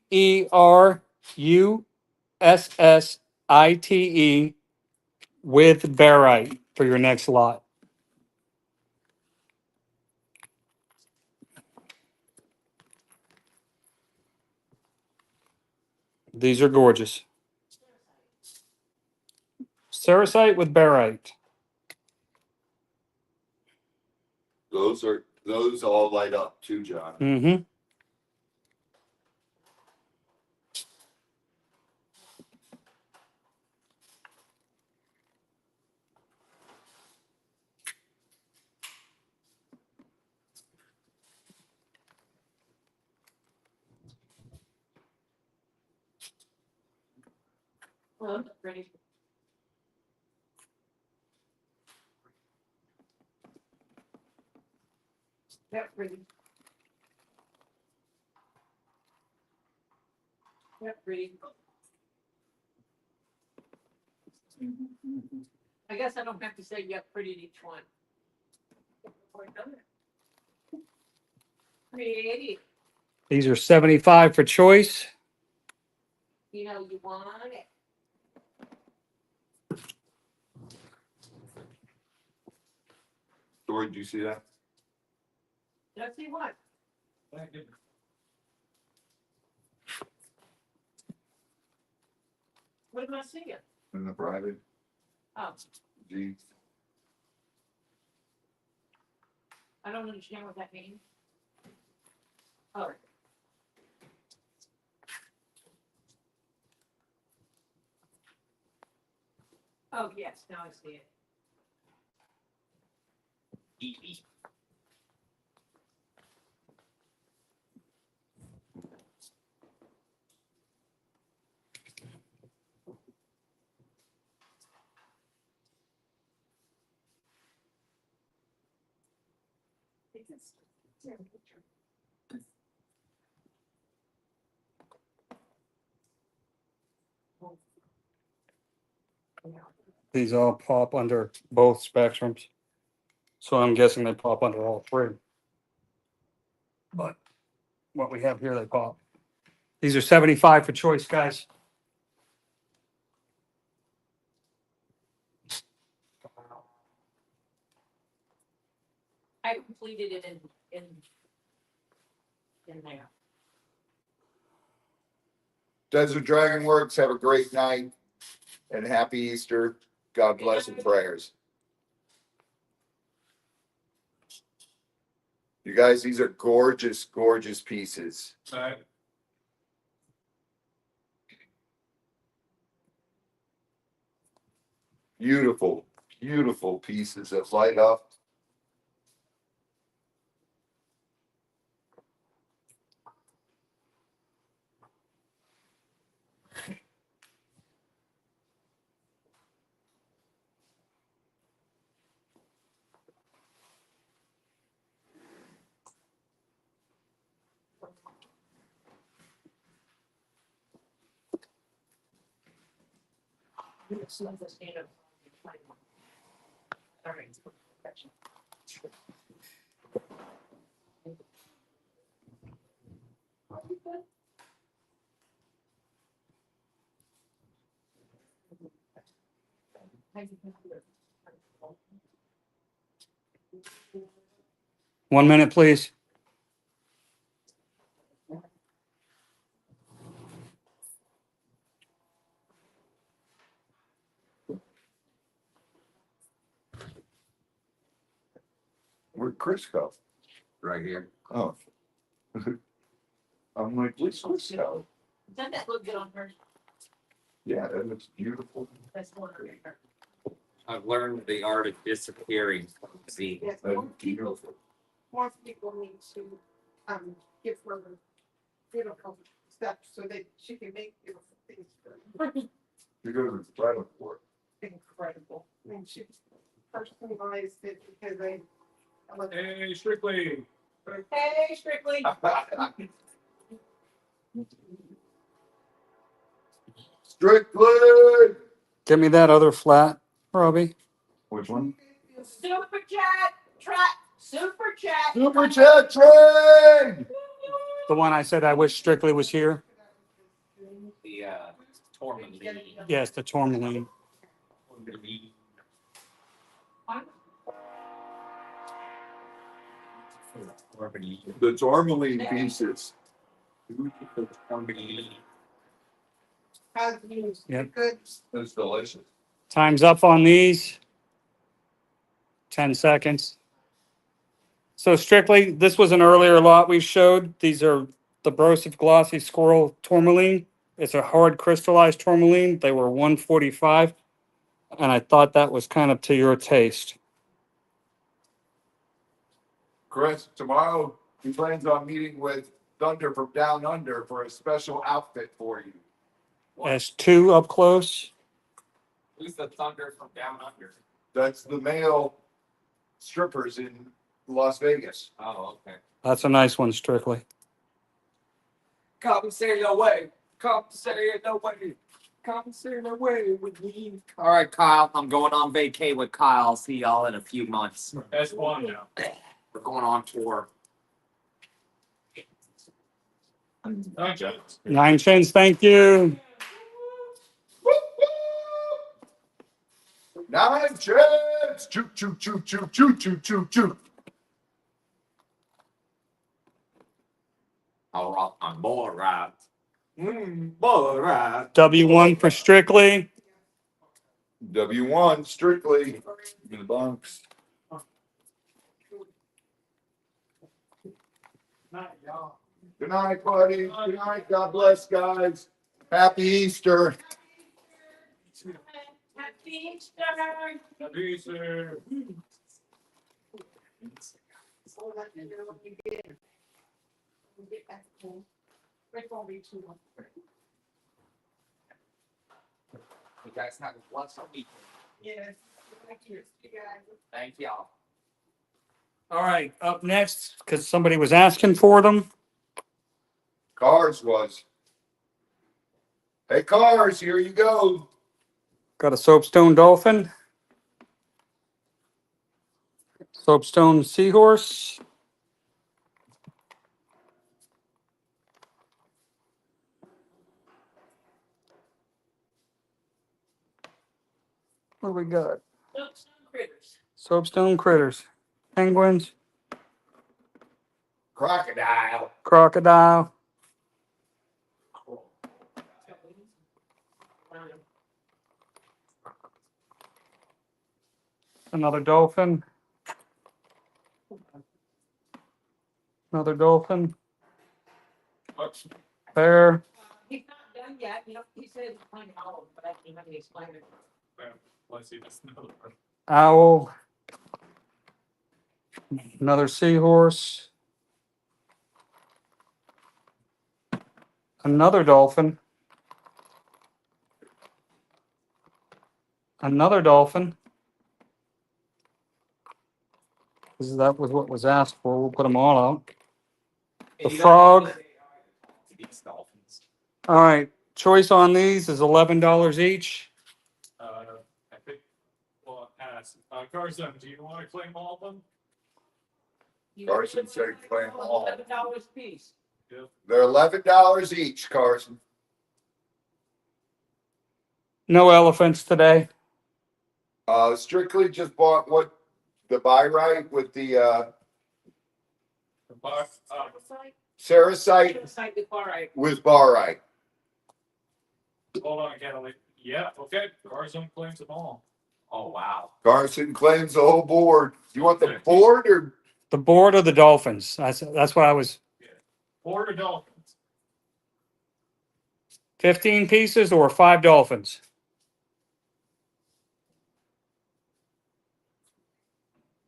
with barite for your next lot. These are gorgeous. Cerussite with barite. Those all light up too, John. Mm-hmm. Oh, that's pretty. That's pretty. That's pretty. I guess I don't have to say yep, pretty to each one. Pretty. These are 75 for choice. You know, you want it. Tori, did you see that? Did I see what? What am I seeing? In the private? Oh, Gee. I don't understand what that means. Oh. Oh, yes, now I see it. These all pop under both spectrums. So I'm guessing they pop under all three. But what we have here, they pop. These are 75 for choice, guys. I completed it in there. Desert Dragon Works, have a great night and happy Easter. God bless and prayers. You guys, these are gorgeous, gorgeous pieces. All right. Beautiful, beautiful pieces that light up. All right. One minute, please. Where'd Chris go? Right here. Oh. I'm like, where's Chris go? Doesn't that look good on her? Yeah, that looks beautiful. That's one of her. I've learned the art of disappearing. See, Yes, That looks beautiful. more people need to, give her beautiful stuff so that she can make beautiful things for them. Because it's right on board. Incredible. I mean, she personalized it because Hey, Strictly. hey, Strictly. Strickland! Give me that other flat, Robbie. Which one? Super chat, super chat. Super chat train! The one I said I wish Strictly was here. the Tourmaline. Yes, the Tourmaline. The Tourmaline pieces. How's the news? Yep. Good. That's delicious. Time's up on these. 10 seconds. So Strictly, this was an earlier lot we showed. These are the Brosive Glossy Squirrel Tourmaline. It's a hard crystallized tourmaline. They were 145. And I thought that was kind of to your taste. Chris, tomorrow he plans on meeting with Thunder from Down Under for a special outfit for you. S2 up close. Who's the Thunder from Down Under? That's the male strippers in Las Vegas. Oh, okay. That's a nice one, Strictly. Compensate away. Compensate away. Compensate away with me. All right, Kyle. I'm going on vacay with Kyle. I'll see y'all in a few months. That's one now. We're going on tour. Okay. 9 chins, thank you. 9 chins! Choo, choo, choo, choo, choo, choo, choo, choo. I'll rock my boy ride. Boy ride. W1 for Strictly. W1, strictly in the bunks. Good night, buddy. Good night. God bless, guys. Happy Easter. Happy Easter. Happy Easter. So let me know when you get it. We'll get back home. It won't be too long. You guys have a blessed week. Yes. Thank you. You guys. Thank y'all. All right, up next, because somebody was asking for them. Cars was. Hey, Cars, here you go. Got a Soapstone Dolphin. Soapstone Seahorse. What do we got? Soapstone critters. Soapstone Critters. Penguins. Crocodile. Crocodile. Another dolphin. Another dolphin. Bear. He's not done yet. You know, he said he's playing all, but I can't even explain it. Let's see this. Owl. Another seahorse. Another dolphin. Another dolphin. That was what was asked for. We'll put them all out. The frog. These dolphins. All right. Choice on these is $11 each. I think, well, ask, Carson, do you want to claim all of them? Carson said claim all. $11 a piece. They're $11 each, Carson. No elephants today. Strictly just bought what the Barite with the Sericite Side the far right. with Barite. Hold on, Kelly. Yeah, okay. Carson claims them all. Oh, wow. Carson claims the whole board. You want the board or The board or the dolphins? That's what I was. Board or dolphins? 15 pieces or 5 dolphins?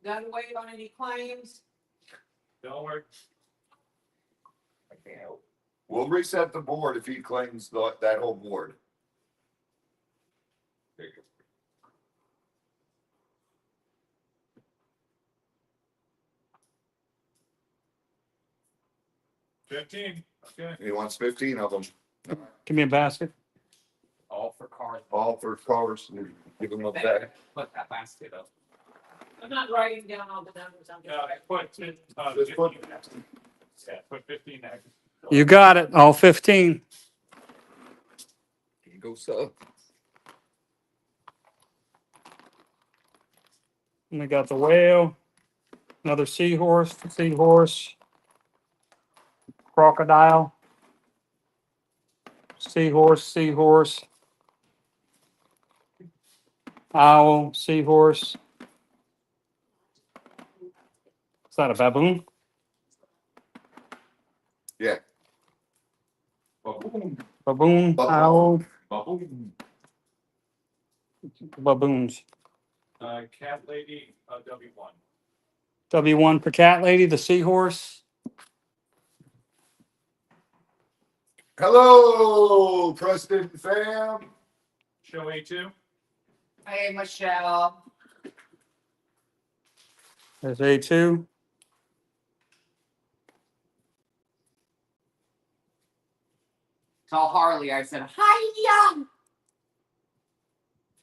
Gotta wait on any claims. Don't worry. I can't help. We'll reset the board if he claims that whole board. There you go. $15. Okay. He wants 15 of them. Give me a basket. All for cars. All for cars. Give them a bag. Put that basket up. I'm not writing down all the numbers. I'm just writing. Put Just put- 15 next. Yeah, put 15 next. You got it. All 15. Here you go, sir. And we got the whale, another seahorse, crocodile, seahorse, owl, seahorse. Is that a baboon? Yeah. Baboon. Baboon, owl, Baboon. baboons. Cat lady, W1. W1 for cat lady, the seahorse. Hello, Preston fam. Show A2. Hey, Michelle. There's A2. Tell Harley I said hi.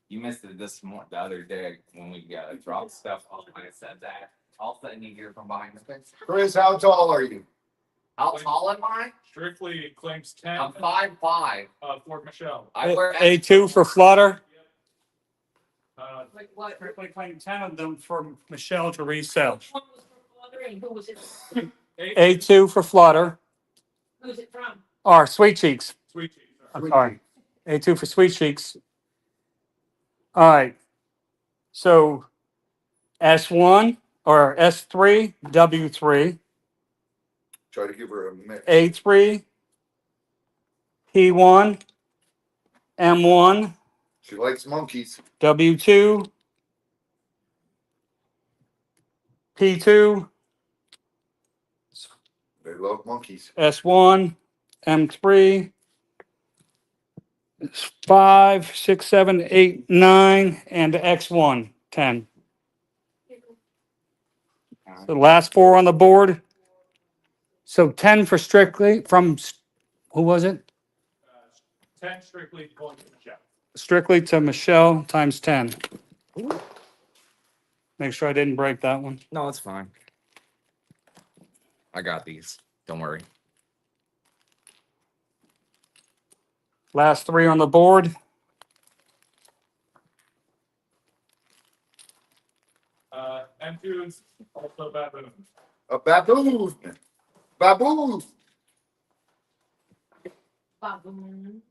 You missed it the other day when we dropped stuff off. When I said that, all of a sudden you hear from behind the fence. Chris, how tall are you? How tall am I? Strictly claims 10. I'm 5'5". For Michelle. I wear A2 for flutter. Like what? Strictly claim 10 of them for Michelle to resell. Which one was for fluttering? Who was it? A2 for flutter. Who's it from? Or sweet cheeks. Sweet cheese. I'm sorry. A2 for sweet cheeks. All right. So S1 or S3, W3, Try to give her a mix. A3, P1, M1, She likes monkeys. W2, P2, They love monkeys. S1, M3, 5, 6, 7, 8, 9, and X1, 10. The last 4 on the board. So 10 for strictly from, who was it? 10 strictly going to Michelle. Strictly to Michelle times 10. Make sure I didn't break that one. No, it's fine. I got these. Don't worry. Last 3 on the board. M2 is also baboon. A baboon. Baboon. Baboon.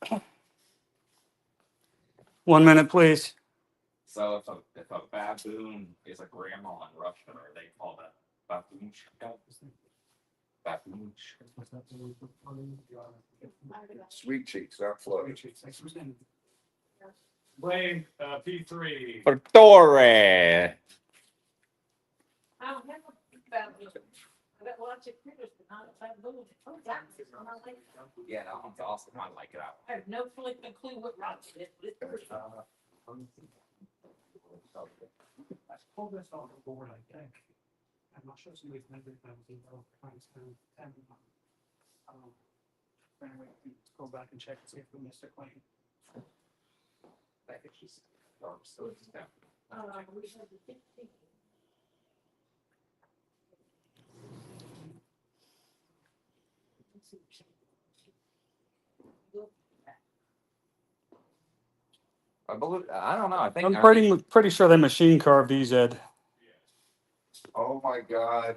So 1 minute, please. So if a baboon is a grandma in Russian, are they called a baboonchka? Baboonchka. Sweet cheeks, not floating. Blame P3. Dory. I don't have a baboon. I got lots of critters, but not a baboon. Oh, that's it. I like that. Yeah, that one's awesome. I like it. I have no flipping clue what rock it is, but it's pretty. I pulled this off the board, I think. I'm not sure somebody's measured that was in the 10. Anyway, go back and check and see if we missed a claim. I think she's so it's down. We have the 15. I believe. I don't know. I think I'm pretty sure they machine carved these, Ed. Oh my God.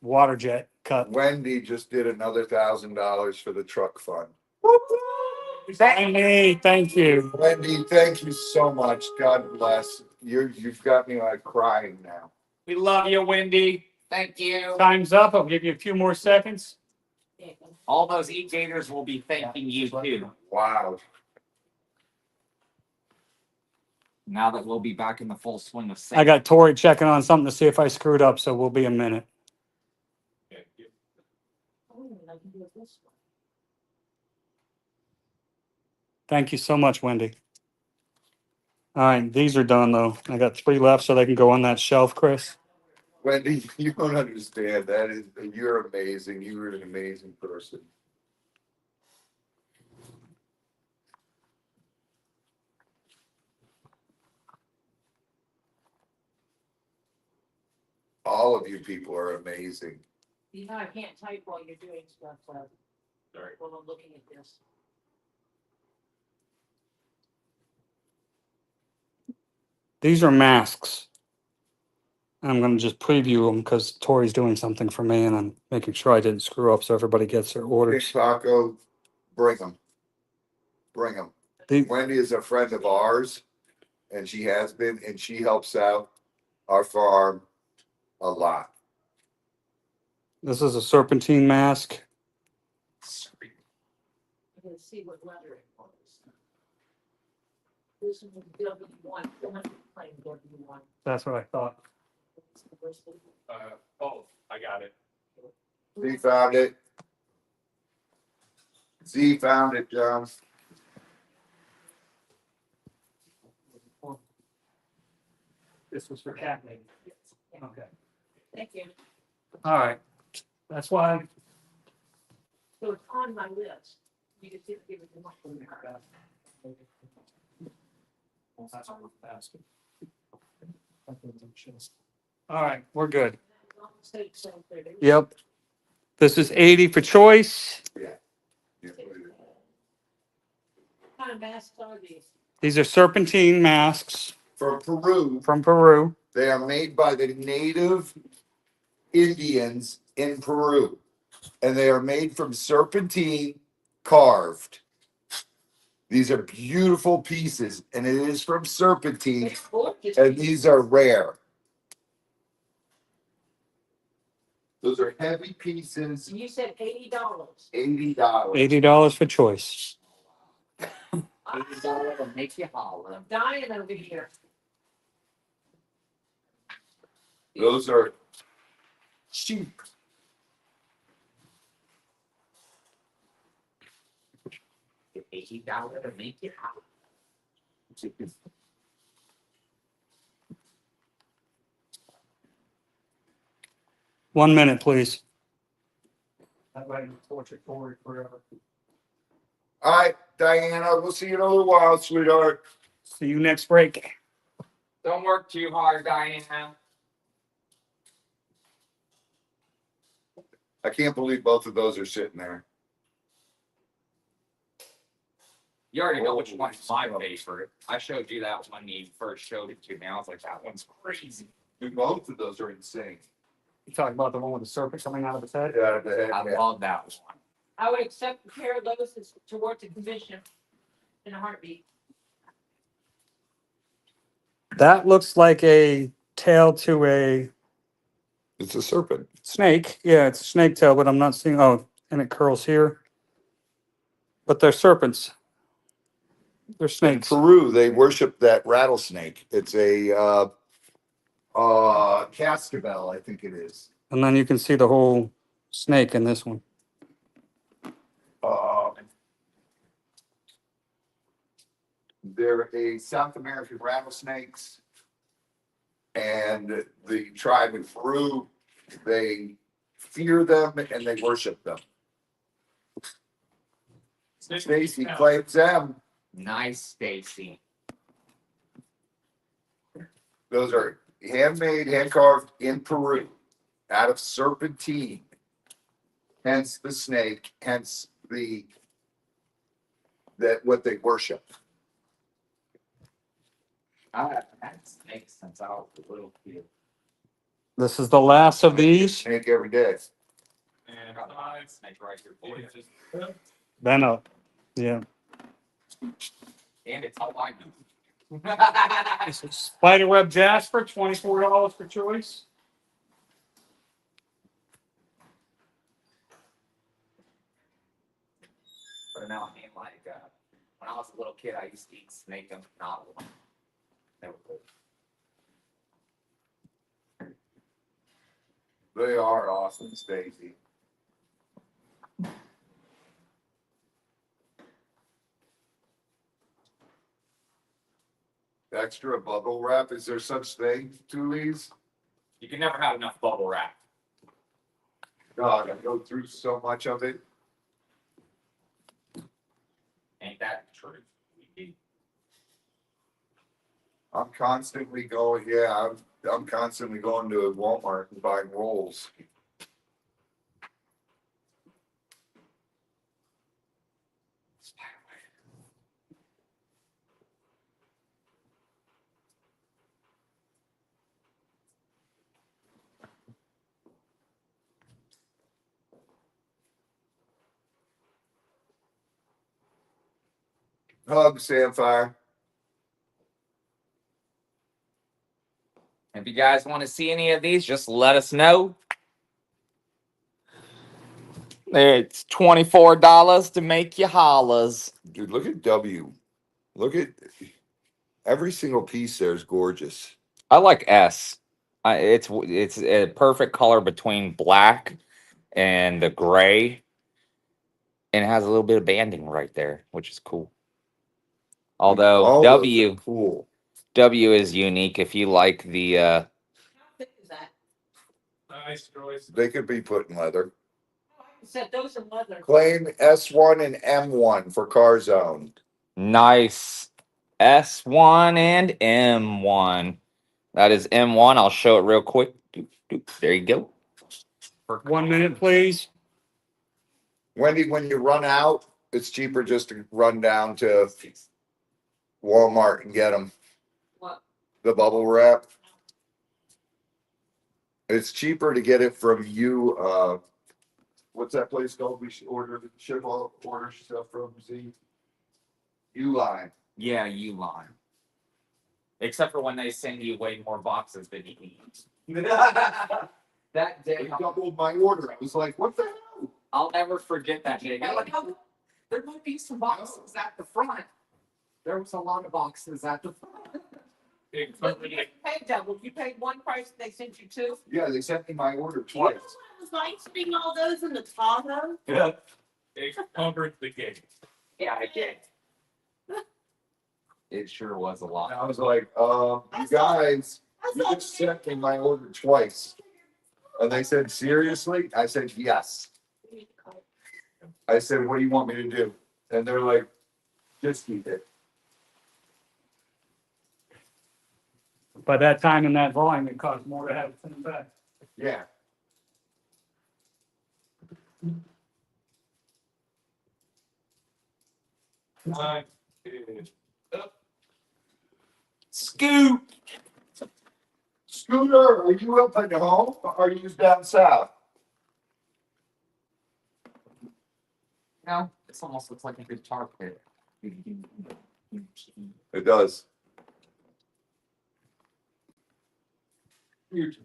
Water jet cut. Wendy just did another $1,000 for the truck fund. Hey, thank you. Wendy, thank you so much. God bless. You've got me like crying now. We love you, Wendy. Thank you. Time's up. I'll give you a few more seconds. All those e-gators will be thanking you too. Wow. Now that we'll be back in the full swing of I sailing. got Tori checking on something to see if I screwed up, so we'll be a minute. Thank you so much, Wendy. All right, these are done though. I got 3 left, so they can go on that shelf, Chris. Wendy, you don't understand. You're amazing. You're an amazing person. All of you people are amazing. You know, I can't type while you're doing stuff, so. Sorry. While I'm looking at this. These are masks. I'm going to just preview them because Tori's doing something for me, and I'm making sure I didn't screw up so everybody gets their Big orders. Taco, bring them. Bring them. The- Wendy is a friend of ours, and she has been, and she helps out our farm a lot. This is a serpentine mask. I'm gonna see what letter it was. This one is W1, the one playing W1. That's what I thought. I got it. Z found it. Z found it, John. This was for Kathleen. Okay. Thank you. All right. That's why. So it's on my list. You just didn't give it to me. All right, we're good. State Secretary. Yep. This is 80 for choice. Yeah. What kind of masks are these? These are serpentine masks From Peru, from Peru. they are made by the native Indians in Peru. And they are made from serpentine carved. These are beautiful pieces, and it is from serpentine, It's gorgeous. and these are rare. Those are heavy pieces, You said $80. $80. $80 for choice. $80 will make you holler. I'm dying over here. Those are cheap. $80 to make you holler. 1 minute, please. That way, torture Tori forever. All right, Diana, we'll see you in a little while, sweetheart. See you next break. Don't work too hard, Diana. I can't believe both of those are sitting there. You already know which one's my favorite. I showed you that when you first showed it to me. I was like, that one's crazy. Dude, both of those are insane. You talking about the one with the serpent coming out of his head? Yeah, I love that one. I would accept a pair of those as towards a commission in a heartbeat. That looks like a tail to a It's a serpent. snake. Yeah, it's a snake tail, but I'm not seeing. Oh, and it curls here. But they're serpents. They're In snakes. Peru, they worship that rattlesnake. It's a cascabel, I think it is. And then you can see the whole snake in this one. They're a South American rattlesnakes, and the tribe in Peru, they fear them and they worship them. Stacy claims them. Nice, Stacy. Those are handmade, hand carved in Peru, out of serpentine. Hence the snake, hence what they worship. I haven't had snakes since I was a little kid. This is the last of these. Snake every day. And I got a snake right here for you. Then up. Yeah. And it's all I know. This is Spiderweb Jasper, $24 per choice. But now I mean, like, when I was a little kid, I used to eat snake and not one. They were good. They are awesome, Stacy. Extra bubble wrap. Is there such thing, Toolies? You can never have enough bubble wrap. God, I go through so much of it. Ain't that the truth? I'm constantly going. Yeah, I'm constantly going to Walmart and buying rolls. Hug, Samfire. If you guys want to see any of these, just let us know. It's $24 to make you hollers. Dude, look at W. Look at every single piece there is gorgeous. I like S. It's a perfect color between black and the gray, and it has a little bit of banding right there, which is cool. Although All those are W cool. is unique. If you like the How thick is that? Nice choice. They could be put in leather. Oh, I said those are leather. Claim S1 and M1 for Car Zone. nice S1 and M1. That is M1. I'll show it real quick. Doop, doop. There you go. 1 minute, please. Wendy, when you run out, it's cheaper just to run down to Walmart and get them. What? The bubble wrap. It's cheaper to get it from you. What's that place called? We should order stuff from Z. Uline. Yeah, Uline. Except for when they send you way more boxes than you need. That They day, doubled my order. I was like, what the hell? I'll never forget that day. They're like, oh, there might be some boxes at the front. There was a lot of boxes at the front. But you didn't pay double. You paid one price and they sent you two. Yeah, they sent me my order You know twice. what it was like putting all those in the Tahoe? They covered the game. Yeah, I did. It sure was a And lot. I was like, you guys, I you thought just sent me my order twice. And they said, seriously? I said, yes. I said, what do you want me to do? And they're like, just keep it. By that time in that volume, it costs more to have it sent back. Yeah. Time is up. Scoop! Scooter, are you up at home or are you down south? No, this almost looks like a guitar pick. It does. Beautiful.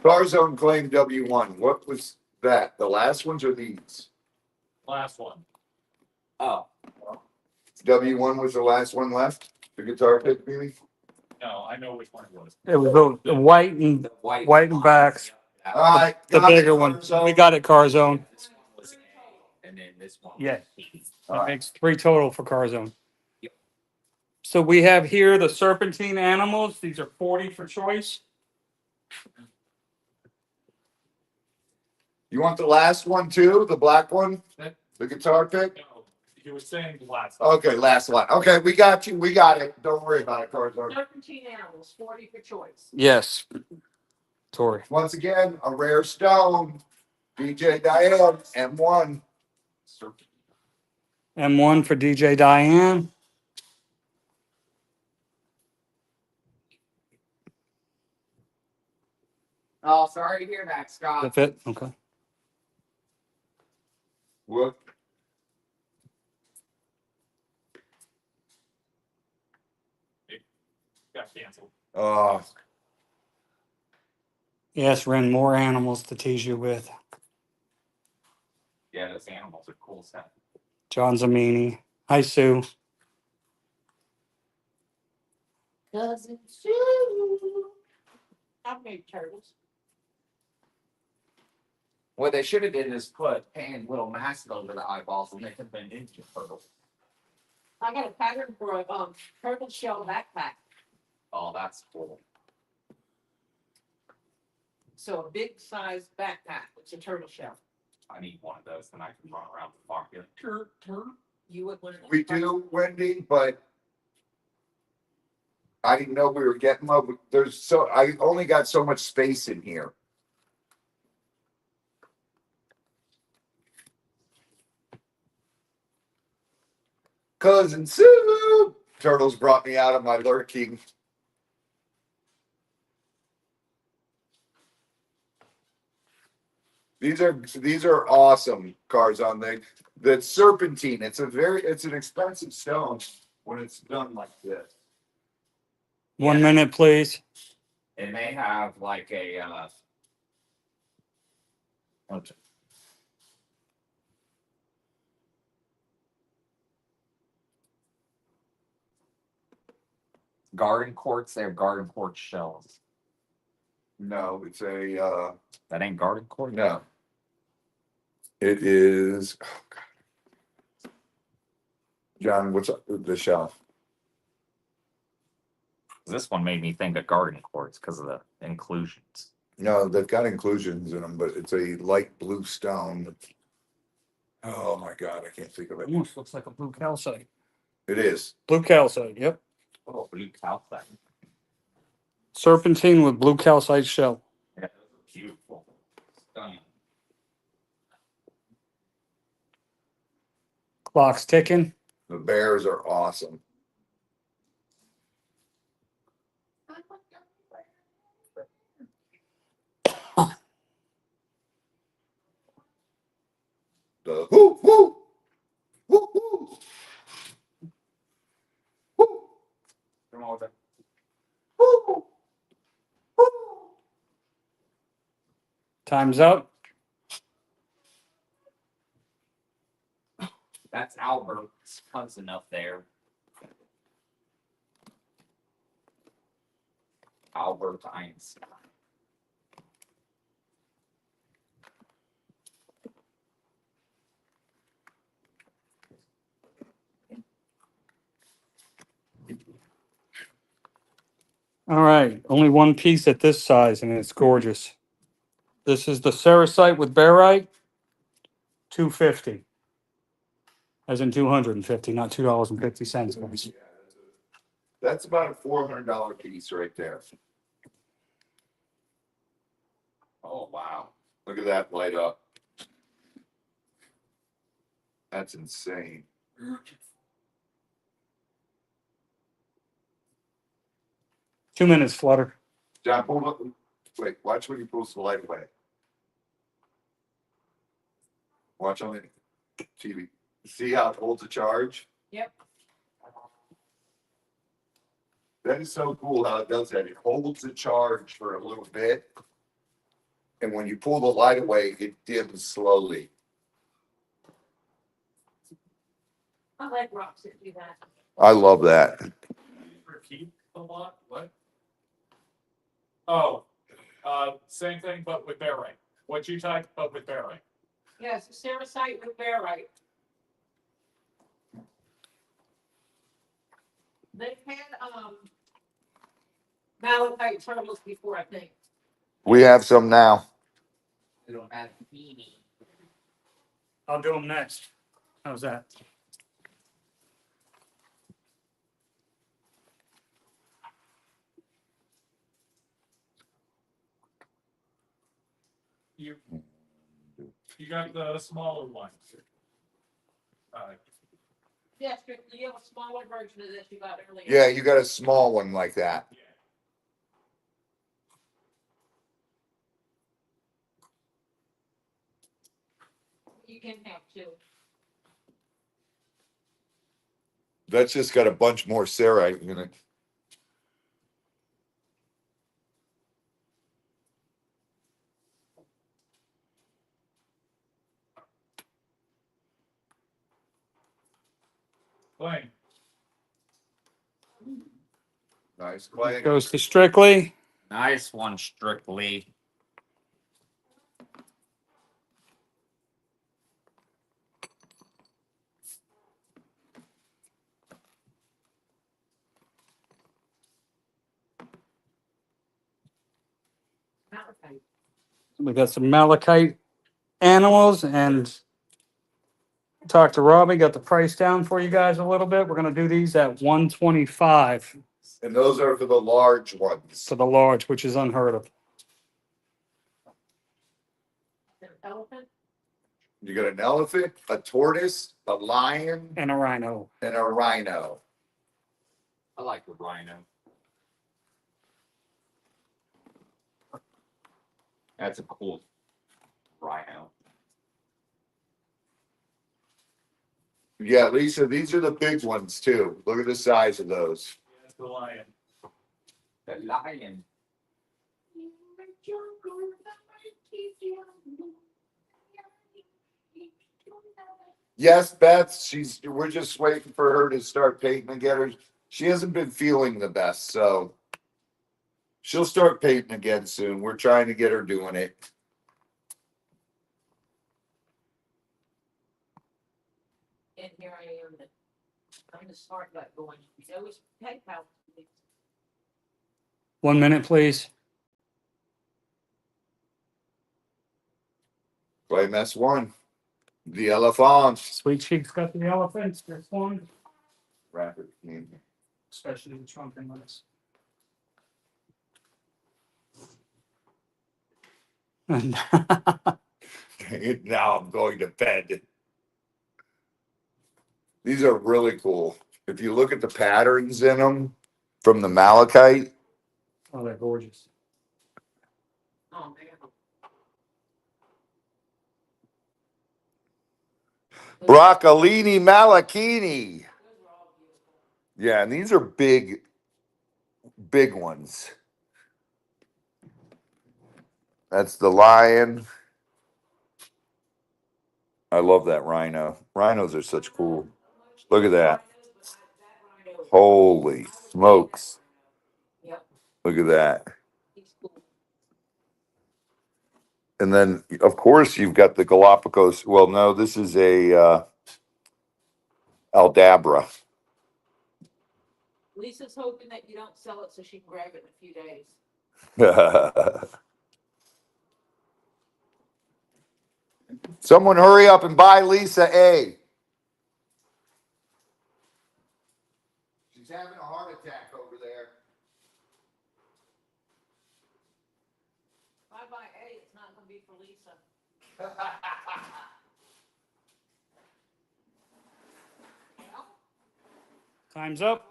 Car Zone claim W1. What was that? The last ones or these? Last one. Oh, W1 was the last one left? The guitar pick, maybe? No, I know which one it was. It was the white and the white, White and backs. That All one. right. the got it, bigger Car one. Zone. We got it, Car Zone. This one was A, and then this one. Yeah. All That right. makes 3 total for Car Zone. Yep. So we have here the Serpentine animals. These are 40 for choice. You want the last one too? The black one? The guitar pick? No, you were saying the last one. Okay, last one. Okay, we got you. We got it. Don't worry about it, Car Zone. 13 animals, 40 for choice. Yes. Tori. Once again, a rare stone. DJ Diane, M1. M1 for DJ Diane. Oh, sorry to hear that, Scott. That fit? Okay. What? got canceled. Oh, Yes, Ren, more animals to tease you with. Yeah, those animals are cool stuff. John Zamini. Hi, Sue. Cousin Sue. I've made turtles. What they should have did is put painted little masks over the eyeballs and make them been ninja turtles. I got a pattern for a turtle shell backpack. Oh, that's cool. So a big size backpack with a turtle shell. I need one of those, then I can run around the farm. Be like, tur, tur. You would want to. we do, Wendy, but I didn't know we were getting them. I only got so much space in here. Cousin Sue! Turtles brought me out of my lurking. These are awesome cards on the Serpentine. It's an expensive stone when it's done like this. 1 minute, please. And they have like a garden quartz. They have garden quartz shells. No, it's a That ain't garden quartz. no. It is John, what's up with the shelf? This one made me think of garden quartz because of the inclusions. No, they've got inclusions in them, but it's a light blue stone. Oh my god, I can't think of it. Almost looks like a blue calcite. It is. Blue calcite, yep. Oh, blue calcite. Serpentine with blue calcite shell. Yeah, those are beautiful. Stunning. Clock's ticking. The bears are awesome. The whoo whoo whoo whoo whoo Come on with it. whoo whoo. Time's up. That's Albert's cousin up there. Albert Einstein. All right, only one piece at this size, and it's gorgeous. This is the Ceresite with Barite, $250. As in 250, not $2.50, guys. That's about a $400 piece right there. Oh wow. Look at that light up. That's insane. 2 minutes, Flutter. John, pull up. Wait, watch when he pulls the light away. Watch on the TV. See how it holds a charge? Yep. That is so cool how it does that. It holds the charge for a little bit. And when you pull the light away, it dims slowly. I like rocks that do that. I love that. Repeat a lot. What? Oh, same thing, but with barite. What you type, but with barite. Yes, ceresite with barite. They've had malachite turtles before, I think. We have some now. We don't have beanie. I'll do them next. How's that? You got the smaller ones. Yes, you have a smaller version of this you got earlier. Yeah, you got a small one like that. Yeah. You can have two. That's just got a bunch more cerite in it. Clang. Nice clay. Goes to Strictly. Nice one, Strictly. Malachite. We got some malachite animals and talked to Robbie, got the price down for you guys a little bit. We're gonna do these at 125 And those are for the large ones. for the large, which is unheard of. An elephant. You got an elephant, a tortoise, a lion, And a rhino. and a rhino. I like the rhino. That's a cool rhino. Yeah, Lisa, these are the big ones too. Look at the size of those. That's the lion. The lion. Yes, Beth, we're just waiting for her to start painting again. She hasn't been feeling the best, so she'll start painting again soon. We're trying to get her doing it. And here I am. I'm the smart guy going. You always pay how. 1 minute, please. Clay mess one. The elephant. Sweet Cheeks got the elephants. This one, Rapid. especially the trunk and lettuce. And Now I'm going to bed. These are really cool. If you look at the patterns in them from the malachite, oh, they're gorgeous. Oh man. broccolini malachini. Yeah, and these are big ones. That's the lion. I love that rhino. Rhinos are such cool. Look at that. Holy smokes. Yep. Look at that. He's cool. And then, of course, you've got the Galapagos. Well, no, this is a Aldabra. Lisa's hoping that you don't sell it so she can grab it in a few days. Someone hurry up and buy Lisa A. She's having a heart attack over there. If I buy A, it's not gonna be for Lisa. Well, Time's up.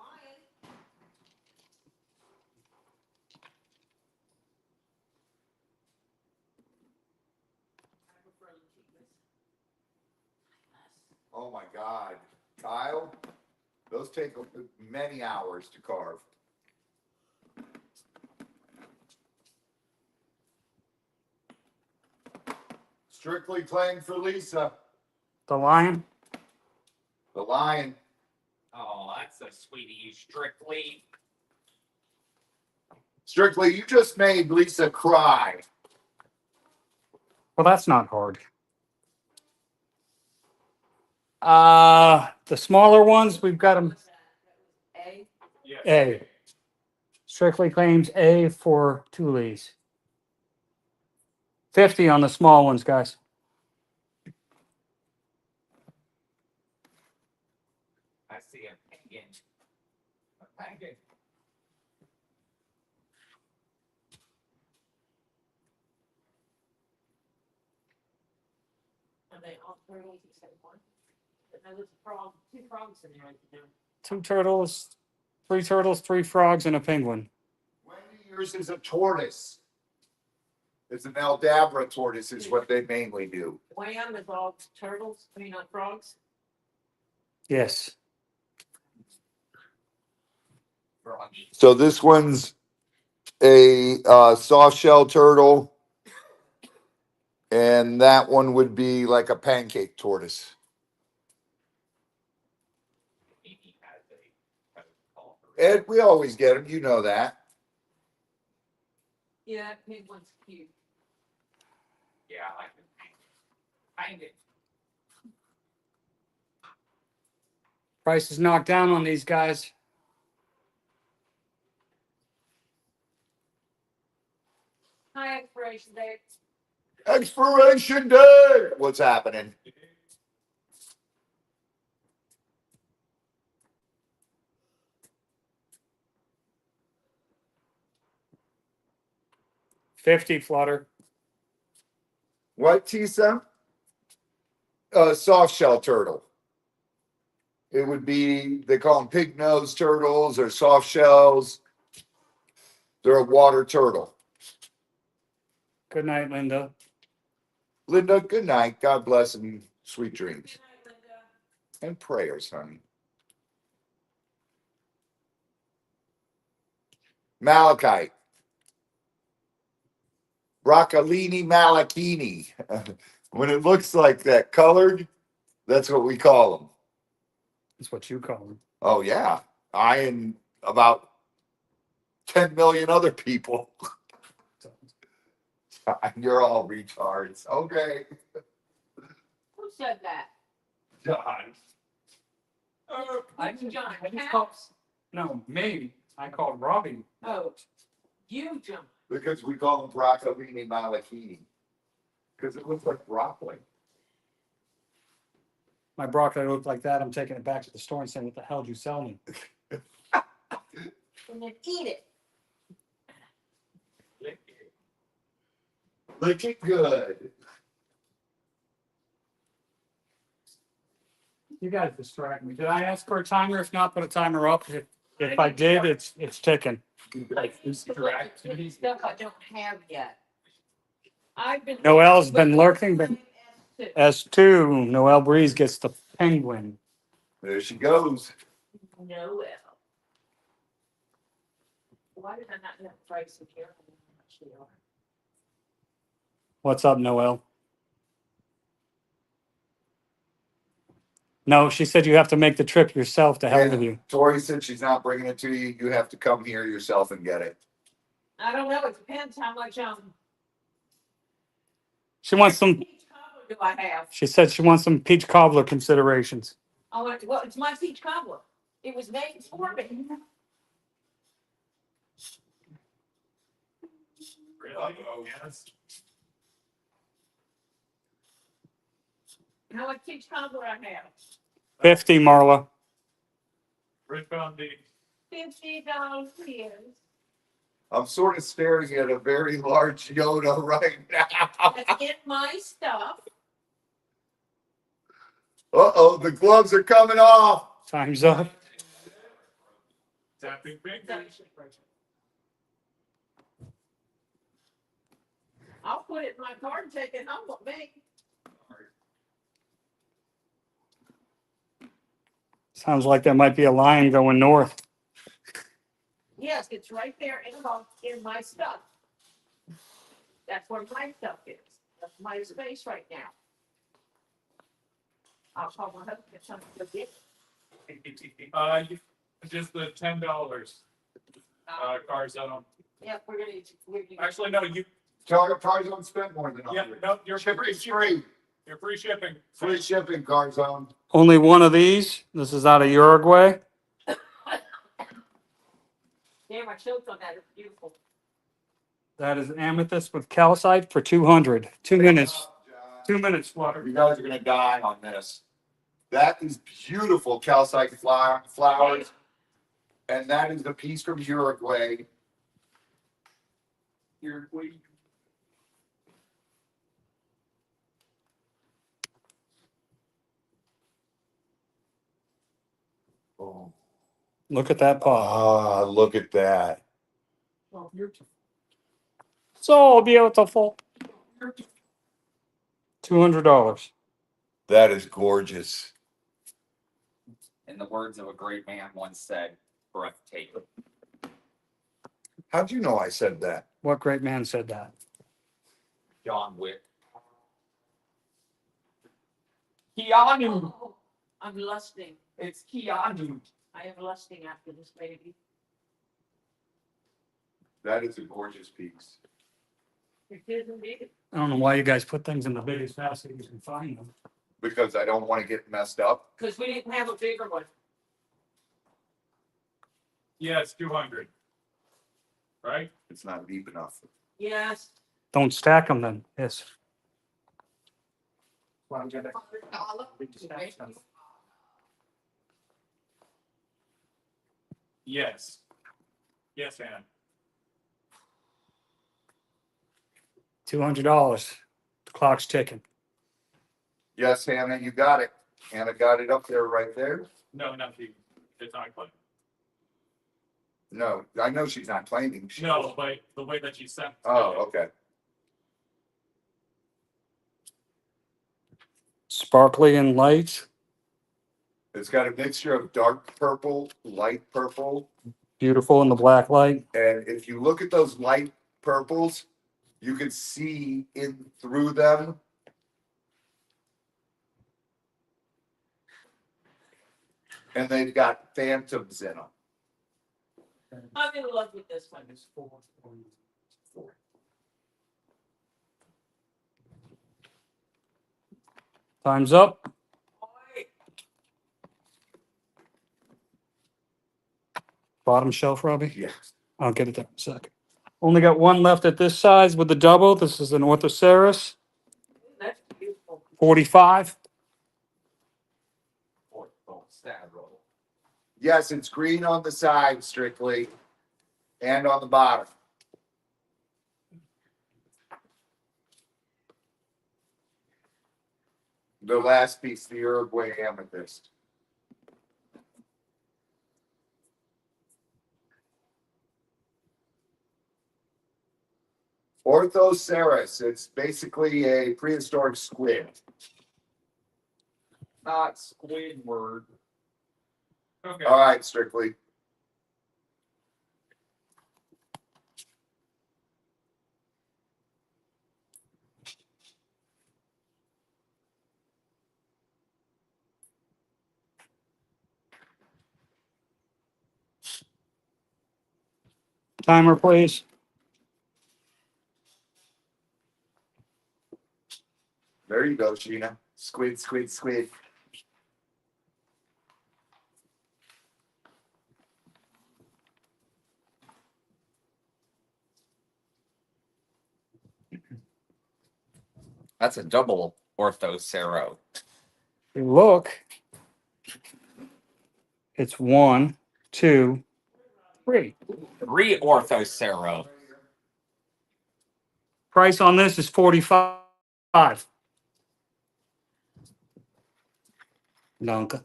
I prefer the cheapest. Oh my God. Kyle, those take many hours to carve. Strictly playing for Lisa. The lion. The lion. Oh, that's a sweetie, Strictly. Strictly, you just made Lisa cry. Well, that's not hard. The smaller ones, we've got them What's that? That was A. Yeah. A. Strictly claims A for Tules. 50 on the small ones, guys. I see a penguin. A penguin. Are they all turtles except one? But no, there's a frog, two frogs in there. Right there. 2 turtles, 3 frogs, and a penguin. Wendy, yours is a tortoise. It's an Aldabra tortoise is what they mainly do. Wham is all turtles, I mean, not frogs. Yes. Froggy. So this one's a soft shell turtle. And that one would be like a pancake tortoise. Ed, we always get them. You know that. Yeah, that pink one's cute. Yeah, I like it. Find it. Price is knocked down on these guys. High expiration date. Expiration day. What's happening? $50 Flutter. What, Tisa? Soft shell turtle. It would be, they call them pig nose turtles or soft shells. They're a water turtle. Good night, Linda. Linda, good night. God bless and sweet dreams. And prayers, honey. Malachite. Broccolini malachini. When it looks like that colored, that's what we call them. That's what you call them. Oh, yeah. I and about 10 million other people. You're all retards. Okay. Who said that? John. John. I just Cat? called, no, me. I called Robbie. Oh, you, John. Because we call them broccolini malachini. Because it looks like broccoli. My broccoli looked like that. I'm taking it back to the store and saying, what the hell did you sell me? And then eat it. Lick it good. You guys distract me. Did I ask for a timer? If not, put a timer up. If I did, it's ticking. Stuff I don't have yet. I've been. Noelle's been lurking, but S2, Noelle Breeze gets the penguin. There she goes. Noel. Why did I not have price in here? I don't know how much they are. What's up, Noelle? No, she said you have to make the trip yourself. To hell with you. Tori said she's not bringing it to you. You have to come here yourself and get it. I don't know. It depends how much She wants some. peach cobbler do I have? She said she wants some peach cobbler considerations. Oh, well, it's my peach cobbler. It was made for me. Yes. How much peach cobbler I have? 50, Marla. Rick found the $50 here. I'm sort of staring at a very large Yoda right now. That's in my stuff. Uh-oh, the gloves are coming off. Time's up. tapping big. I'll put it in my car and take it home with me. Sounds like there might be a line going north. Yes, it's right there in my stuff. That's where my stuff is. That's my space right now. I'll call my husband and tell him to get it. Just the $10. Car zone. Yeah, we're gonna. Actually, no, you. Cars don't spend more than Yeah, 100. no, you're Shipping's free. free. You're free shipping. Free shipping, car zone. Only one of these. This is out of Uruguay. Damn, I choked on that. It's beautiful. That is amethyst with calcite for 200. 2 minutes. 2 minutes, Flutter. You guys are gonna die on this. That is beautiful calcite flowers. And that is the piece from Uruguay. Uruguay. Oh. Look at that paw. Ah, look at that. Oh, beautiful. So beautiful. $200. That is gorgeous. In the words of a great man once said, breathtaking. How'd you know I said that? What great man said that? John Wick. Oh, I'm lusting. It's Keanu. I am lusting after this baby. That is a gorgeous piece. Your kids and me, I don't know why you guys put things in the biggest basket you can find them. Because I don't want to get messed up. because we didn't have a bigger one. Yeah, it's 200. Right? It's not deep enough. Yes. Don't stack them then. Yes. Yes. Yes, Anna. $200. The clock's ticking. Yes, Hannah, you got it. Hannah got it up there, right there. No, not you. It's not quite. No, I know she's not claiming. No, but the way that you sent. Oh, okay. Sparkly and light. It's got a mixture of dark purple, light purple, Beautiful in the black light. and if you look at those light purples, you can see in through them. And they've got phantoms in them. I'm in love with this one. Time's up. Bottom shelf, Robbie. Yes. I'll get it there in a second. Only got one left at this size with the double. This is an Orthoceras, That's beautiful. 45. Yes, it's green on the side strictly, and on the bottom. The last piece, the Uruguay amethyst. Orthoceras, it's basically a prehistoric squid. Not Squidward. Okay. All right, strictly. Timer, please. There you go, Sheena. Squid, squid, squid. That's a double Orthocero. You look. It's 1, 2, 3. 3 Orthocero. Price on this is 45. Danke.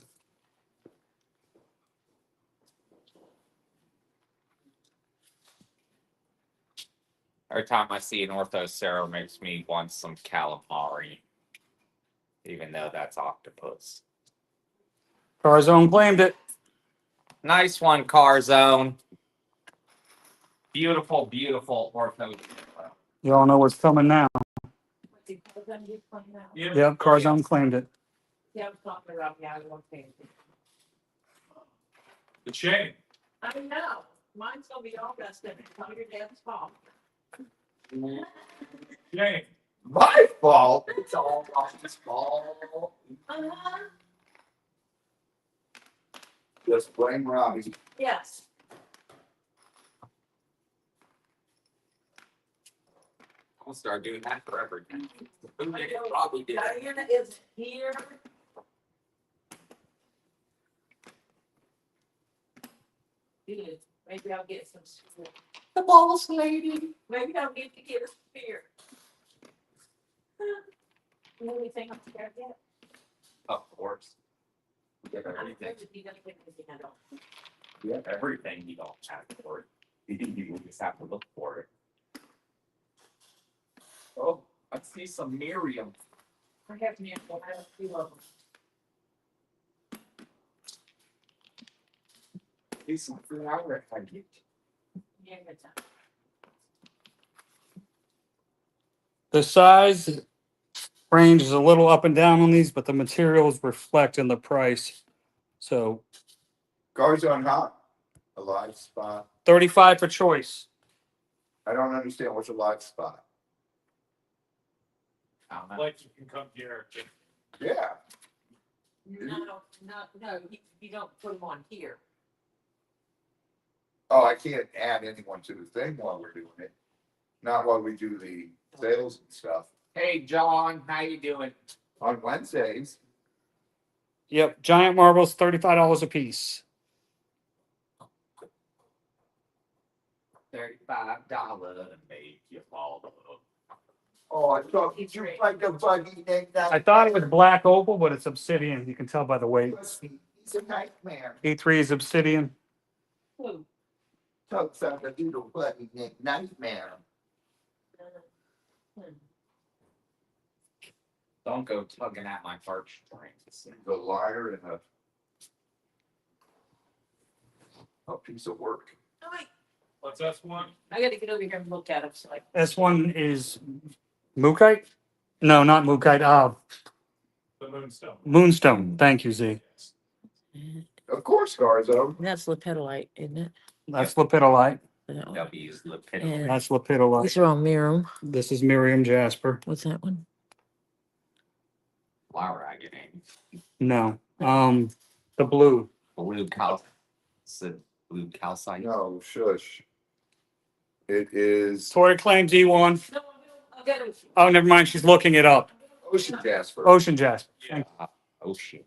Every time I see an Orthocero makes me want some calamari. Even though that's octopus. Carzone claimed it. Nice one, Carzone. Beautiful, beautiful Orthocero. You all know what's coming now. Yeah. Yep, Carzone claimed it. Yeah, I'm talking about, yeah, I won't pay it. The chain. I know, mine's gonna be all messed up. Tell your dad's fault. Chain. My fault. It's all Rob's fault. Uh-huh. Just blame Robbie. Yes. I'll start doing that for everything. Who did it? Probably did. Diana is here. Good. Maybe I'll get some. The boss lady. Maybe I'll get to get a spear. You know anything I'm scared yet? Of course. You have I'm everything. afraid that you're gonna get this handle. You have everything. You don't have for it. You just have to look for it. Oh, I see some Miriam. I have me I have a few of them. See some flower agate. Yeah, good time. The size range is a little up and down on these, but the materials reflect in the price. So Guards on hot. A live spot. 35 for choice. I don't understand what's a live spot. I don't know. Like you can come here. Yeah, No, you don't put them on here. oh, I can't add anyone to the thing while we're doing it. Not while we do the sales and stuff. Hey, John, how you doing? On Wednesdays, Yep, giant marbles, $35 a piece. $35 to make you fall over. oh, I thought you like the buggy neck. I thought it was black opal, but it's obsidian. You can tell by the weight. He's a nightmare. E3 is obsidian. Who? Talks out the doodle buggy neck nightmare. Don't go tugging at my birch strings. The liar and a piece of work. Oh, wait, What's this one? I gotta get over here and look at them, so I. This one is Mookite? No, not Mookite. The moonstone. Moonstone. Thank you, Z. Of course, Garzo. That's lepidolite, isn't it? That's lepidolite. That one. W's the pit. And That's lepidolite. these are all Mirum. This is Miriam Jasper. What's that one? Flower agate. No. The blue. Blue calcite. No, shush. It is Tori claims E1. No, I gotta. Oh, never mind. She's looking it up. Ocean Jasper. Ocean Jasper. Yeah. Ocean.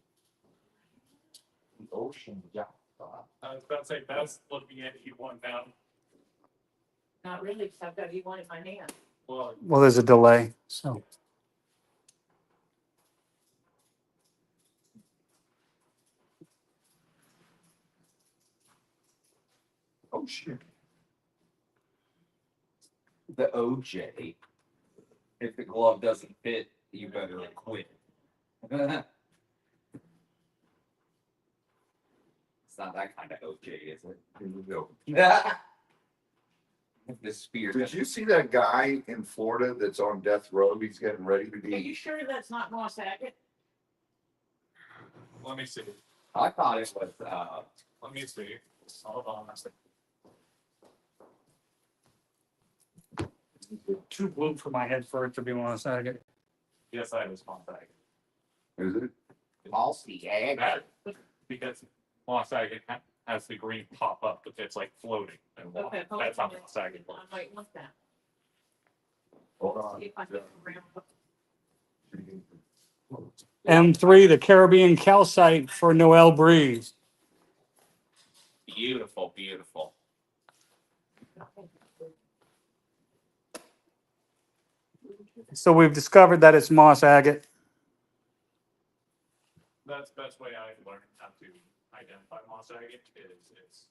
Ocean, yeah. I was about to say that's looking at E1 now. Not really, because I've got E1 in my hand. Well, Well, there's a delay. So Ocean. The OJ. If the glove doesn't fit, you better quit. It's not that kind of OJ, is it? No. The spear. Did you see that guy in Florida that's on death row? He's getting ready to Are you be. sure that's not moss agate? let me see. I thought it was Let me see. Hold on a second. too blue for my head for it to be honest. Yes, I was contact. Is it? mossy egg. Because moss agate has the green pop up if it's like floating. And Okay, hold that's on. not moss agate. I might want that. Hold on. See if I can remember. M3, the Caribbean calcite for Noel Breeze. Beautiful, beautiful. So we've discovered that it's moss agate. That's the best way I learned how to identify moss agate is it's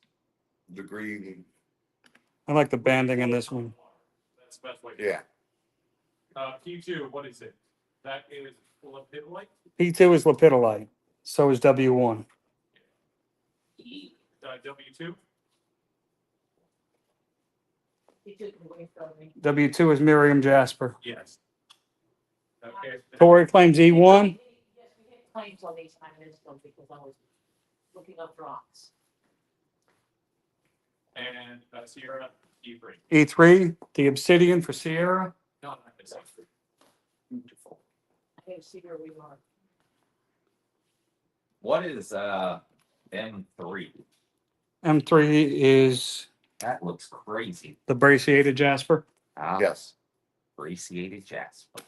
The green. I like the banding in this one. that's the best way. Yeah. Q2, what is it? That is lepidolite. P2 is lepidolite. So is W1. W2. He took it away from me. W2 is Miriam Jasper. Yes. Okay. Tori claims E1. Yes, we had claims on these 9 minutes ago because I was looking up rocks. And Sierra E3. E3, the obsidian for Sierra. No, not this. Beautiful. I can see where we are. What is M3? M3 is That looks crazy. the brachiated Jasper. Ah, Yes. brachiated Jasper.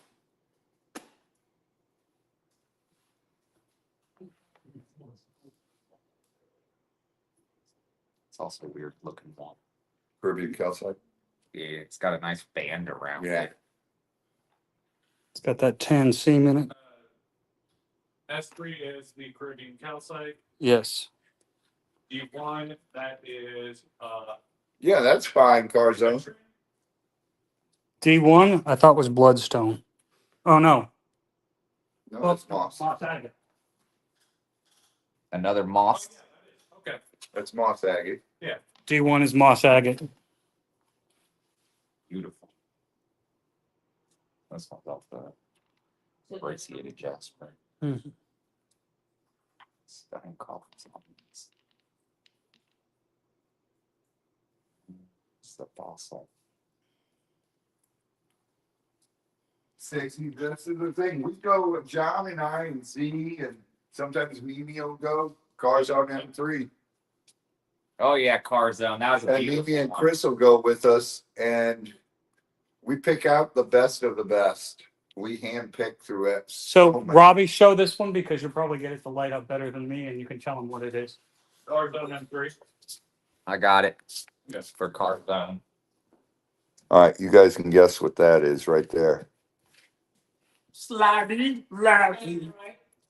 It's also a weird looking one. Caribbean calcite. Yeah, it's got a nice band around Yeah. it. It's got that tan seam in it. S3 is the Caribbean calcite. Yes. D1, that is Yeah, that's fine, Garzo. D1, I thought was bloodstone. Oh, no. No, that's moss. agate. Another moss. okay. That's moss agate. D1 is moss agate. Beautiful. This one's off the So brachiated Jasper. Mhm. Stunning coffins on these. It's the fossil. 60. This is the thing. We go, John and I and Z, and sometimes Mimi will go. Cars on M3. Oh yeah, car zone. That was a And beautiful Mimi and one. Chris will go with us, and we pick out the best of the best. We hand pick through it. So much. Robbie, show this one because you'll probably get it to light up better than me, and you can tell them what it is. Car zone M3. I got it. Yes. For car zone. All right, you guys can guess what that is right there. Slabby, labby,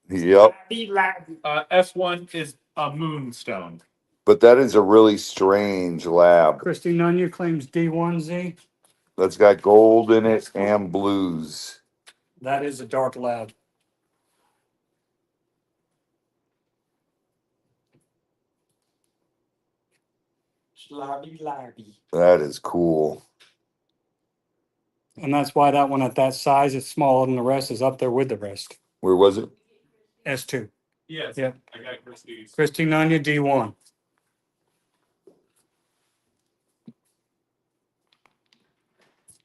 Yep. S1 is a moonstone. But that is a really strange lab. Christy Nunya claims D1Z. That's got gold in it and blues. That is a dark lab. Slabby, labby. That is cool. And that's why that one at that size is smaller than the rest is up there with the rest. Where was it? S2. Yes. Yep. I got Christie's. Christy Nunya D1.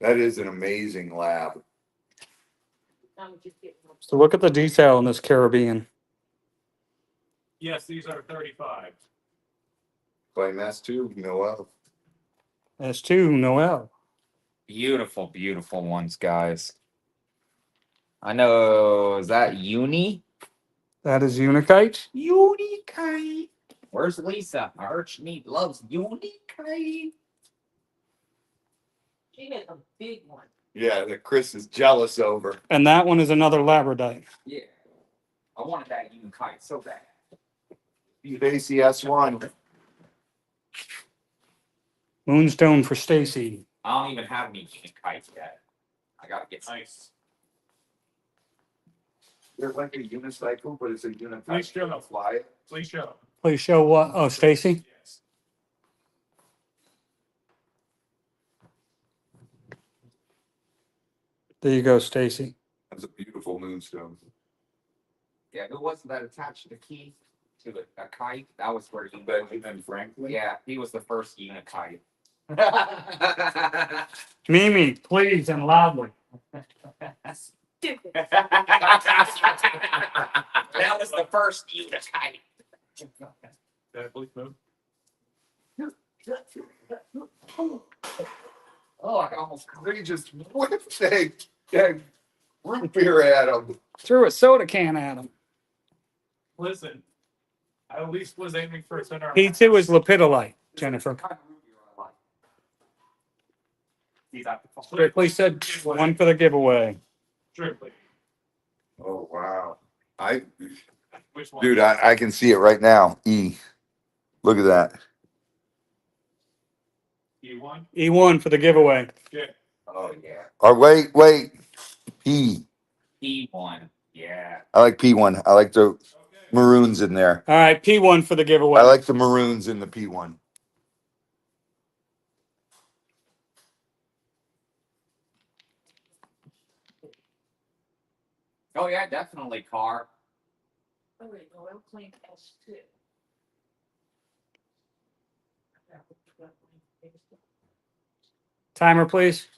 That is an amazing lab. So look at the detail in this Caribbean. Yes, these are 35. Claim S2, Noel. S2 Noel. Beautiful, beautiful ones, guys. I know. Is that uni? That is Unikite. Unikite. Where's Lisa? Our Archneat loves Unikite. She had a big one. Yeah, that Chris is jealous over. And that one is another Labradorite. Yeah. I wanted that Unikite so bad. Stacy S1. Moonstone for Stacy. I don't even have any Unikites yet. I gotta get some. Nice. They're like a unicycle, but it's a unicycle. Please show them. Fly it. Please show. Please show what? Oh, Stacy. Yes. There you go, Stacy. That's a beautiful moonstone. Yeah, who wasn't that attached to Keith? To a kite? That was where he Benjamin Franklin. Yeah, he was the first Unikite. Mimi, please and loudly. Stupid. That was the first Unikite. Did I please move? Oh, I almost They just whipped that root beer at him. Threw a soda can at him. Listen, I at least was aiming for a center. P2 is lepidolite, Jennifer. Strictly said one for the giveaway. Strictly. Oh wow! Which one? Dude, I can see it right now. E. Look at that. E1? E1 for the giveaway. Yeah. Oh yeah. Or wait. P. P1. Yeah. I like P1. I like the Okay. maroons in there. All right, P1 for the giveaway. I like the maroons in the P1. Oh yeah, definitely car. Oh wait, no, I'm playing S2. Timer, please.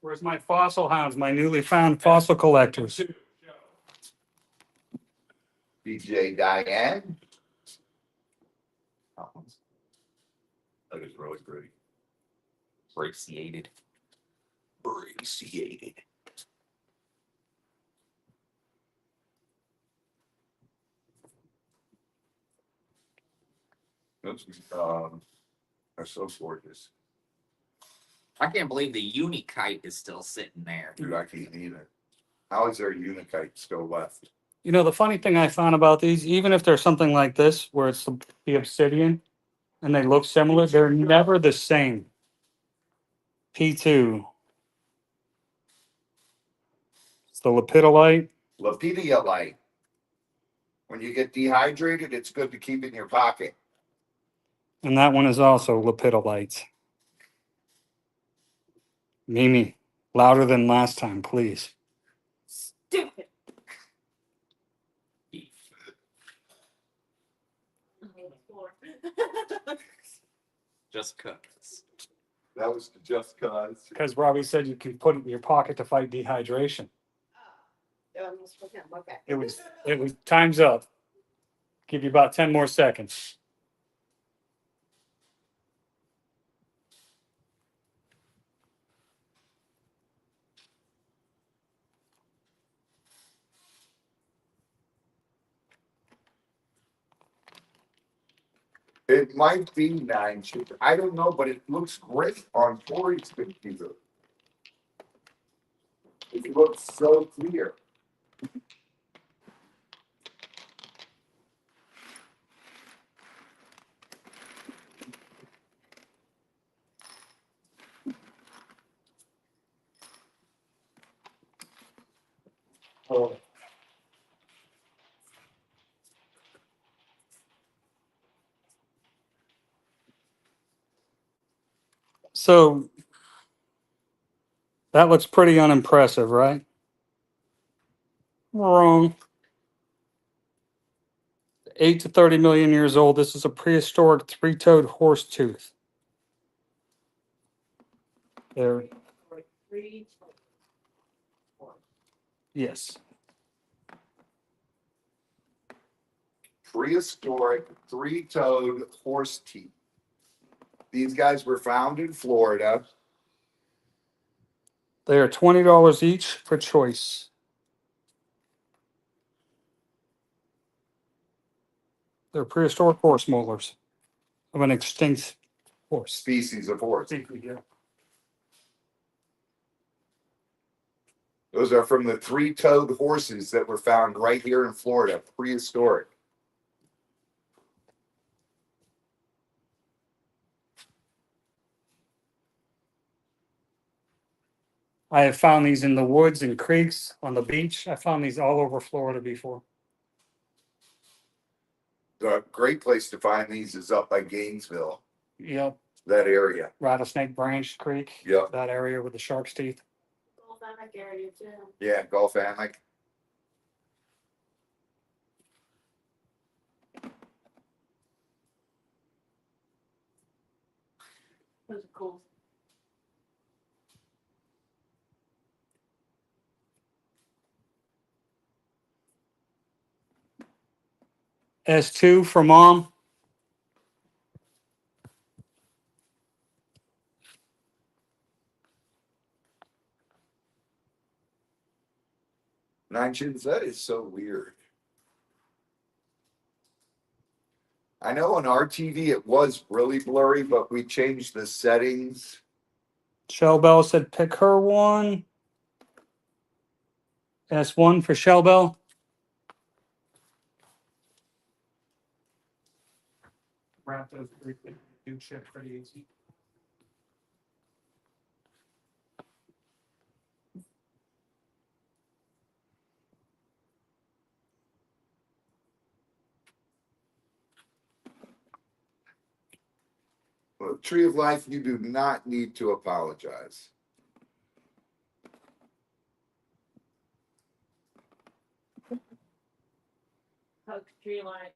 Where's my fossil hounds, my newly found fossil collectors? DJ Diane. That is really pretty. Braciated. Braciated. Those are so gorgeous. I can't believe the Unikite is still sitting there. Dude, I can't either. How is there a Unikite still left? You know, the funny thing I found about these, even if there's something like this, where it's the obsidian, and they look similar, they're never the same. P2. It's the lepidolite. Lepidolite. When you get dehydrated, it's good to keep in your pocket. And that one is also lepidolite. Mimi, louder than last time, please. Stupid. Just cause. That was just cause. Because Robbie said you can put it in your pocket to fight dehydration. Okay. It was time's up. Give you about 10 more seconds. It might be 9 chips. I don't know, but it looks great on Tori's computer. It looks so clear. Oh. So that looks pretty unimpressive, right? Wrong. 8 to 30 million years old. This is a prehistoric three-toed horse tooth. There. Yes. Prehistoric three-toed horse teeth. These guys were found in Florida. They are $20 each for choice. They're prehistoric horse molars of an extinct horse. Species of horse. Yeah. Those are from the three-toed horses that were found right here in Florida, prehistoric. I have found these in the woods and creeks on the beach. I found these all over Florida before. The great place to find these is up by Gainesville, Yep. that area. Rattlesnake Branch Creek. Yep. That area with the shark's teeth. area too. Yeah, Gulf Hammock. Those are cool. S2 for mom. Nine chins, that is so weird. I know on our TV it was really blurry, but we changed the settings. Shell Bell said pick her one. S1 for Shell Bell. Wrap those briefly. Do ship pretty easy. Well, Tree of Life, you do not need to apologize. Hug tree line.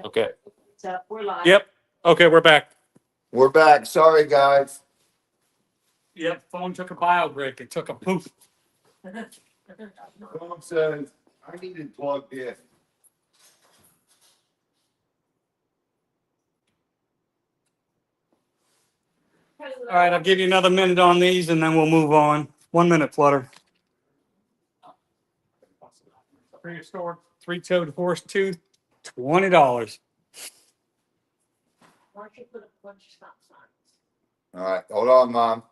Okay. So we're live. Yep. Okay, we're back. We're back. Sorry, guys. Yep. Phone took a bio break. It took a poof. Phone says I need it plugged in. All right, I'll give you another minute on these and then we'll move on. 1 minute, Flutter. Prehistoric, three-toed horse tooth, $20. Marshall put a bunch of stop signs. All right, hold on, Mom.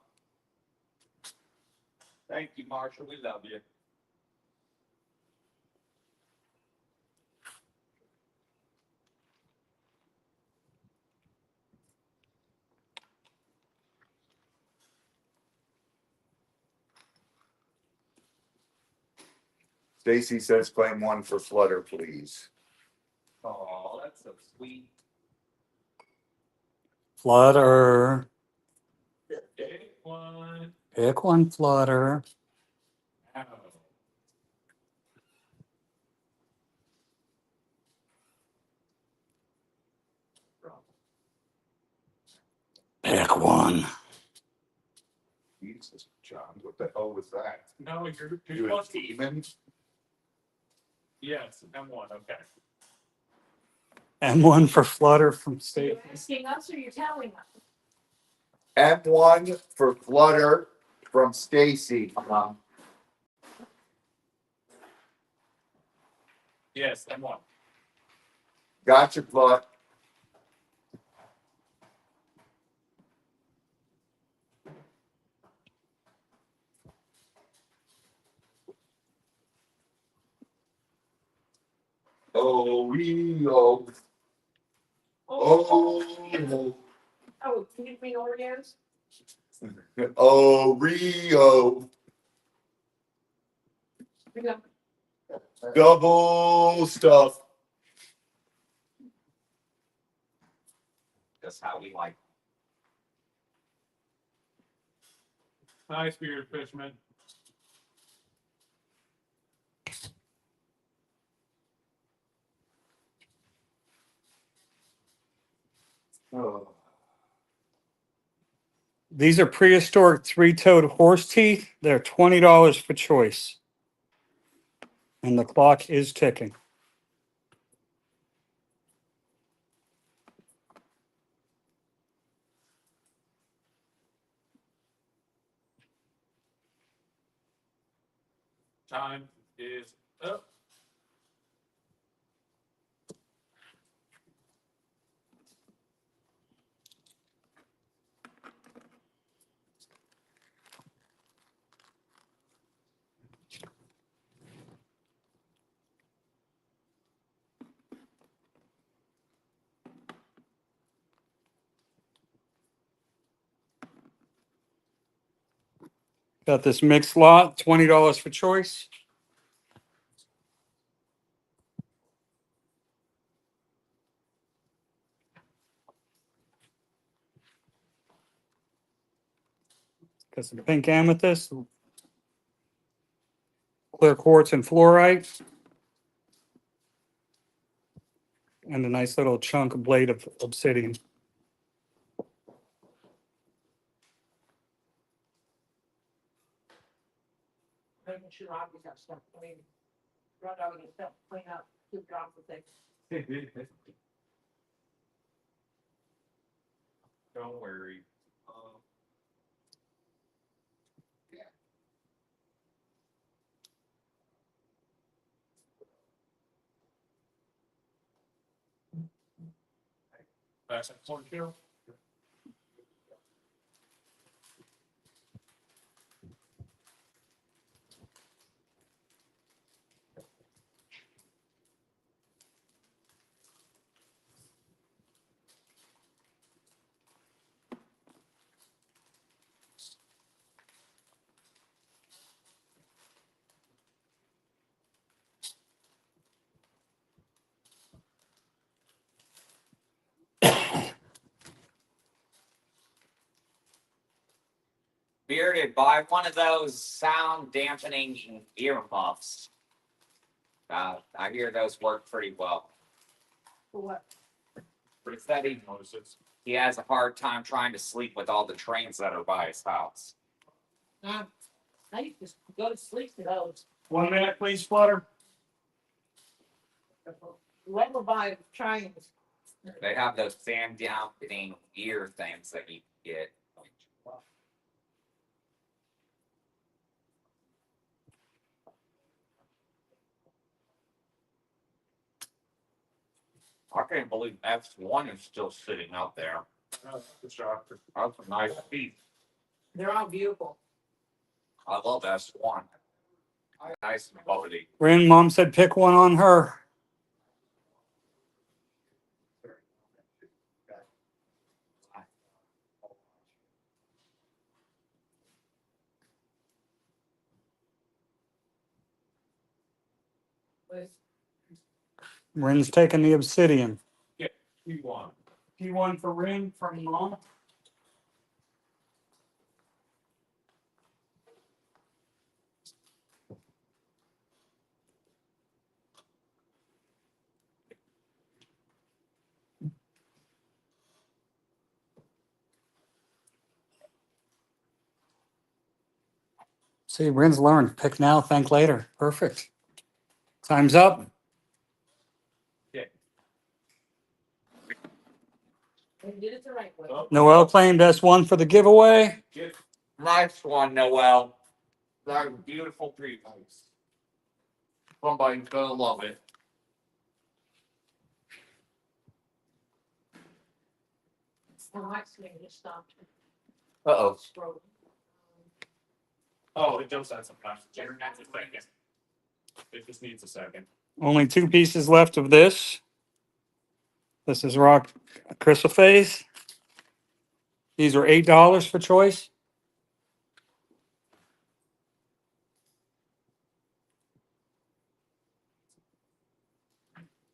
Thank you, Marshall. We love you. Stacy says claim one for Flutter, please. Oh, that's so sweet. Flutter. Big one. Pick one, Flutter. Ow. Pick one. Jesus, John, what the hell was that? No, you're You a supposed to. demon? Yes, M1. Okay. M1 for Flutter from Are you State. asking us or you're telling us? M1 for Flutter from Stacy. Yes, M1. Gotcha, Flut. Oh. Oh. Oh, can you give me Oreos? Oreo. We got Double stuff. That's how we like. Nice beard, Fishman. Oh. These are prehistoric three-toed horse teeth. They're $20 for choice. And the clock is ticking. Time is up. Got this mixed lot, $20 for choice. Got some pink amethyst, clear quartz and fluorite, and a nice little chunk of blade of obsidian. making sure Augie's got stuff clean. Run out and get stuff clean up, keep drops of things. Don't worry. That's a corn kill. Bearded, buy one of those sound dampening earmuffs. I hear those work pretty well. For what? He said he has a hard time trying to sleep with all the trains that are by his house. I used to go to sleep to those. 1 minute, please, Flutter. Level by trains. They have those sand dampening ear things that you get. I can't believe F1 is still sitting out there. That's a nice piece. They're all beautiful. I love S1. Nice and bubbly. Rin, Mom said pick one on her. Rin's taking the obsidian. P1. P1 for Rin from Mom. See, Rin's learned. Pick now, thank later. Perfect. Time's up. They did it the right way. Noel claimed S1 for the giveaway. Nice one, Noel. That was beautiful tree piece. Somebody's gonna love it. The light swing just stopped. Uh-oh. Scrolling. Oh, it jumps out sometimes. Internet's a second. It just needs a second. Only 2 pieces left of this. This is rock chrysoprase. These are $8 for choice.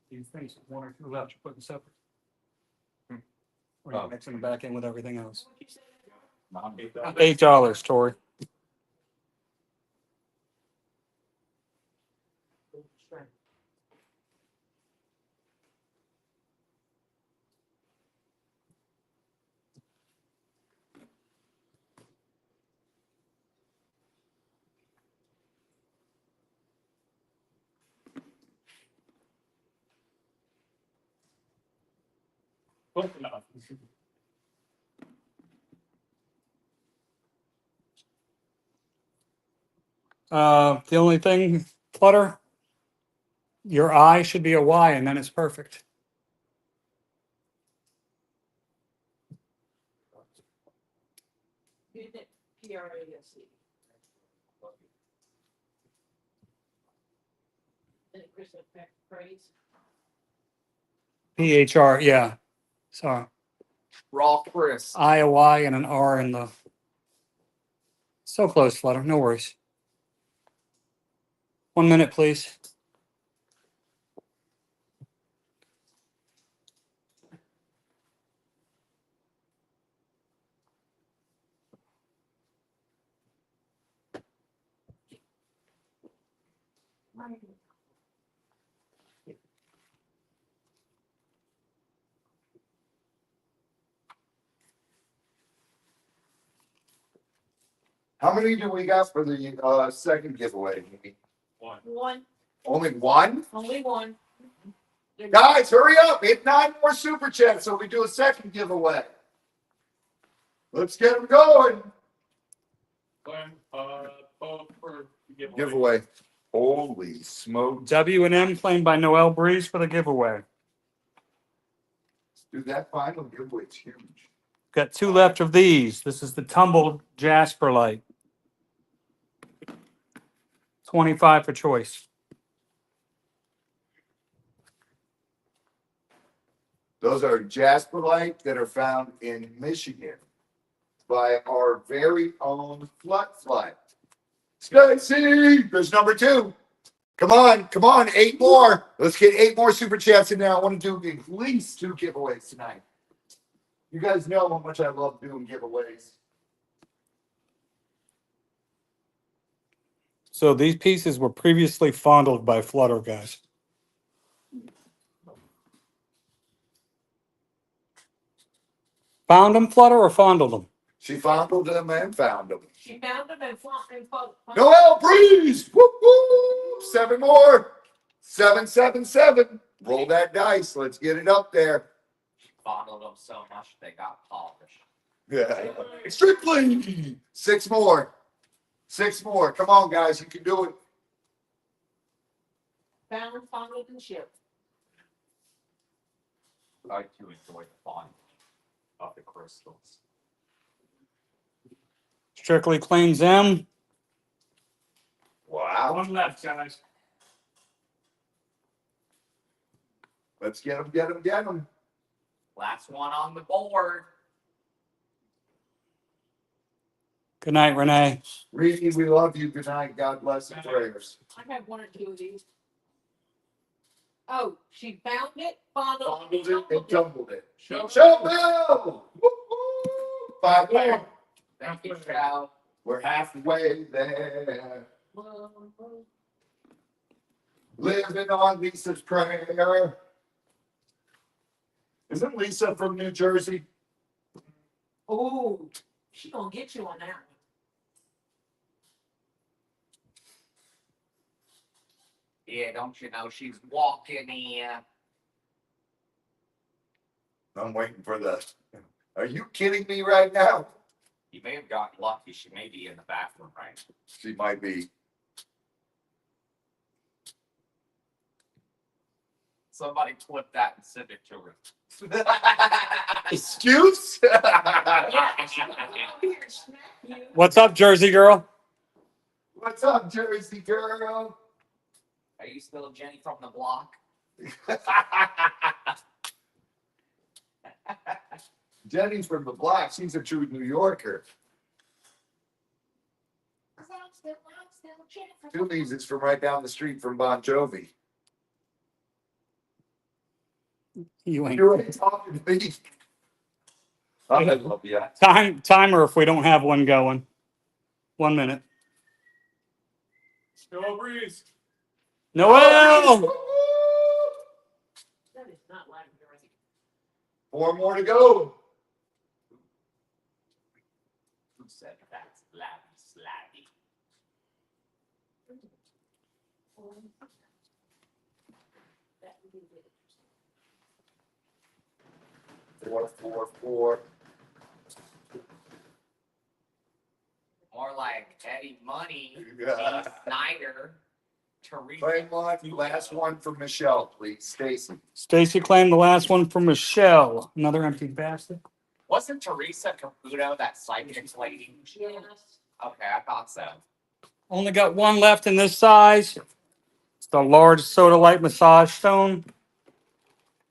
These things, 1 or 2 left, you're putting separate. Or you're mixing them back in with everything else. $8, Tori. Close enough. The only thing, Flutter, your I should be a Y and then it's perfect. P-R-A-S-E. And it Chrysoprase. PHR, yeah. So Raw Chris. I, a Y, and an R in the. So close, Flutter. No worries. 1 minute, please. How many do we got for the second giveaway? One, Only one? Only one. Guys, hurry up. Hit 9 more super chats so we do a second giveaway. Let's get them going. For Giveaway. Holy smokes. W&M claimed by Noel Breeze for the giveaway. Dude, that final giveaway's huge. Got 2 left of these. This is the tumbled Jasperite. 25 for choice. Those are Jasperite that are found in Michigan by our very own Fluorite. Stacy, there's number 2. Come on, 8 more. Let's get 8 more super chats in there. I want to do at least 2 giveaways tonight. You guys know how much I love doing giveaways. So these pieces were previously fondled by Flutter, guys. Found them, Flutter, or fondled them? She fondled them and found them. She found them and fought. Noel Breeze! Woo woo! 7 more. 777. Roll that dice. Let's get it up there. Fondled them so much they got polished. Yeah. Strictly. 6 more. 6 more. Come on, guys. You can do it. Found, fondled, and shipped. I too enjoy the fun of the crystals. Strictly claims them. Wow. One left, guys. Let's get them, get them, get them. Last one on the board. Good night, Renee. Reedy, we love you. Good night. God bless and prayers. I have 1 or 2 of these. Oh, she found it, fondled, Fondled it and tumbled it. tumbled it. Shovel! Woo woo! 5 more. Thank you, Chow. We're halfway there. Living on Lisa's prayer. Isn't Lisa from New Jersey? Oh, she gonna get you on that one. Yeah, don't you know she's walking here? I'm waiting for the. Are you kidding me right now? You may have gotten lucky. She may be in the bathroom, right? She might be. Somebody clip that and send it to her. Excuse? What's up, Jersey girl? What's up, Jersey girl? Are you still Jenny from the block? Jenny's from the block. She's a true New Yorker. Phillies is from right down the street from Bon Jovi. You ain't. You ain't talking to me. I love you. Timer if we don't have one going. 1 minute. Go Breeze. Noel! That is not Labradorite. 4 more to go. Who said that's Labby Slabby? 4, 4, 4. More like Eddie Money, Yeah. Dee Snyder, Teresa. Claim one. Last one for Michelle, please. Stacy. Stacy claimed the last one from Michelle. Another empty basket. Wasn't Teresa Caputo that psychic lady? Yes. Okay, I thought so. Only got one left in this size. It's the large Sodalite massage stone.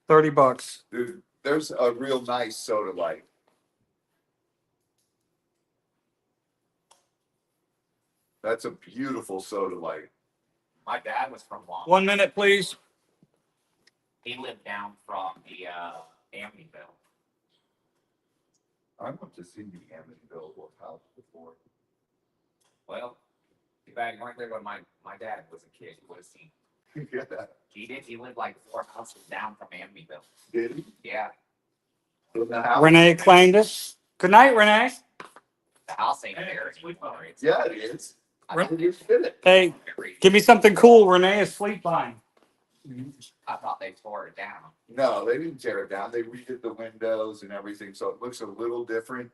$30. Dude, there's a real nice Sodalite. That's a beautiful Sodalite. My dad was from Long. 1 minute, please. He lived down from the Amityville. I went to see the Amityville house before. Well, too bad you weren't there when my dad was a kid. You would have seen. Yeah. He did. He lived like 4 houses down from Amityville. Did he? Yeah, In the house? Renee claimed it. Good night, Renee. the house ain't there anymore. It's Yeah, it is. I When thought, did you fit it? Hey, give me something cool. Renee is sleep fine. I thought they tore it down. No, they didn't tear it down. They redid the windows and everything, so it looks a little different,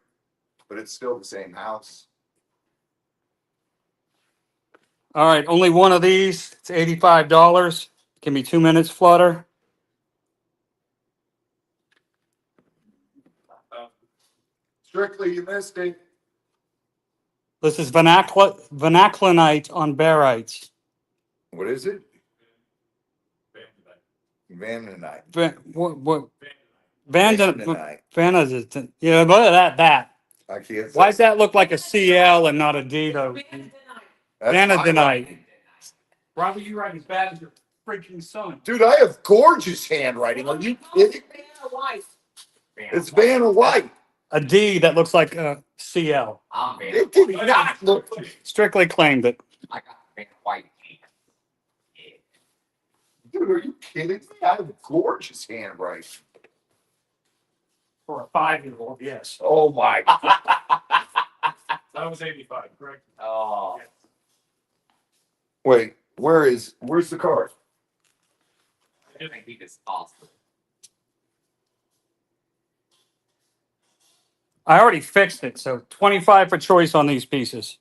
but it's still the same house. All right, only one of these. It's $85. Give me 2 minutes, Flutter. Strictly, you missed it. This is vanaclinite on barite. What is it? Vanadinite. What? Vanadinite. Vanadinite. Yeah, look at that. I can't say. Why does that look like a CL and not a D though? That's Vanadinite. my- Robert, you write as bad as your freaking son. Dude, I have gorgeous handwriting. Are you kidding me? It's Vanna White. A D that looks like a CL. I'm Van. It did not look. Strictly claimed it. I got Van White. Yeah. Dude, are you kidding me? I have gorgeous handwriting. For a 5-year-old, yes. Oh my. That was 85, correct? Oh. Wait, where's the card? I think he is awesome. I already fixed it, so 25 for choice on these pieces.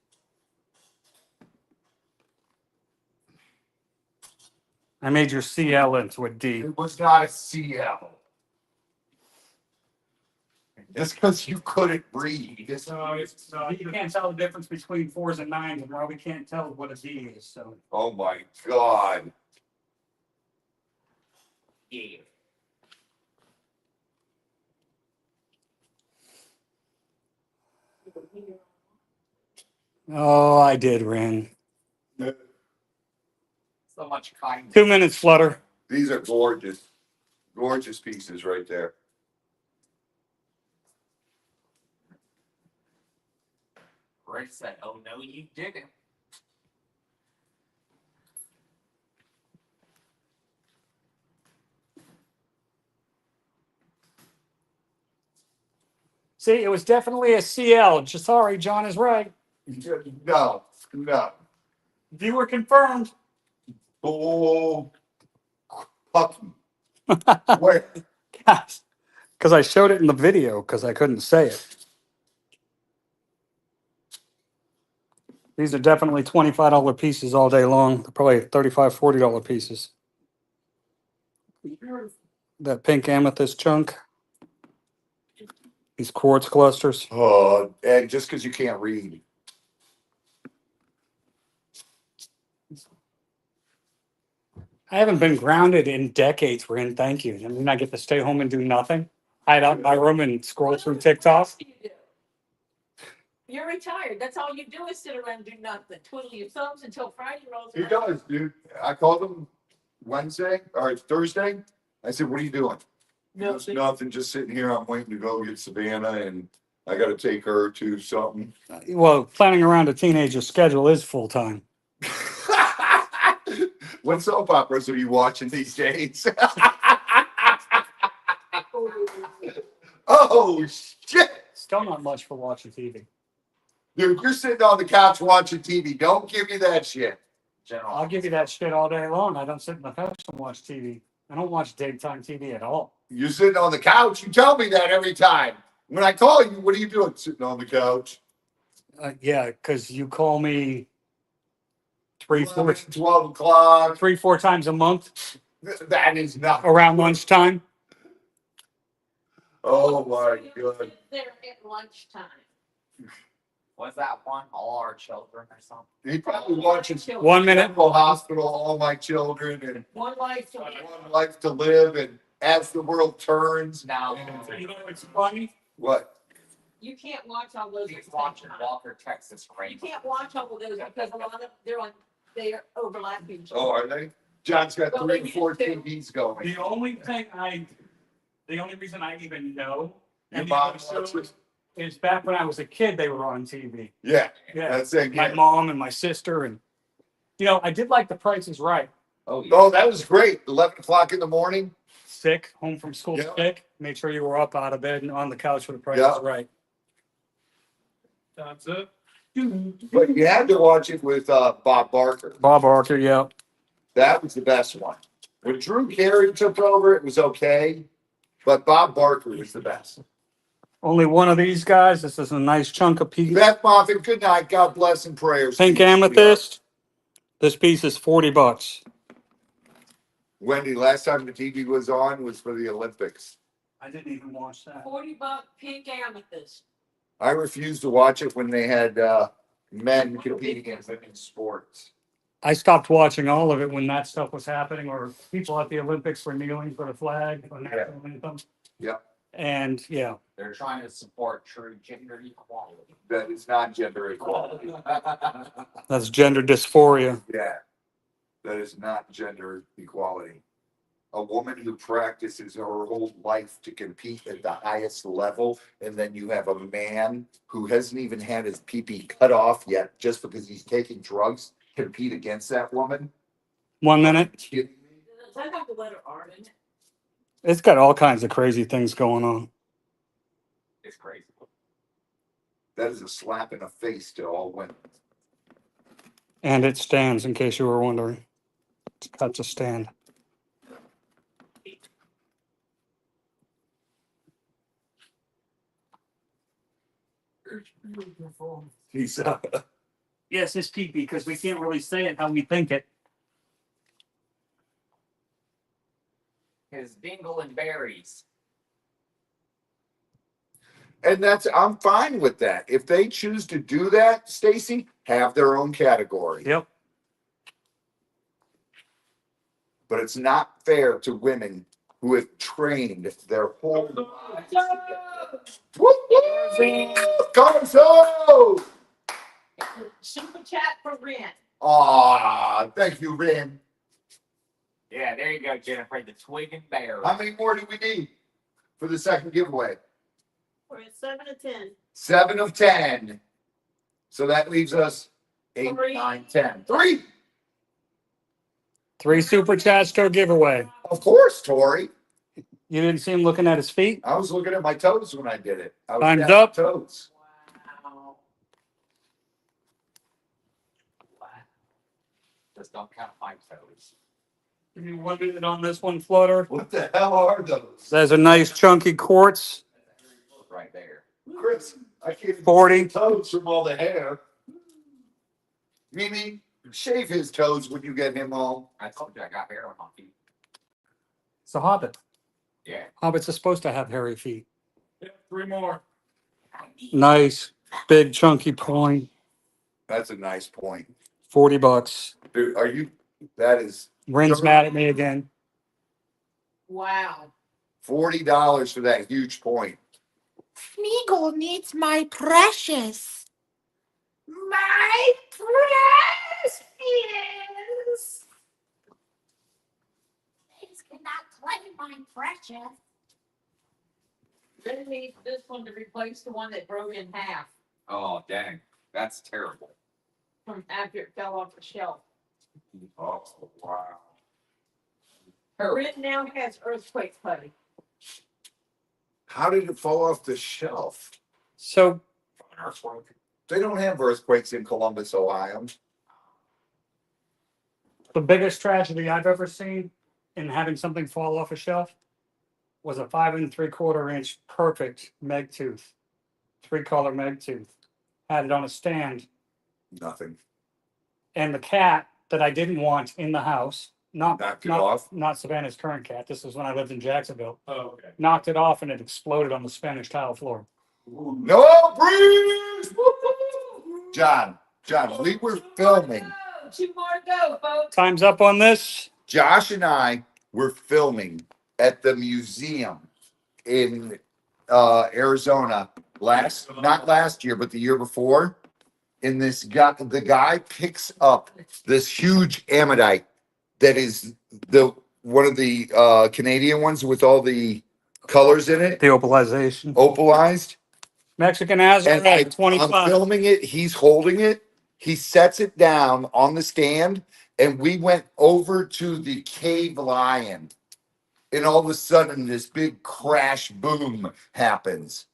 I made your CL into a D. It was not a CL. Just because you couldn't read. You can't tell the difference between 4s and 9s, and we can't tell what a D is. So Oh my God. Yeah. oh, I did, Ren. So much kindness. 2 minutes, Flutter. These are gorgeous. Gorgeous pieces right there. Rick said, "Oh no, you didn't." See, it was definitely a CL. Just sorry, John is right. No, no. Viewer confirmed. Oh, puppy. Where? Yes, because I showed it in the video because I couldn't say it. These are definitely $25 pieces all day long. They're probably $35, $40 pieces. That pink amethyst chunk. These quartz clusters. And just because you can't read. I haven't been grounded in decades, Rin. Thank you. I mean, I get to stay home and do nothing. Hide out in my room and scroll through TikTok. You're retired. That's all you do is sit around and do nothing. Twiddle your thumbs until Friday rolls He around. does, dude. I called him Wednesday or Thursday. I said, "What are you doing?" He No, goes, "Nothing, just sitting here. I'm waiting to go get Savannah and I got to take her to something." Well, planning around a teenager's schedule is full time. What soap operas are you watching these days? Oh, shit. Still not much for watching TV. Dude, you're sitting on the couch watching TV. Don't give me that shit. I'll give you that shit all day long. I don't sit in the couch and watch TV. I don't watch daytime TV at all. You're sitting on the couch. You tell me that every time. When I call you, what are you doing? Sitting on the couch. Yeah, because you call me 12 o'clock. 3-4 times a month That is not. around lunchtime. Oh my God. There at lunchtime. Was that one all our children or something? He probably watches 1 minute. Medical Hospital, All My Children, and One life to One Life to Live, and As the World Turns. Now, You know what's funny? What? You can't watch all those. he's watching Walker, Texas You Rainbow. can't watch all of those because a lot of they're overlapping. Oh, are they? John's got Well, 3 they or 4 used to. TVs going. The only reason I even know Your any mom of those shows watches? is back when I was a kid, they were on TV. Yeah, Yeah, that's it. my mom and my sister, and I did like The Price is Right. Oh, that was great. 11 o'clock in the morning. Sick, home from school Yeah. sick. Made sure you were up out of bed and on the couch for The Price Yeah. is Right. That's it. But you had to watch it with Bob Barker. Bob Barker, yeah. That was the best one. When Drew Carey took over, it was okay. But Bob Barker was the best. Only one of these guys. This is a nice chunk of piece. Beth Moffitt, good night. God bless and prayers. Pink amethyst. This piece is $40. Wendy, last time the TV was on was for the Olympics. I didn't even watch that. $40 pink amethyst. I refused to watch it when they had men competing in women's sports. I stopped watching all of it when that stuff was happening, or people at the Olympics were kneeling for the flag or national anthem. Yeah. And yeah, They're trying to support true gender equality. That is not gender equality. that's gender dysphoria. Yeah. That is not gender equality. A woman who practices her whole life to compete at the highest level, and then you have a man who hasn't even had his pee-pee cut off yet just because he's taking drugs, compete against that woman. 1 minute. Does that have the letter R in it? It's got all kinds of crazy things going on. It's crazy. That is a slap in the face to all women. And it stands, in case you were wondering. It's got to stand. He's Yes, it's peepee because we can't really say it how we think it. His dingle and berries. and I'm fine with that. If they choose to do that, Stacy, have their own category. Yep. But it's not fair to women who have trained their whole lives. Woo, woo! Gonzo! Super chat for Ren. Aw, thank you, Ren. Yeah, there you go, Jennifer. The twig and berry. How many more do we need for the second giveaway? We're at 7 of 10. 7 of 10. So that leaves us 8, 9, 10. 3. 3 super chats to a giveaway. Of course, Tori. You didn't see him looking at his feet? I was looking at my toes when I did it. I was Time's tapping up. Toes. Wow. Just don't count my toes. Give me 1 minute on this one, Flutter. What the hell are those? There's a nice chunky quartz. Right there. Chris, I can't even 40. see toes from all the hair. Mimi, shave his toes when you get him home. I told you I got hair on my feet. It's a hobbit. Yeah. Hobbits are supposed to have hairy feet. Yeah, 3 more. Nice, big chunky point. That's a nice point. $40. Dude, that is Ren's mad at me again. Wow. $40 for that huge point. Smeagol needs my precious. My precious. Things cannot claim my precious. Ren needs this one to replace the one that broke in half Oh, dang. That's terrible. from after it fell off the shelf. Oh, wow. Ren now has earthquake putty. How did it fall off the shelf? So They don't have earthquakes in Columbus, Ohio. the biggest tragedy I've ever seen in having something fall off a shelf was a 5 3/4 inch perfect meg tooth, 3-color meg tooth. Had it on a stand, Nothing. and the cat that I didn't want in the house, Knocked it off. not Savannah's current cat. This was when I lived in Jacksonville. Oh, okay. Knocked it off and it exploded on the Spanish tile floor. No breeze! John, we were filming. Oh, 2 more to go, folks. Time's up on this. Josh and I were filming at the museum in Arizona not last year, but the year before. And the guy picks up this huge Amethyte that is one of the Canadian ones with all the colors in it, The opalization. opalized. Mexican And Azurite, I'm 25. filming it. He's holding it. He sets it down on the stand, and we went over to the cave lion. And all of a sudden, this big crash boom happens,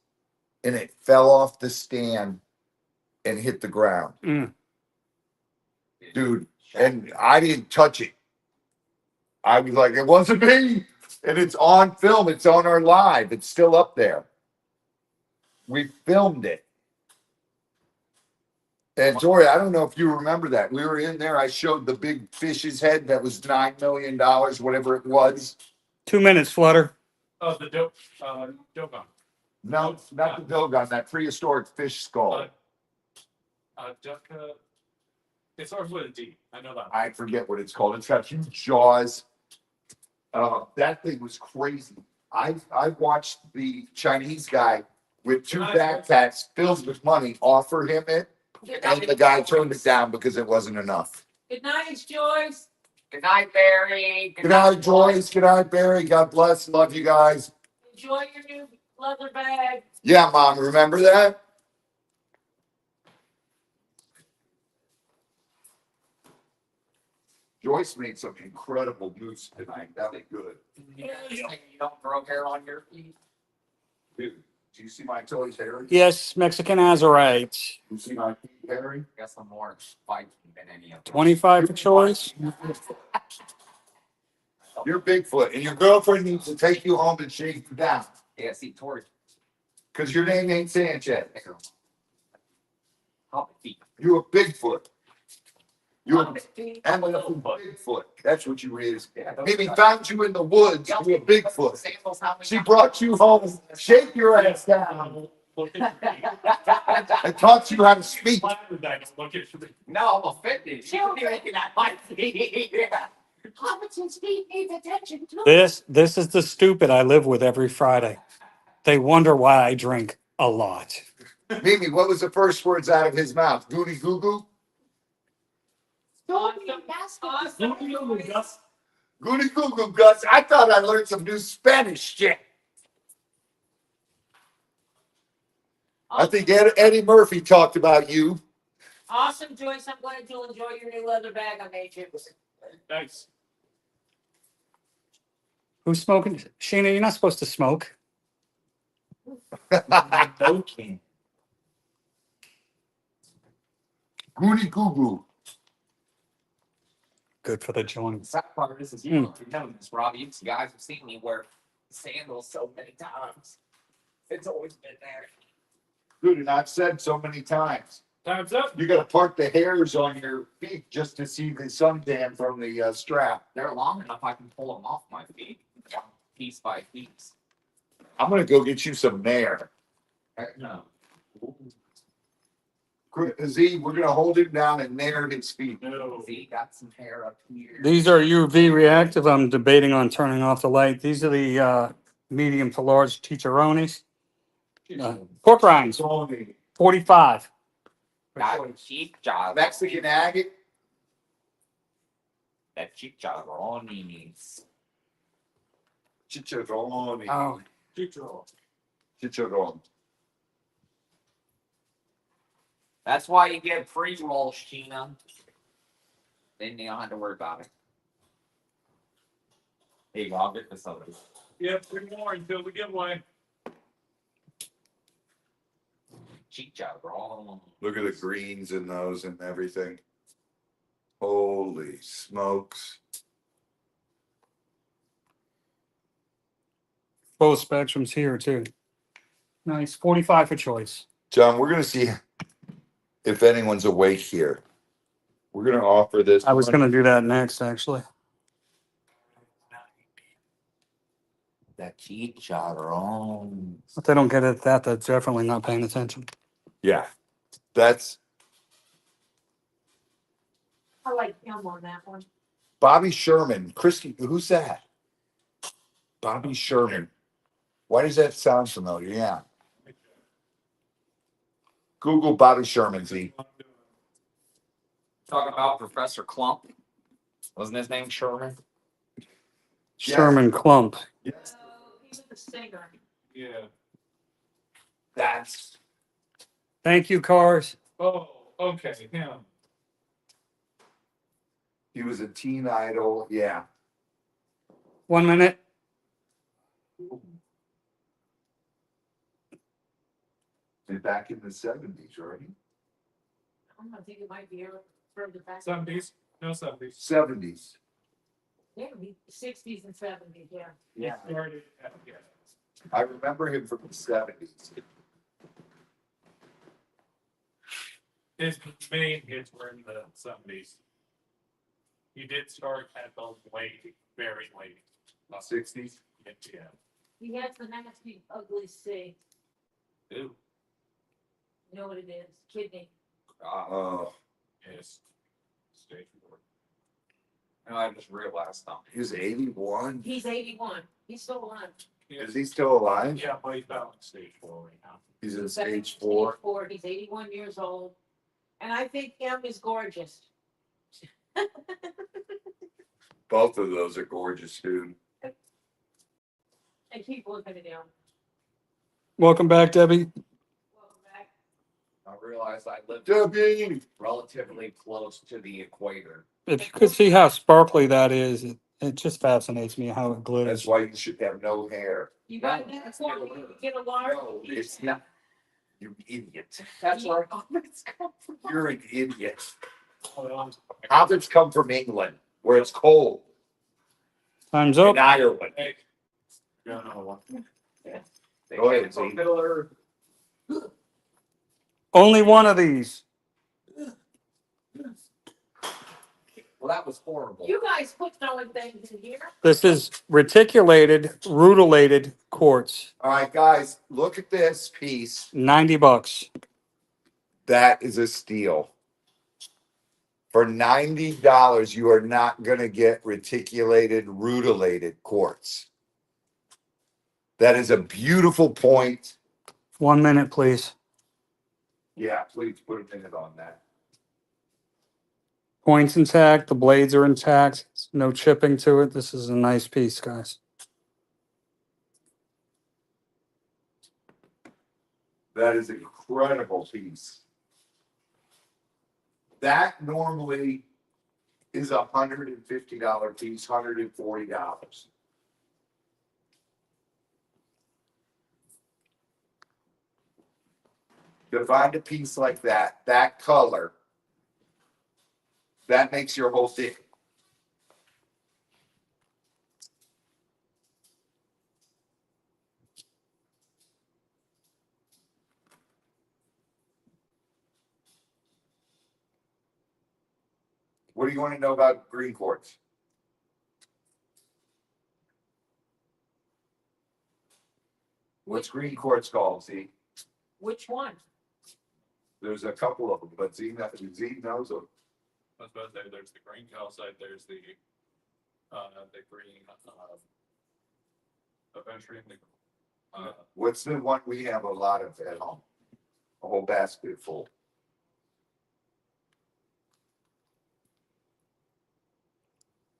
and it fell off the stand and hit the ground, dude. And I didn't touch it. I was like, it wasn't me. And it's on film. It's on our live. It's still up there. We filmed it. And Tori, I don't know if you remember that. We were in there. I showed the big fish's head that was $9 million, whatever it was. 2 minutes, Flutter. Oh, the Dogon. No, not the Dogon, that prehistoric fish skull. It starts with a D. I know that. I forget what it's called. It's got huge jaws. That thing was crazy. I watched the Chinese guy with 2 backpacks filled with money offer him it, and the guy turned it down because it wasn't enough. Good night, Joyce. Good night, Barry. Good night, Joyce. Good night, Barry. God bless. Love you guys. Enjoy your new leather bag. Yeah, Mom, remember that? Joyce made some incredible moves tonight. That was good. You don't grow hair on your feet. Dude, Do you see my toys, Harry? Yes, Mexican Azurite. You see my feet, Harry? I guess I'm more spiky than any of them. 25 for choice. You're Bigfoot, and your girlfriend needs to take you home and shake you down. Yeah, see, Tori. Because your name ain't Sanchez. Hobbit feet. You're a Bigfoot. You're Hobbit feet. Emily Bigfoot. That's what you is. Maybe found you in the woods. You're a Bigfoot. Sandals, how many She times? brought you home, shake your ass down, and taught you how to speak. No, I'm offended. Children at my feet. Hobbiton's feet needs attention too. This is the stupid I live with every Friday. They wonder why I drink a lot. Mimi, what was the first words out of his mouth? Goody goo goo? Don't be nasty. Goody goo goo, Gus. I thought I learned some new Spanish shit. I think Eddie Murphy talked about you. Awesome, Joyce. I'm glad you'll enjoy your new leather bag I made you. Nice. Who's smoking? Sheena, you're not supposed to smoke. Okay. Goody goo goo. Good for the joint. The sad part is you don't know this, Robbie. You guys have seen me wear sandals so many times. It's always been there. Dude, and I've said so many times. Time's up. You got to part the hairs on your feet just to see the suntan from the strap. They're long enough I can pull them off my feet, piece by piece. I'm gonna go get you some Nair. Heck no. Z, we're gonna hold him down and Nair his feet. No. See, got some hair up here. These are UV reactive. I'm debating on turning off the light. These are the medium to large chicharrones. Pork rinds, Only 45. Got cheap job. Mexican agate. That chicharrones. Chicharrone. Oh, Chicharrone. That's why you get free rolls, Sheena. Then you don't have to worry about it. There you go, I'll get this other. Yep, 3 more until the giveaway. Chicharron. Look at the greens in those and everything. Holy smokes. both spectrums here too. Nice. 45 for choice. John, we're gonna see if anyone's awake here. We're gonna offer this. I was going to do that next, actually. That chicharron. If they don't get it, they're definitely not paying attention. Yeah, that's I like him on that one. Bobby Sherman. Christy, who's that? Bobby Sherman. Why does that sound familiar? Yeah. Google Bobby Sherman, Z. Talking about Professor Clump. Wasn't his name Sherman? Sherman Clump. Yes. He was a singer. Yeah. That's Thank you, Cars. Oh, okay. Yeah. he was a teen idol. Yeah. 1 minute. Back in the 70s, right? I think it might be further back. 70s. No 70s. 70s. Yeah, 60s and 70s, yeah. Yeah. Started, yeah. I remember him from the 70s. His main hits were in the 70s. He did start at the very late. 60s. Yeah. He has the nasty, ugly C. Ooh. You know what it is? Kidney. Oh, Yes. Stage 4. No, I just realized something. he was 81. He's 81. He's still alive. Is he still alive? Yeah, but he's battling stage 4 right now. He's in Stage stage 4. 4. He's 81 years old. And I think him is gorgeous. Both of those are gorgeous, dude. And keep looking at him. Welcome back, Debbie. Welcome back. I realized I lived Debbie. relatively close to the equator. If you could see how sparkly that is, it just fascinates me how it glitters. That's why you should have no hair. You got that for me? You get a large? No, it's not. You idiot. That's right. You're an idiot. Hobbits come from England, where it's cold. Time's up. In Ireland. Hey. Go ahead, Z. Only one of these. Well, that was horrible. You guys put throwing things in here. This is reticulated, rutilated quartz. All right, guys, look at this piece. $90. That is a steal. For $90, you are not going to get reticulated, rutilated quartz. That is a beautiful point. 1 minute, please. Yeah, please put a minute on that. Points intact. The blades are intact. No chipping to it. This is a nice piece, guys. That is an incredible piece. That normally is a $150 piece, $140. To find a piece like that color, that makes your whole thing. What do you want to know about green quartz? What's green quartz called, Z? Which one? There's a couple of them, but Z knows them. I was about to say, there's the green calcite, there's the green, eventually, What's the one we have a lot of at home? A whole basket full.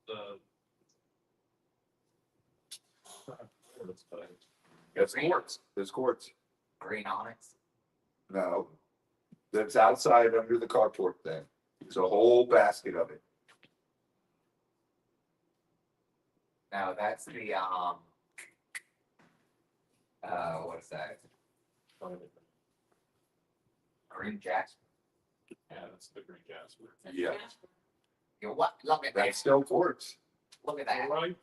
the. That's quartz. There's quartz. Green onyx. No. That's outside under the carport thing. There's a whole basket of it. No, that's the what's that? Green jasper. Yeah, that's the green jasper. Yeah. You what? Look at that. That's still quartz. Look at that. Right?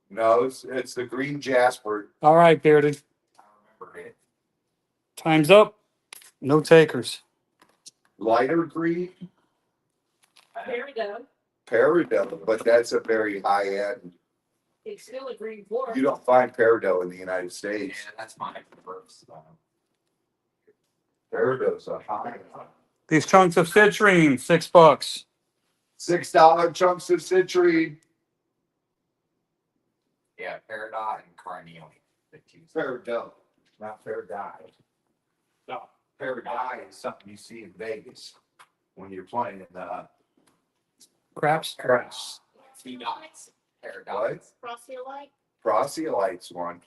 No, it's the green jasper. All right, Bearded. I remember it. Time's up. No takers. Lighter green, peridot, but that's a very high end. It's still a green quartz. You don't find peridot in the United States. Yeah, that's my first. Peridot's a high. These chunks of citrine, $6. $6 chunks of citrine. Yeah, peridot and carnelian. The two. Peridot, not peridot. No. Peridot is something you see in Vegas when you're playing in the Craps? craps. Phedots. Peridot. What? Frostylite. Frostylite's one.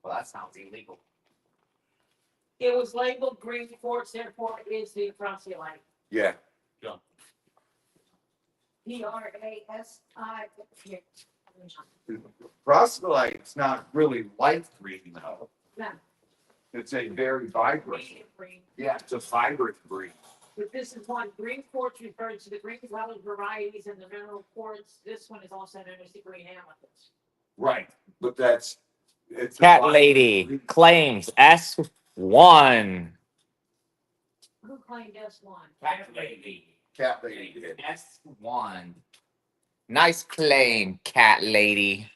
Well, that sounds illegal. It was labeled green quartz, therefore it is the frostylite. Yeah. PRASI. Frostylite's not really light green though. No. It's a very vibrant. Medium green. Yeah, it's a vibrant green. But this is one green quartz refers to the green colored varieties and the mineral quartz. This one is also known as the green amethyst. Right, but it's a Cat vibrant lady green. claims S1. Who claimed S1? Cat lady. Cat lady did. S1. Nice claim, cat lady.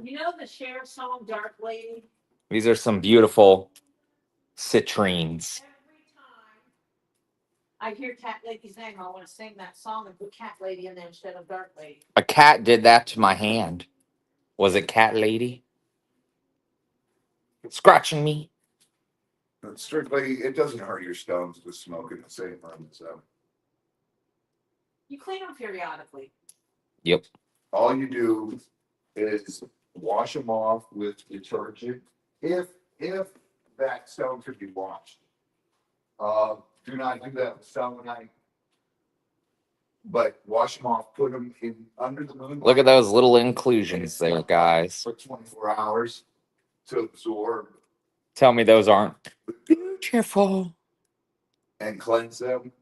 You know the Cher song, Dark Lady? These are some beautiful citrines. Every time I hear Cat Lady's name, I want to sing that song and put Cat Lady in there instead of Dark Lady. A cat did that to my hand. Was it cat lady? Scratching me. But strictly, it doesn't hurt your stones to smoke in the same room, so. You clean them periodically. Yep. All you do is wash them off with detergent, if that stone could be washed. Do not do that with selenite. but wash them off, put them in under the moon. Look at those little inclusions there, guys. For 24 hours to absorb Tell me those aren't beautiful. and cleanse them.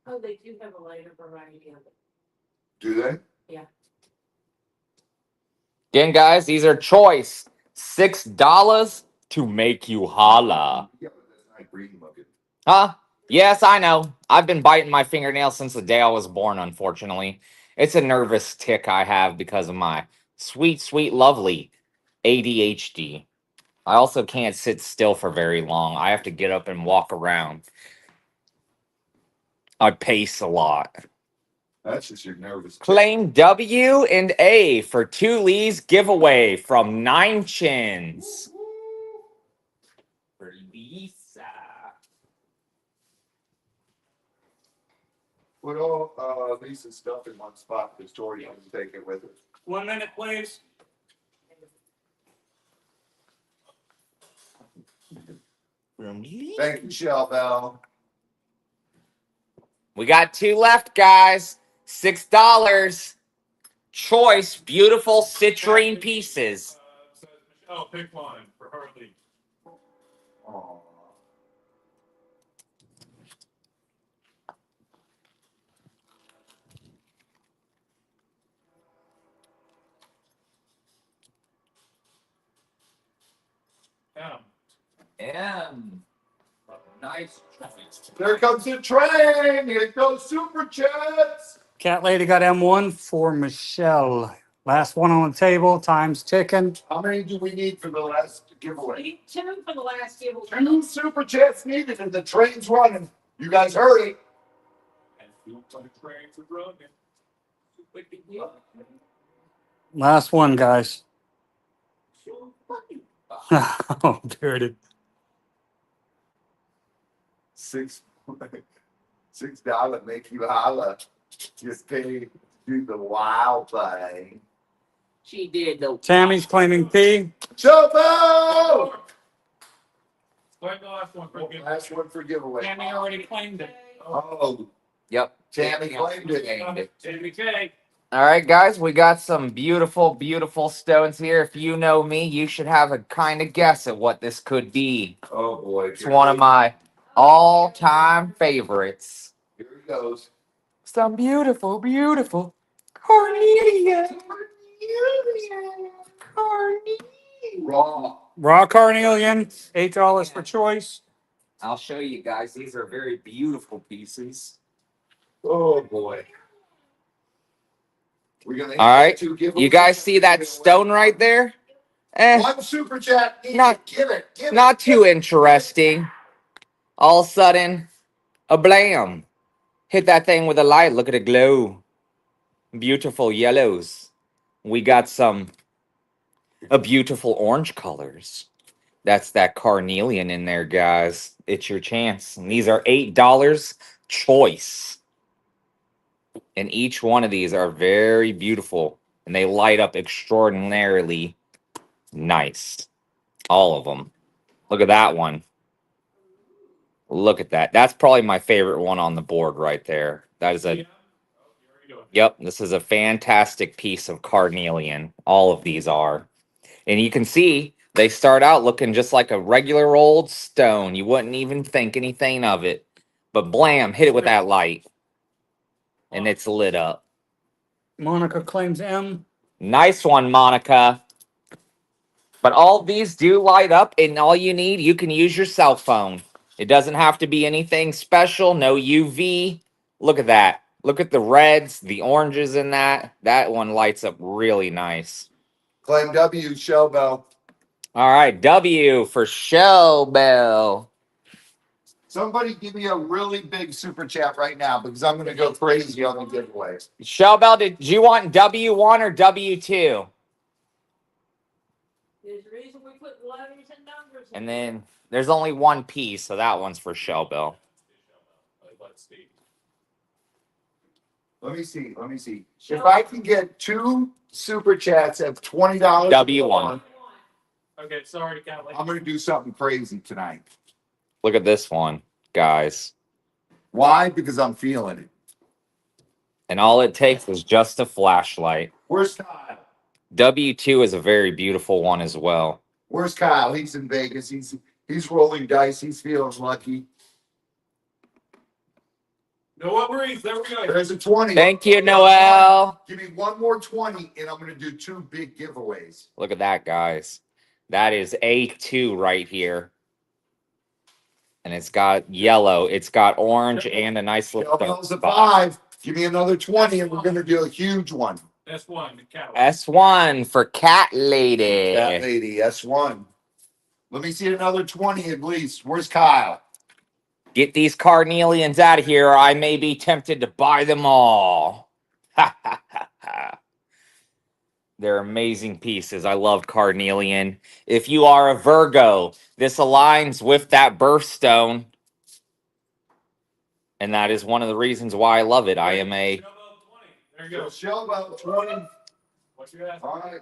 Oh, they do have a lighter variety of it. Do they? Again, guys, these are choice. $6 to make you holla. Yeah, but that's not green looking. Huh? Yes, I know. I've been biting my fingernails since the day I was born, unfortunately. It's a nervous tick I have because of my sweet, sweet, lovely ADHD. I also can't sit still for very long. I have to get up and walk around. I pace a lot. That's just your nervous. Claim W and A for 2 Lee's giveaway from 9 Chins. For Lisa. Put all Lisa's stuff in one spot because Tori has to take it with her. 1 minute, please. From Lisa. Thank you, Shell Bell. We got 2 left, guys. $6. Choice, beautiful citrine pieces. Says Michelle, pick one for Harley. Aw. M. Nice choice. There comes the train. Here goes Super Chats. Cat Lady got M1 for Michelle. Last one on the table. Time's ticking. How many do we need for the last giveaway? Need 2 for the last giveaway. 2 Super Chats needed and the train's running. You guys heard it. And fuel on the trains are running. Last one, guys. Oh, dirty. $6 make you holla. Just pay do the wild thing. She did the. Tammy's claiming P. Chopo! Claim the last one for giveaway. Last one for giveaway. Tammy already claimed it. Oh, Yep. Tammy claimed it, ain't it? Jamie K. All right, guys, we got some beautiful, beautiful stones here. If you know me, you should have a kind of guess at what this could be. Oh boy. It's one of my all-time favorites. Here he goes. Some beautiful, beautiful Carnelian. Raw. Raw Carnelian. $8 for choice. I'll show you guys. These are very beautiful pieces. Oh boy. We're gonna All right. two giveaways. You guys see that stone right there? One Super Chat. Not- Give it. Not too interesting. All of a sudden, a blam. Hit that thing with a light. Look at it glow. Beautiful yellows. We got some beautiful orange colors. That's that carnelian in there, guys. It's your chance. And these are $8 choice. And each one of these are very beautiful. And they light up extraordinarily nice. All of them. Look at that one. Look at that. That's probably my favorite one on the board right there. That is a... Yep, this is a fantastic piece of carnelian. All of these are. And you can see they start out looking just like a regular old stone. You wouldn't even think anything of it. But blam, hit it with that light. And it's lit up. Monica claims M. Nice one, Monica. But all these do light up, and all you need, you can use your cell phone. It doesn't have to be anything special, no UV. Look at that. Look at the reds, the oranges in that. That one lights up really nice. Claim W, Shell Bell. All right, W for Shell Bell. Somebody give me a really big Super Chat right now because I'm going to go crazy on the giveaway. Shell Bell, did you want W1 or W2? There's a reason we put letters and numbers. And then there's only one piece, so that one's for Shell Bell. Let me see. If I can get 2 Super Chats at $20. W1. Okay, sorry, Cat Lady. I'm going to do something crazy tonight. Look at this one, guys. Why? Because I'm feeling it. And all it takes is just a flashlight. Where's Kyle? W2 is a very beautiful one as well. Where's Kyle? He's in Vegas. He's rolling dice. He's feeling lucky. Noel Breeze, there we go. There's a 20. Thank you, Noel. Give me one more 20, and I'm going to do 2 big giveaways. Look at that, guys. That is A2 right here. And it's got yellow, it's got orange, and a nice little Shelby's a spot. 5. Give me another 20, and we're going to do a huge one. S1, the cow. S1 for Cat Lady. That lady, S1. Let me see another 20 at least. Where's Kyle? Get these Carnelians out of here, or I may be tempted to buy them all. They're amazing pieces. I love Carnelian. If you are a Virgo, this aligns with that birthstone. And that is one of the reasons why I love it. I am a... There you go. Show about 20. What you got? All right.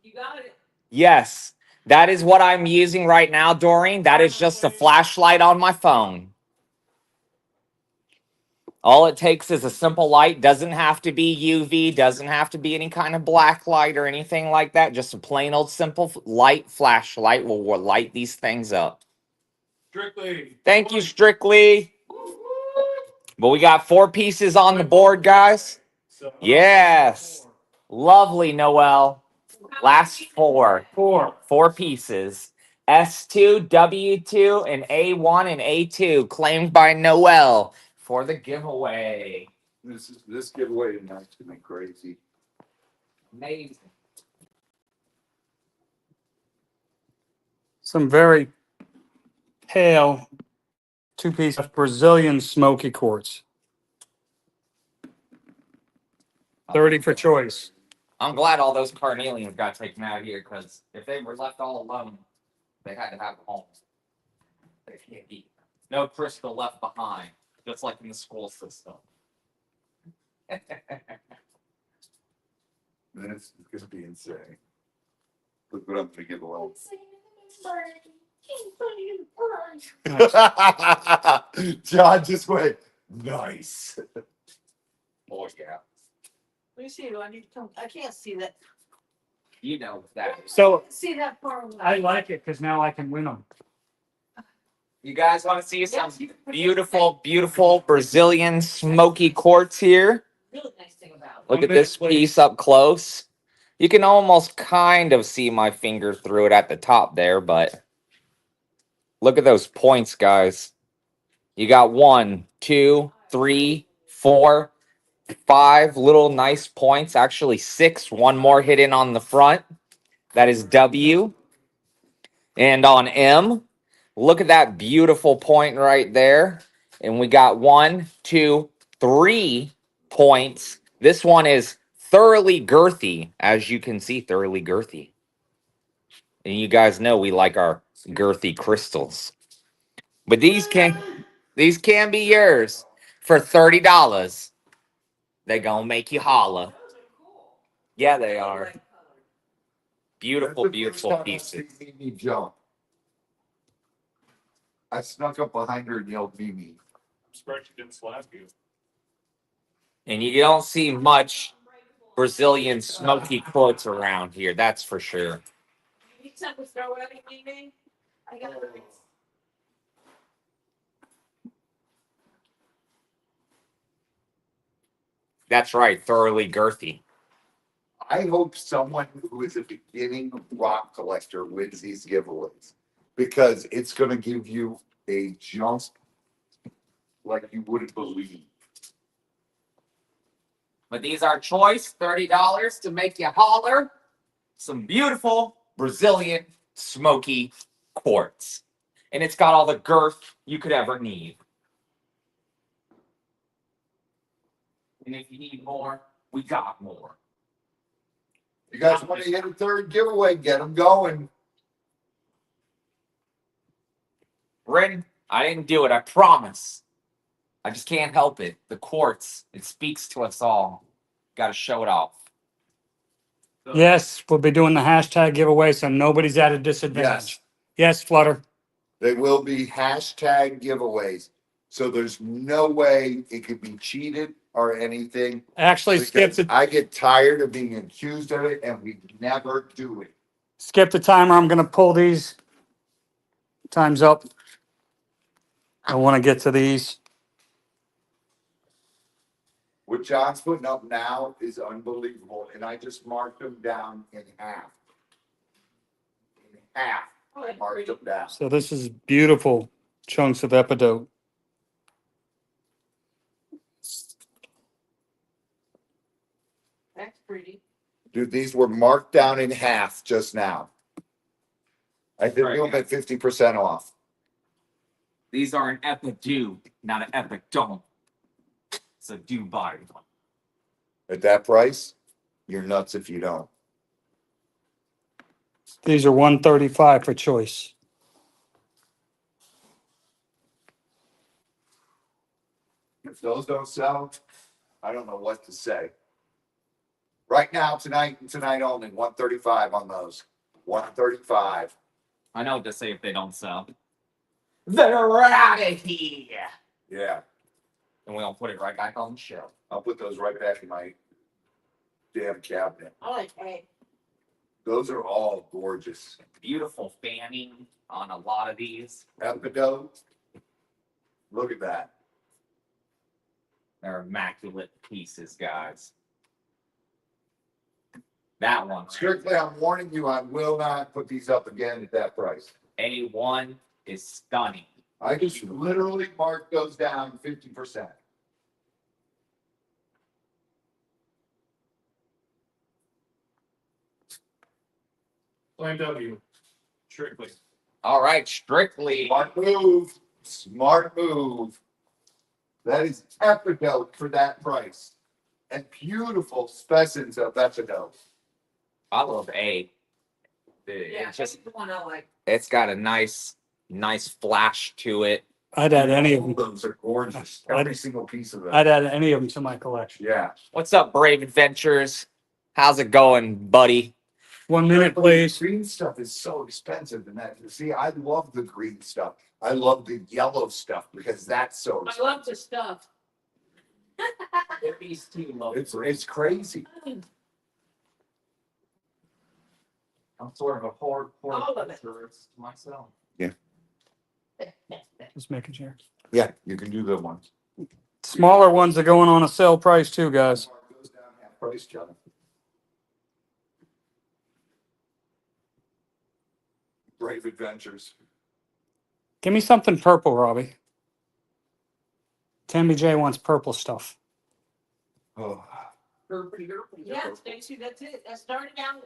You got it. Yes, that is what I'm using right now, Doreen. That is just a flashlight on my phone. All it takes is a simple light. Doesn't have to be UV. Doesn't have to be any kind of black light or anything like that. Just a plain old simple light flashlight will light these things up. Strictly. Thank you, Strictly. But we got 4 pieces on the board, guys. Yes. Lovely, Noel. Last 4. 4 pieces. S2, W2, and A1 and A2 claimed by Noel for the giveaway. This giveaway tonight's gonna be crazy. Amazing. Some very pale 2-piece Brazilian smoky quartz. 30 for choice. I'm glad all those Carnelians got taken out of here, because if they were left all alone, they had to have a home. They can't eat. No crystal left behind, just like in the school system. This is gonna be insane. Look what I'm gonna give away. John just went, nice. Oh yeah. Let me see. Do I need to come? I can't see that. You know that. So See that far away. I like it because now I can win them. You guys want to see some beautiful, beautiful Brazilian smoky quartz here? Really nice thing about it. Look at this piece up close. You can almost kind of see my finger through it at the top there, but look at those points, guys. You got 1, 2, 3, 4, 5 little nice points. Actually 6. One more hidden on the front. That is W. And on M, look at that beautiful point right there. And we got 1, 2, 3 points. This one is thoroughly girthy, as you can see, thoroughly girthy. And you guys know we like our girthy crystals. But these can be yours for $30. They gonna make you holla. Yeah, they are. Beautiful, beautiful pieces. Mimi jump. I snuck up behind her and yelled Mimi. I'm surprised she didn't slap you. And you don't see much Brazilian smoky quartz around here, that's for sure. You need something to throw at me, Mimi? I got it. That's right, thoroughly girthy. I hope someone who is a beginning rock collector wins these giveaways, because it's going to give you a jump like you wouldn't believe. But these are choice, $30 to make you holler. Some beautiful Brazilian smoky quartz. And it's got all the girth you could ever need. And if you need more, we got more. You guys want to hit a third giveaway? Get them going. Bryn, I didn't do it, I promise. I just can't help it. The quartz, it speaks to us all. Got to show it off. Yes, we'll be doing the hashtag giveaway so nobody's at a disadvantage. Yes, Flutter. They will be hashtag giveaways. So there's no way it could be cheated or anything. Actually, skip Because the I get tired of being accused of it and we never do it. timer. I'm gonna pull these. Time's up. I want to get to these. What John's putting up now is unbelievable, and I just marked them down in half. In half, I marked them down. So this is beautiful chunks of epidote. That's pretty. Dude, these were marked down in half just now. I did Right, them yeah. at 50% off. These are an epidote, not an epidome. It's a do body. At that price, you're nuts if you don't. These are 135 for choice. If those don't sell, I don't know what to say. Right now, tonight and tonight only, 135 on those. 135. I know what to say if they don't sell. They're out of here. Yeah, And we'll put it right back on the shelf. I'll put those right back in my damn cabinet. I like egg. Those are all gorgeous. Beautiful fanning on a lot of these. Epidote. Look at that. They're immaculate pieces, guys. That one, Strictly, I'm warning you, I will not put these up again at that price. A1 is stunning. I just literally marked those down 50%. Blame W. Strictly. All right, strictly. Smart move. Smart move. That is epidote for that price. And beautiful specimens of epidote. I love A. Yeah, It's just, that's the one I like. it's got a nice flash to it. I'd add any of them. Those are gorgeous. Every single piece of them. I'd add any of them to my collection. Yeah. What's up, Brave Adventures? How's it going, buddy? 1 minute, please. Green stuff is so expensive, and that see, I love the green stuff. I love the yellow stuff because that's so I expensive. love the stuff. These two love It's crazy. I'm sort of a All of it. myself. Just making sure. Yeah, you can do the ones. Smaller ones are going on a sale price too, guys. Goes down half price, John. Brave Adventures. Give me something purple, Robbie. Tammy J wants purple stuff. Oh, Yeah, Stacy, that's it. I started out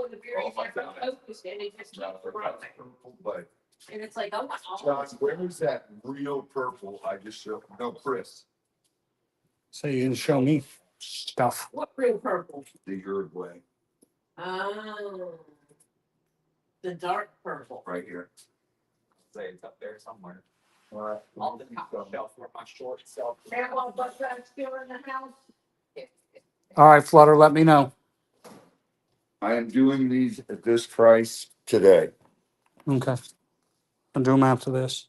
with the very Oh, my different God. focus, and it just John, keeps growing. but And it's like, oh my John, God. where is that real purple I just showed? No, Chris, So you didn't show me stuff. What real purple? the Uruguay, Oh. The dark purple. right here. Say it's up there somewhere. All On the top shelf where my short self. Grandma Buckeye still in the house? All right, Flutter, let me know. I am doing these at this price today. Okay. I'll do them after this.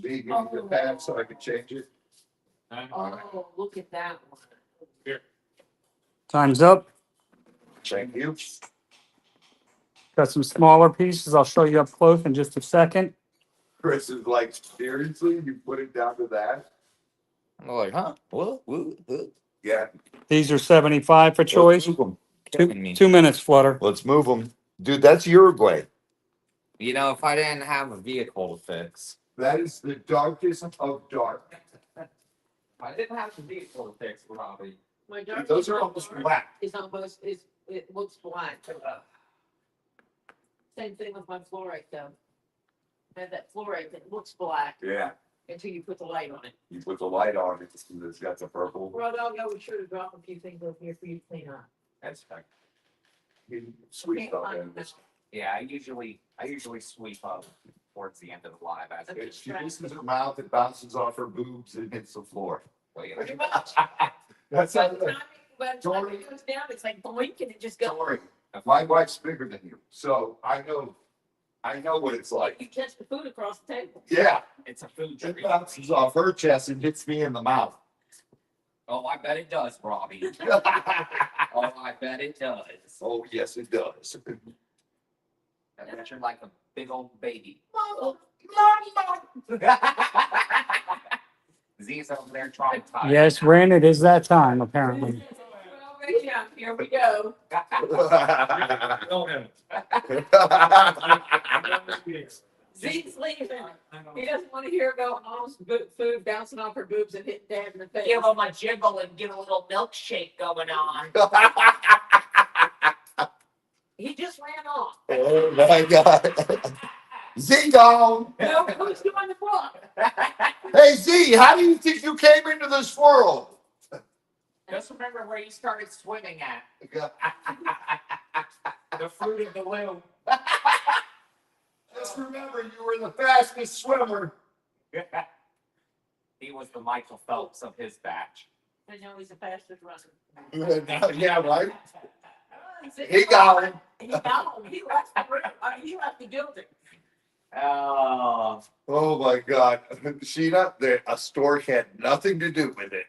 Leave me the pad so I can change it. Oh, look at that one. Time's up. Thank you. Got some smaller pieces. I'll show you up close in just a second. Chris is like, seriously, you put it down to that? I'm like, huh? What? Yeah. These are 75 for choice. Let's move 'em. Kidding me. 2 minutes, Flutter. Let's move them. Dude, that's Uruguay. You know, if I didn't have a vehicle to fix, That is the darkest of dark. if I didn't have a vehicle to fix, Robbie. My dark. Those are almost black. Is almost, it looks black. Same thing with my fluorite though. I have that fluorite that looks black Yeah. until you put the light on it. You put the light on it, it's got the purple. Well, I'll be sure to drop a few things over here for you to clean up. That's fair. Sweet Can't stuff. find man. them. Yeah, I usually sweep up towards the end of the live. As Okay. it She opens her mouth, it bounces off her boobs and hits the floor. Pretty much. That's By how the the time it goes down, it's like boink and it just goes. story. My wife's bigger than you, so I know I know what it's like. You catch the food across the table. Yeah, It's a food it tree. bounces off her chest and hits me in the mouth. Oh, I bet it does, Robbie. Oh, I bet it does. Oh, yes, it does. I bet you're like a big old baby. Z's over there trying to tie. Yes, Ren, it is that time, apparently. Well, yeah, here we go. Zeke's leaving. He doesn't want to hear about mom's food bouncing off her boobs and hitting dad in the face. Give him a jiggle and get a little milkshake going on. He just ran off. Oh my God. Z gone. No, who's doing the book? Hey Z, how do you think you came into this world? Just remember where you started swimming at. The fruit of the loom. Just remember you were the fastest swimmer. He was the Michael Phelps of his batch. I know he's the fastest runner. Yeah, right? Zeke He got him. He got him. He left the room. He left the building. Oh, Oh my God. Sheena, a stork had nothing to do with it.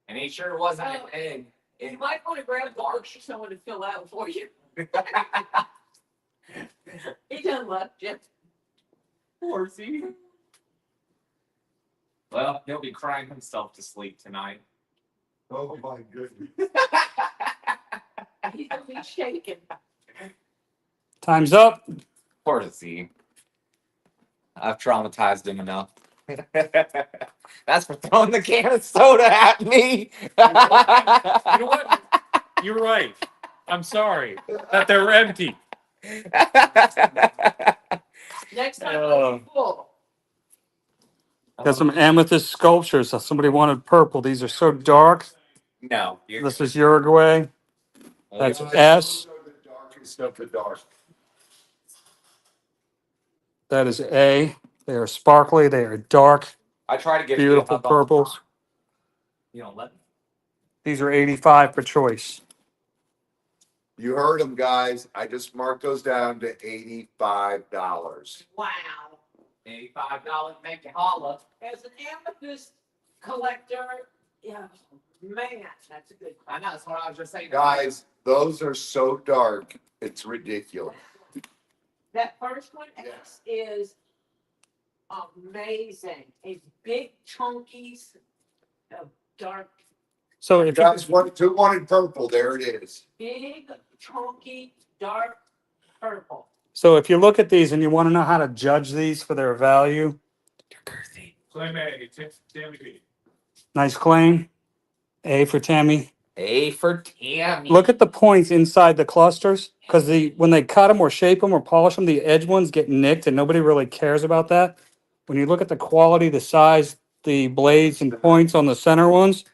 and he sure wasn't an egg. You might want to grab the book for someone to fill out for you. He done left you. Poor Z. Well, he'll be crying himself to sleep tonight. Oh my goodness. He's gonna be shaking. Time's up. Poor Z. I've traumatized him enough. That's for throwing the can of soda at me. You know what? You're right. I'm sorry that they're empty. Next time it'll be full. Got some amethyst sculptures. Somebody wanted purple. These are so dark. No. This is Uruguay. That's S. Those are the darkest of the dark. That is A. They are sparkly. They are dark. I try to get Beautiful purples. You don't let me. These are 85 for choice. You heard them, guys. I just marked those down to $85. Wow. $85 make you holla. As an amethyst collector, yeah, man, that's a good. I know, that's what I was just saying. Guys, those are so dark, it's ridiculous. That first one X is amazing. It's big chunkies of dark, So if you, Guys, who wanted purple? There it is. big chunky dark purple. so if you look at these and you want to know how to judge these for their value, Claim A, Tammy B. nice claim. A for Tammy. A for Tammy. Look at the points inside the clusters, because when they cut them or shape them or polish them, the edge ones get nicked, and nobody really cares about that. When you look at the quality, the size, the blades and points on the center ones,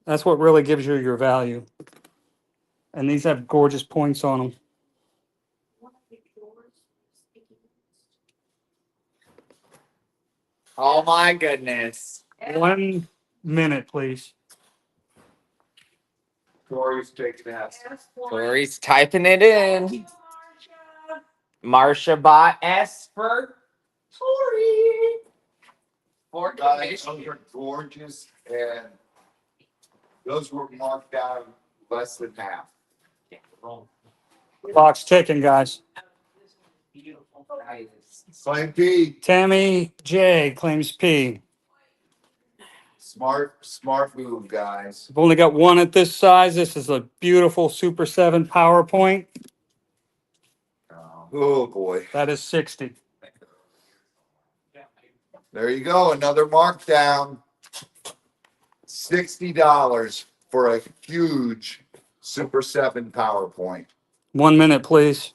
that's what really gives you your value. And these have gorgeous points on them. Oh my goodness. 1 minute, please. Tori's taking that. Tori's typing it in. Marsha bought S for Tori. For Guys, those are gorgeous, and those were marked down less than half. Clock's ticking, guys. Beautiful. Guys. Claim P. Tammy J claims P. Smart move, guys. I've only got one at this size. This is a beautiful Super 7 PowerPoint. Oh boy. That is 60. There you go. Another markdown. $60 for a huge Super 7 PowerPoint. 1 minute, please.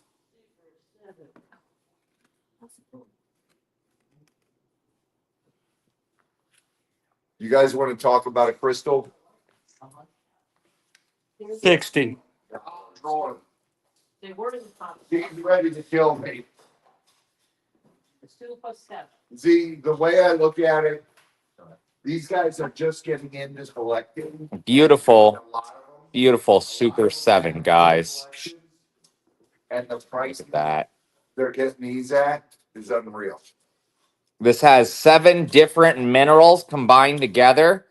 You guys want to talk about a crystal? 60. They were in the top. He's ready to kill me. It's 2 plus 7. See, the way I look at it, these guys are just getting into collecting. Beautiful, A lot of them. beautiful Super 7, guys. And the price Look at that. they're getting these at is unreal. This has 7 different minerals combined together.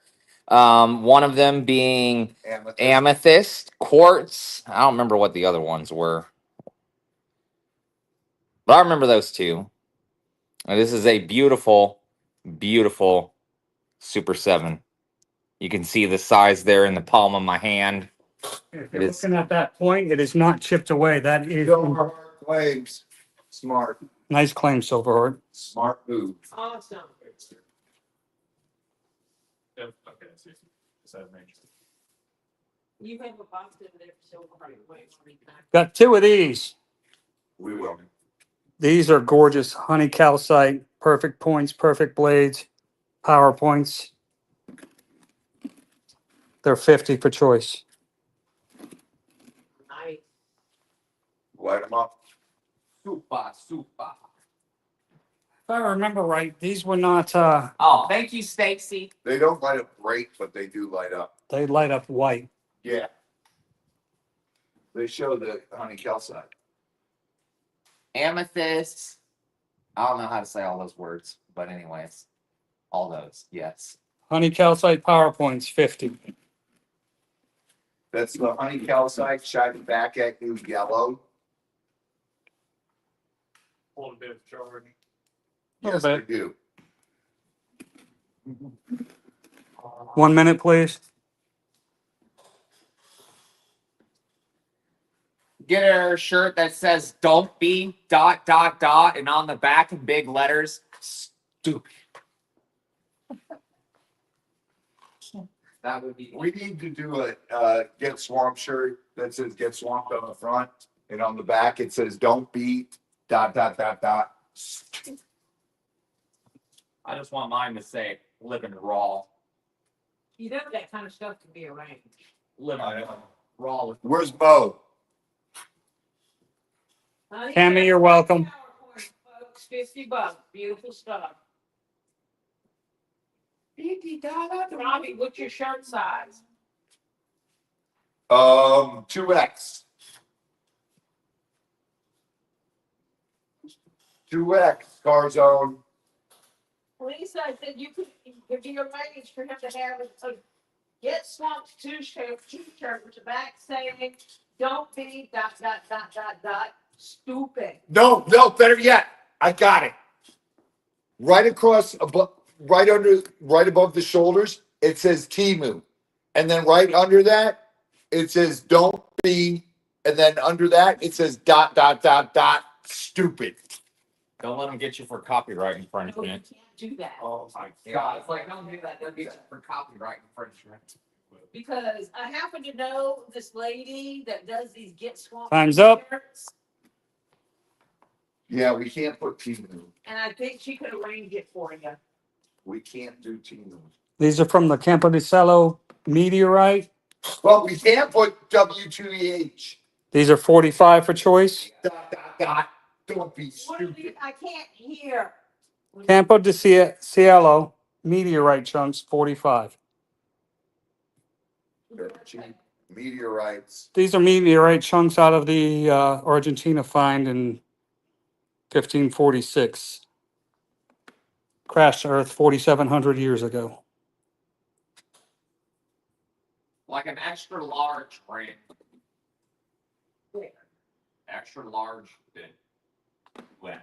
One of them being amethyst, quartz. I don't remember what the other ones were, but I remember those 2. And this is a beautiful, beautiful Super 7. You can see the size there in the palm of my hand. If It you're is- looking at that point, it is not chipped away. That is Silver Heart claims. Smart. nice claim, Silverheart. Smart move. Awesome. Yeah, okay, I see. Is that major? You have a box in there, so right away. Got 2 of these. We will. These are gorgeous honey calcite, perfect points, perfect blades, power points. They're 50 for choice. Nice. Light them up. Super, super. If I remember right, these were not, Oh, thank you, Stacy. They don't light up great, but they do light up. they light up white. Yeah. They show the honey calcite. Amethyst. I don't know how to say all those words, but anyways, all those, yes. Honey calcite power points, 50. That's the honey calcite shining back at you yellow. Hold a bit of charge. Yes, Little they do. 1 minute, please. Get her a shirt that says "Don't be ... and on the back in big letters, stupid. That would be. We need to do a get swamped shirt that says get swamped on the front, and on the back it says don't be ... I just want mine to say "Living raw." You know that kind of stuff can be arranged. Living raw with. Where's Bo? Honey, Tammy, you're welcome. PowerPoint, folks, $50. Beautiful stuff. Robbie, what's your shirt size? 2X. 2X, Car Zone. Lisa, I said you could be arranged for him to have a get swamped t-shirt with the back saying, "Don't be ... stupid." No, better yet. I got it. Right across, right above the shoulders, it says Timu. And then right under that, it says don't be. And then under that, it says ... stupid. Don't let them get you for copyright No, you infringement. can't do that. Oh my Yeah, it's like don't do that. They'll get you for copyright infringement. Because I happen to know this lady that does these get swamped Time's up. t-shirts, Yeah, we can't put Timu. and I think she could arrange it for you. We can't do Timu. These are from the Campo di Cielo meteorite. Well, we can't put W2EH. These are 45 for choice. ... Don't be What are stupid. these? I can't hear. Campo di Cielo meteorite chunks, 45. They're cheap. Meteorites. These are meteorite chunks out of the Argentina find in 1546. Crashed to Earth 4,700 years ago. Like an extra large brand. Where? Extra large bit. Lens.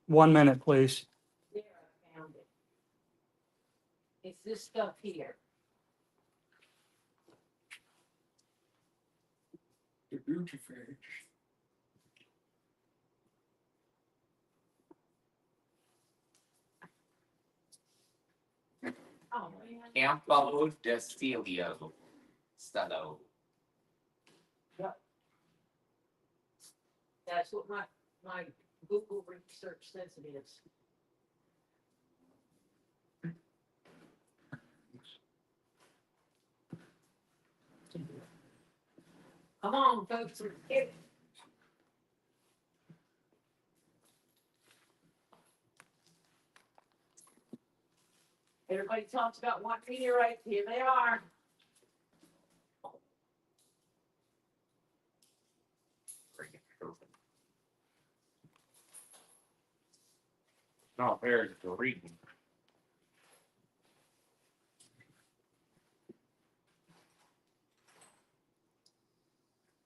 1 minute, please. There, I found it. It's this stuff here. The beauty fish. Oh, man. Campo di Cielo. Stado. That's what my Google research says it is. Come on, folks. We're kidding. Everybody talks about one meteorite. Here they are. No, there's the reading.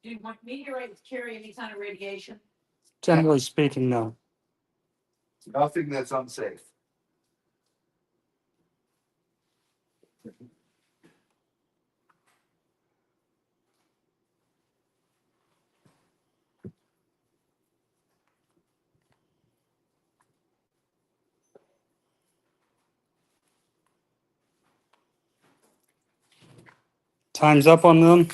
Do meteorites carry any kind of radiation? Generally speaking, no. Nothing that's unsafe. Time's up on them.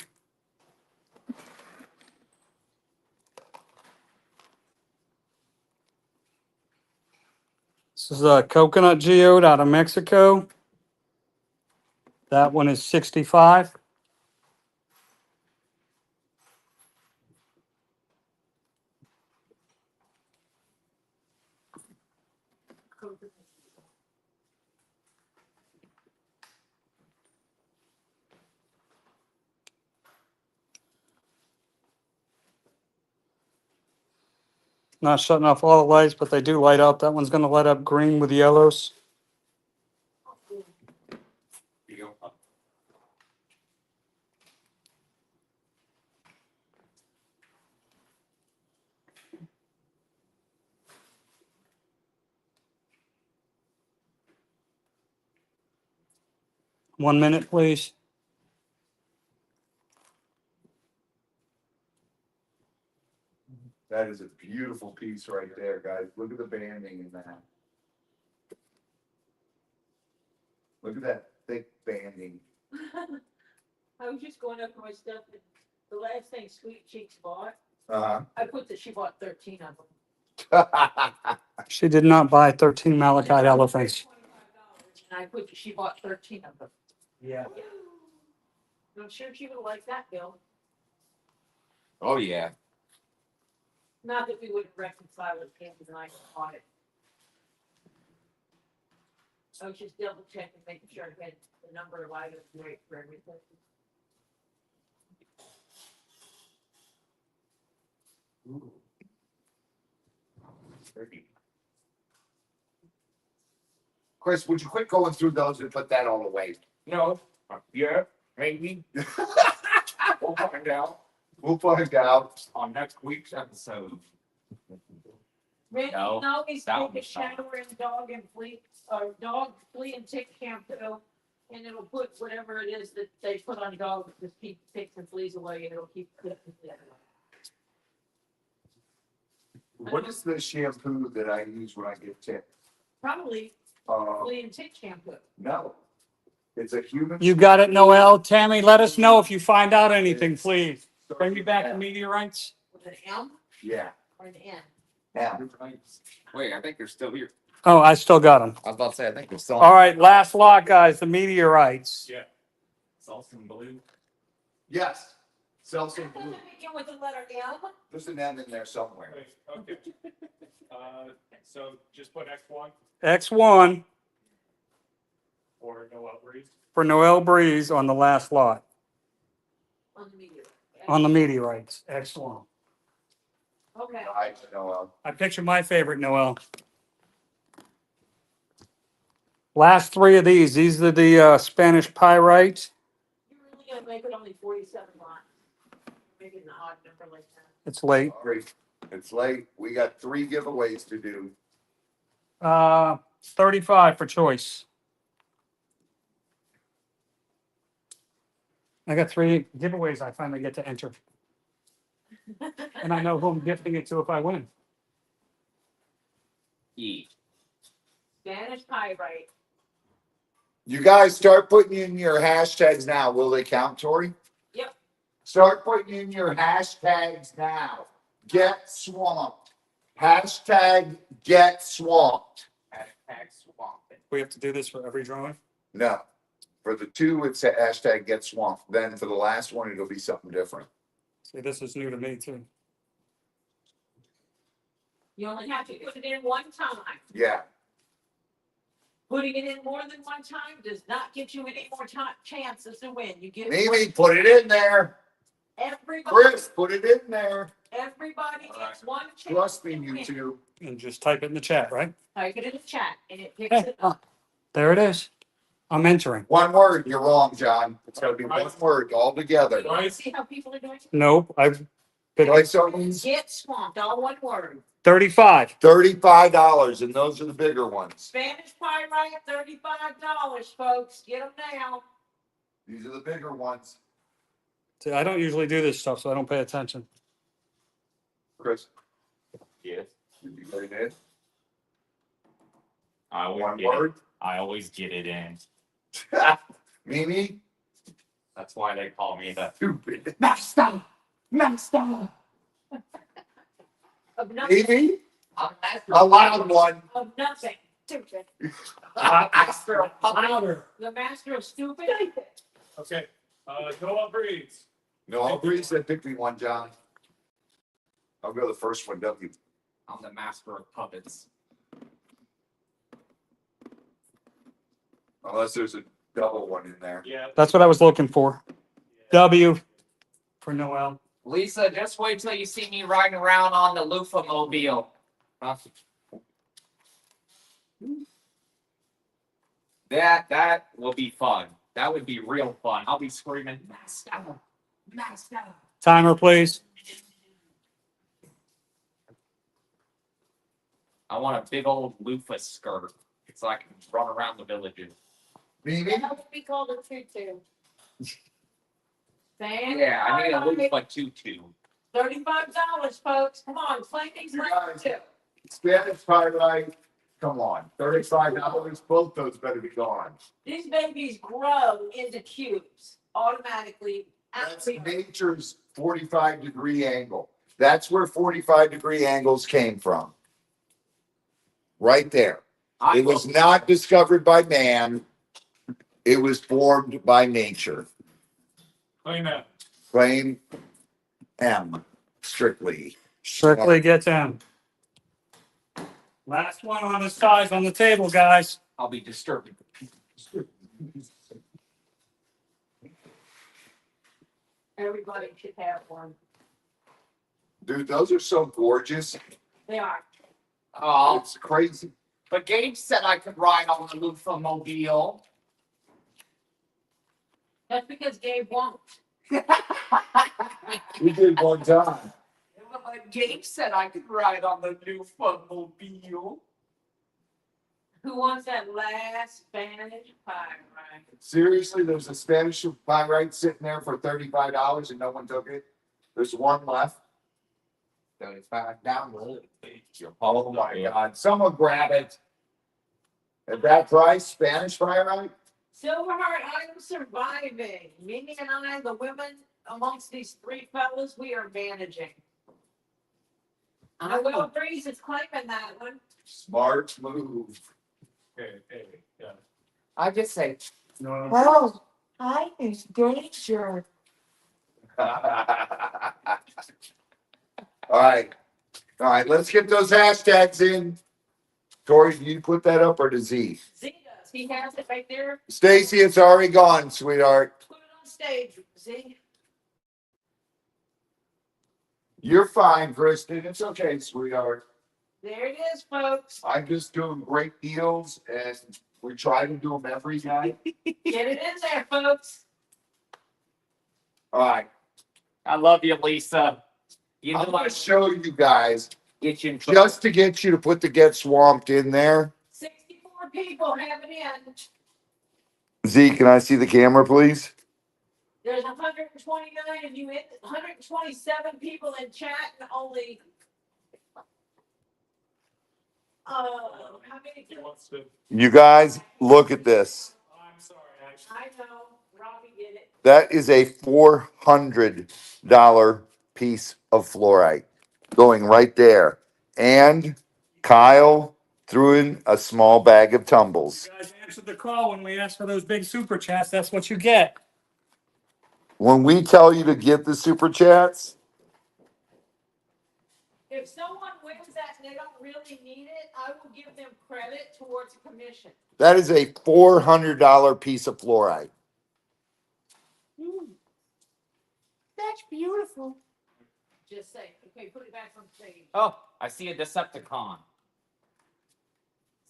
This is a coconut geode out of Mexico. That one is 65. Not shutting off all the lights, but they do light up. That one's going to light up green with yellows. One minute, please. That is a beautiful piece right there, guys. Look at the banding in that. Look at that thick banding. I was just going up to my stuff, and the last thing Sweet Cheeks bought, Uh I put that she bought 13 of them. huh. She did not buy 13 malachite elephants. $25, and I put that she bought 13 of them. Yeah. I'm sure she would like that, Bill. Oh yeah. Not that we would reconcile with him and I bought it. I was just double checking, making sure I had the number of items right for everything. Chris, would you quit going through those and put that all away? No. Yeah. Maybe. We'll find out We'll find out. on next week's episode. Randy No, can always that take a one's shower in dog and flea, or dog, flea and tick shampoo, and it'll put whatever it is that they put on dogs, just keep ticks and fleas away, and it'll keep clicking it. What is the shampoo that I use when I get ticked? Probably Uh, flea and tick shampoo. no. It's a human. You got it, Noel. Tammy, let us know if you find out anything, please. Bring me back the meteorites. With an M Yeah. or an N? Yeah. Wait, I think they're still here. Oh, I still got them. I was about to say, I think they're still. All right, last lot, guys, the meteorites. Yeah. Salsa blue. Yes. Celsius blue. Begin with the letter M. There's an M in there somewhere. Wait, okay. So just put X1 X1 or no outreach. for Noel Breeze on the last lot. On the meteor. On the meteorites, X1. Okay. I know. I picture my favorite, Noel. Last three of these are the Spanish pyrite. You're really gonna make it only 47 lots. Make it an odd number like that. It's late. Sorry. It's late. We got 3 giveaways to do. 35 for choice. I got 3 giveaways I finally get to enter. And I know who I'm gifting it to if I win. E. Spanish pyrite. You guys start putting in your hashtags now. Will they count, Tori? Yep. Start putting in your hashtags now. Get swamped. Hashtag get swamped. Hashtag swamping. We have to do this for every drawing? No. For the 2, it's a hashtag get swamped. Then for the last one, it'll be something different. See, this is new to me too. You only have to put it in one time. Yeah. Putting it in more than one time does not get you any more chances to win. You get Mimi, put it in there. every. Chris, put it in there. Everybody gets one chance. Trust me, to you win. two. And just type it in the chat, right? Type it in the chat and it picks Hey, it up. there it is. I'm entering. One word, you're wrong, John. It's gotta be one word altogether. Right. See how people are doing? Nope, I've picked Like something, Get swamped, all one word. 35. $35, and those are the bigger ones. Spanish pyrite, $35, folks. Get them now. These are the bigger ones. See, I don't usually do this stuff, so I don't pay attention. Chris, Yes. did you get it in? I One always get word? it. I always get it in. Mimi? That's why they call me the Stupid. Master. Master. Of nothing. Mimi? I'm master. A loud one. Of nothing. Stupid. Master of powder. The master of stupid. Okay. Go on breeds. No, I'll agree. Said pick me one, John. I'll go the first one, W. I'm the master of puppets. Unless there's a double one in there. Yeah. That's what I was looking for. W for Noel. Lisa, just wait till you see me riding around on the loofah mobile. That will be fun. That would be real fun. I'll be screaming, master, master. Timer, please. I want a big old loofah skirt so I can run around the villages. Mimi? That would be called a tutu. Yeah, I need a loofah tutu. $35, folks. Come on, claim these You last guys- two. Spanish pyrite. Come on. $35. Both those better be gone. These babies grow into cubes automatically. That's nature's 45-degree angle. That's where 45-degree angles came from. Right there. It was not discovered by man. It was formed by nature. Claim that. Claim M. Strictly. Strictly gets in. Last one on the size on the table, guys. I'll be disturbing. Everybody should have one. Dude, those are so gorgeous. They are. Oh, It's crazy. but Gabe said I could ride on the loofah mobile. That's because Gabe won't. We did one time. But Gabe said I could ride on the loofah mobile. Who wants that last Spanish pyrite? Seriously, there's a Spanish pyrite sitting there for $35 and no one took it. There's one left. 35 down low. Oh my God. Someone grab it. At that price, Spanish pyrite? Silverheart, I'm surviving. Mimi and I, the women amongst these three fellas, we are managing. I will Breeze is claiming that one. Smart move. Okay. Yeah. I just say, Oh, I is danger. All right. Let's get those hashtags in. Tori, do you put that up or does Z? Z does. He has it right there. Stacy, it's already gone, sweetheart. Put it on stage, Z. You're fine, Kristen. It's okay, sweetheart. There it is, folks. I'm just doing great deals and we try to do them every night. Get it in there, folks. All right. I love you, Lisa. You I'm know going I to show you guys get you in trouble. just to get you to put the Get Swamped in there. 64 people have it in. Z, can I see the camera, please? There's 129 and 127 people in chat and only how many? He wants to. You guys, look at this. I'm sorry. I know, Robbie did it. That is a $400 piece of fluorite going right there. And Kyle threw in a small bag of tumbles. You guys answered the call when we asked for those big super chats. That's what you get. When we tell you to get the super chats, If someone wins that and they don't really need it, I will give them credit towards commission. that is a $400 piece of fluorite. That's beautiful. Just say, okay, put it back on stage. Oh, I see a Decepticon.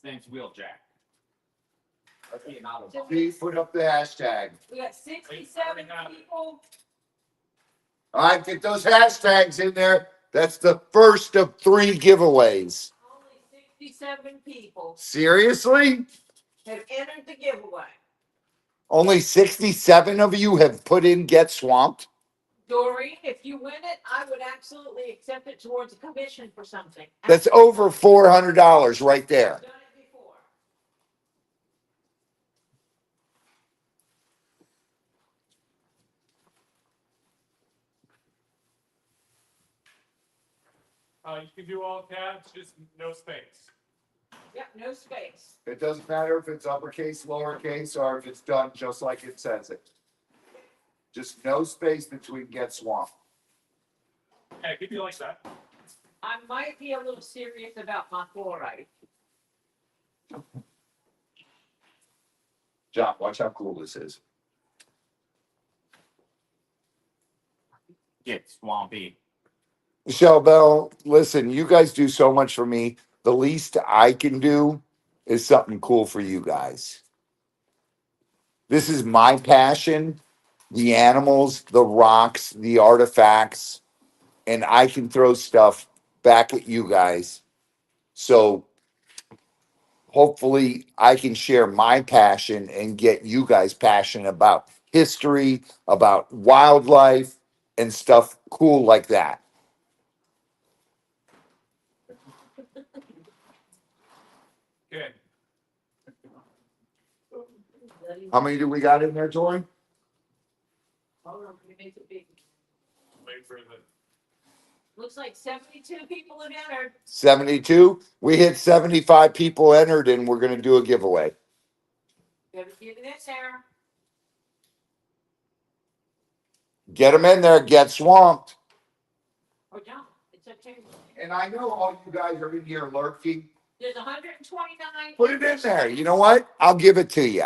His name's Wheeljack. I see another one. Please put up the hashtag. We got 67 people. All right, get those hashtags in there. That's the first of 3 giveaways. Only 67 people Seriously? have entered the giveaway. Only 67 of you have put in Get Swamped? Doreen, if you win it, I would absolutely accept it towards a commission for something. That's over $400 right there. I've done it before. You can do all caps, just no space. Yep, no space. It doesn't matter if it's uppercase, lowercase, or if it's done just like it says it. Just no space between Get Swamped. Yeah, keep you like that. I might be a little serious about my fluorite. John, watch how cool this is. Get swampy. Michelle Bell, listen, you guys do so much for me. The least I can do is something cool for you guys. This is my passion, the animals, the rocks, the artifacts, and I can throw stuff back at you guys. So hopefully I can share my passion and get you guys passionate about history, about wildlife, and stuff cool like that. Okay. How many do we got in there, Tori? Hold on, we make it big. Wait for the. Looks like 72 people have entered. 72. We hit 75 people entered, and we're going to do a giveaway. Gotta get it in there. Get them in there. Get swamped. Or don't. It's okay. And I know all you guys are in here lurking. There's 129. Put it in there. You know what? I'll give it to you.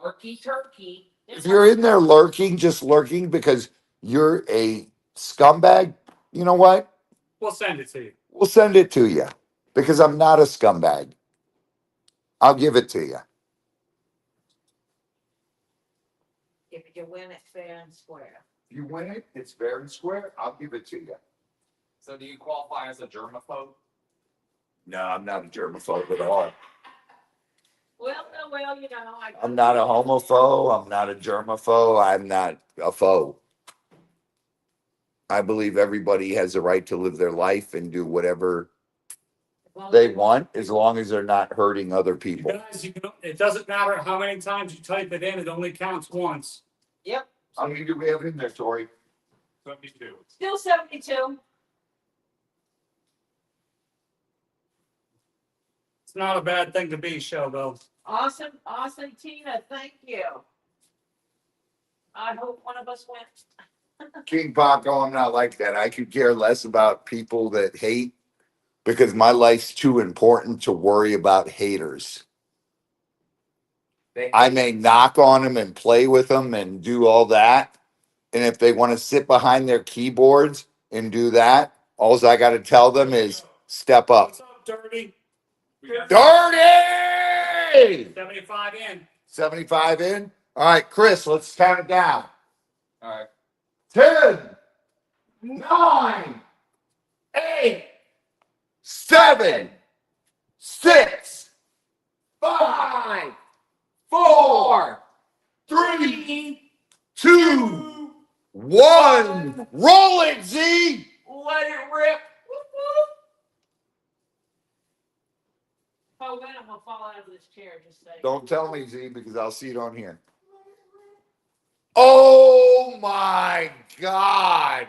Lurky turkey. If you're in there lurking, just lurking because you're a scumbag, you know what? We'll send it to you. We'll send it to you because I'm not a scumbag. I'll give it to you. If you win it fair and square. If you win it, it's fair and square. I'll give it to you. So do you qualify as a germaphobe? No, I'm not a germaphobe at all. Well, you know. I'm not a homophobe. I'm not a germaphobe. I'm not a foe. I believe everybody has the right to live their life and do whatever they want as long as they're not hurting other people. Guys, it doesn't matter how many times you type it in, it only counts once. Yep. How many do we have in there, Tori? 72. Still 72. It's not a bad thing to be, Showbo. Awesome, Tina. Thank you. I hope one of us wins. King Paco, I'm not like that. I could care less about people that hate because my life's too important to worry about haters. I may knock on them and play with them and do all that. And if they want to sit behind their keyboards and do that, all I got to tell them is step up. What's up, Dirty? Dirty! 75 in. 75 in. All right, Chris, let's count it down. All right. 10, 9, 8, 7, 6, 5, 4, 3, 2, 1. Roll it, Z. Let it rip. Whoop, whoop. If I win, I'm gonna fall out of this chair. Just say. Don't tell me, Z, because I'll see it on here. Oh my God.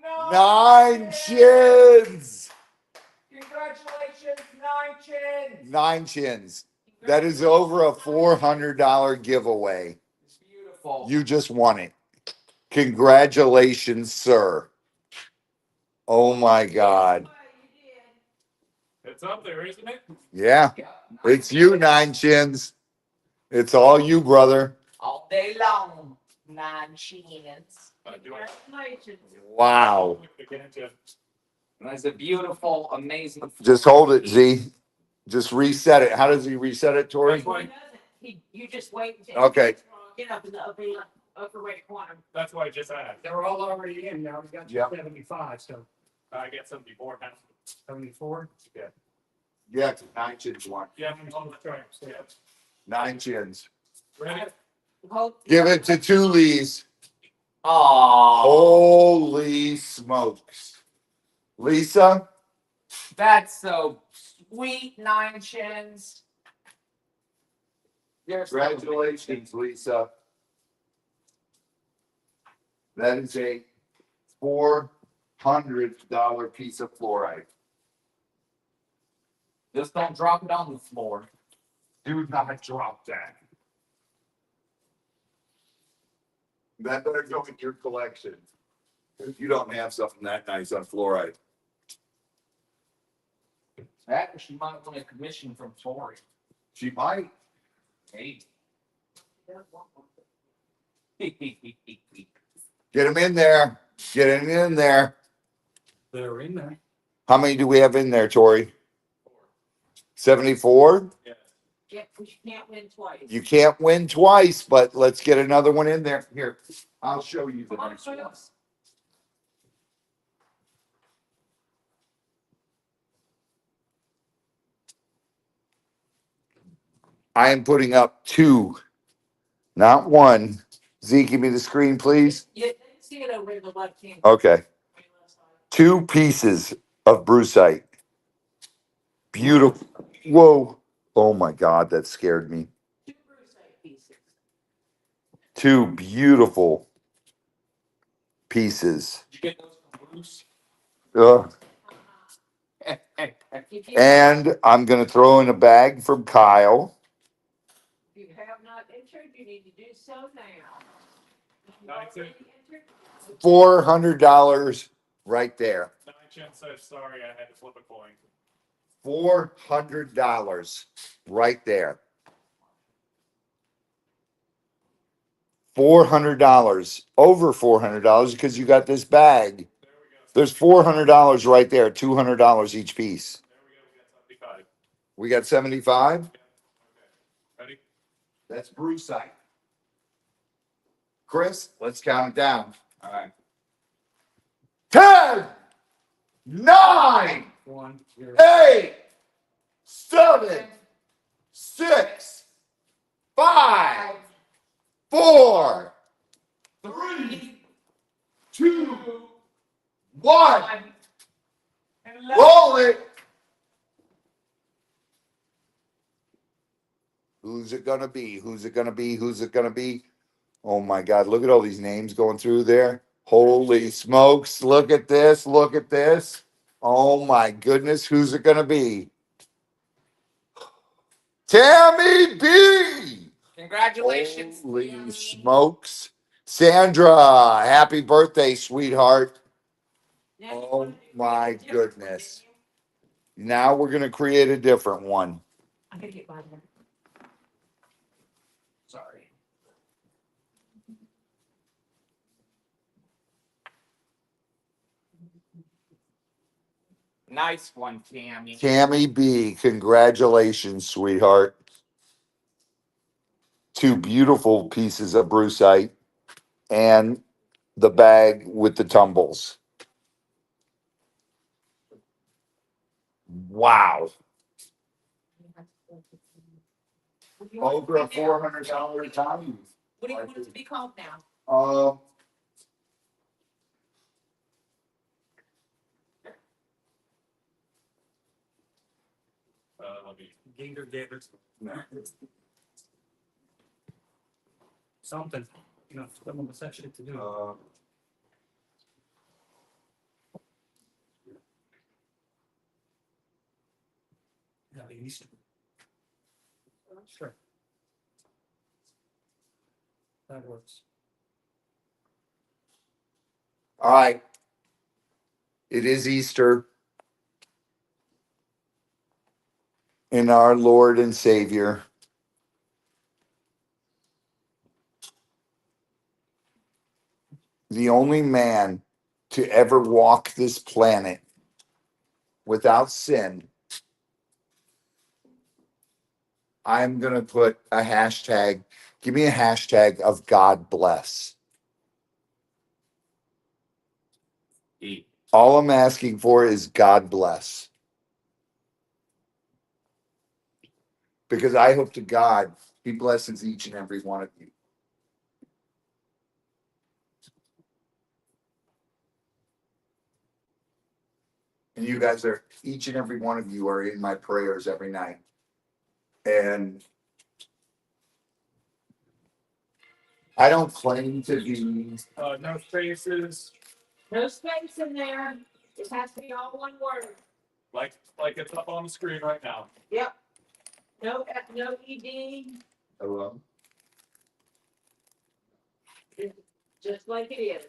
No. 9 chins. Congratulations, 9 chins. 9 chins. That is over a $400 giveaway. It's beautiful. You just won it. Congratulations, sir. Oh my God. It's up there, isn't it? Yeah, it's you, 9 chins. It's all you, brother. All day long. 9 chins. Congratulations. Wow. That's a beautiful, amazing. Just hold it, Z. Just reset it. How does he reset it, Tori? He doesn't. You just wait until. Okay. Get up in the upper right corner. That's why I just asked. They're all already in now. We got Yep. 75, so I get some before half. 74. Yeah, 9 chins one. Yeah, all the time. Yeah. 9 chins. Ready? Hold- Give it to Toolies. Oh, Holy smokes. Lisa, that's so sweet. 9 chins. You're so congratulations, Lisa. That is a $400 piece of fluorite. Just don't drop it on the floor. Do not drop that. That better go in your collection. If you don't have something that nice on fluorite. That she might want a commission from Tori. She might. Hey. Get him in there. Get him in there. They're in there. How many do we have in there, Tori? 74? Yeah, you can't win twice. You can't win twice, but let's get another one in there. Here, I'll show you the next one. I am putting up 2, not 1. Z, give me the screen, please. You didn't see it over in the left hand. Okay. 2 pieces of brucite. Beautiful. Whoa. Oh my God, that scared me. 2 brucite pieces. 2 beautiful pieces. Did you get those from Bruce? Ugh. If you, And I'm going to throw in a bag from Kyle. if you have not entered, you need to do so now. If you've That's it. already entered, $400 right there. 9 chins says sorry, I had to flip a coin. $400 right there. $400, over $400 because you got this bag. There we go. There's $400 right there, $200 each piece. There we go. We We got 75. got 75. Okay. Ready? That's brucite. Chris, let's count it down. All right. 10, 9, 1, 0. 8, 7, 6, 5, 4, 3, 2, 1. Roll it. Who's it gonna be? Who's it gonna be? Who's it gonna be? Oh my God, look at all these names going through there. Holy smokes, look at this, look at this. Oh my goodness, who's it gonna be? Tammy B! Congratulations. Holy smokes. Sandra, happy birthday, sweetheart. now you Oh wanna do my it different, goodness. didn't Now we're gonna create a different one. you? I'm gonna get by there. Sorry. Nice one, Tammy. Tammy B, congratulations, sweetheart. 2 beautiful pieces of brucite and the bag with the tumbles. Wow. What do you want it Over a to be now? $400 time. What do you want it to be called now? Let me. Gator gators. Something. You know, someone was that shit to do. Yeah, Easter. Sure. That works. All right. It is Easter. In our Lord and Savior. the only man to ever walk this planet without sin, I'm going to put a hashtag. Give me a hashtag of God bless. All I'm asking for is God bless. Because I hope to God he blesses each and every one of you. And you guys are, each and every one of you are in my prayers every night. And I don't claim to be. No spaces, No space in there. It has to be all one word. like it's up on the screen right now. Yep. No, no ED, Hello? just like it is.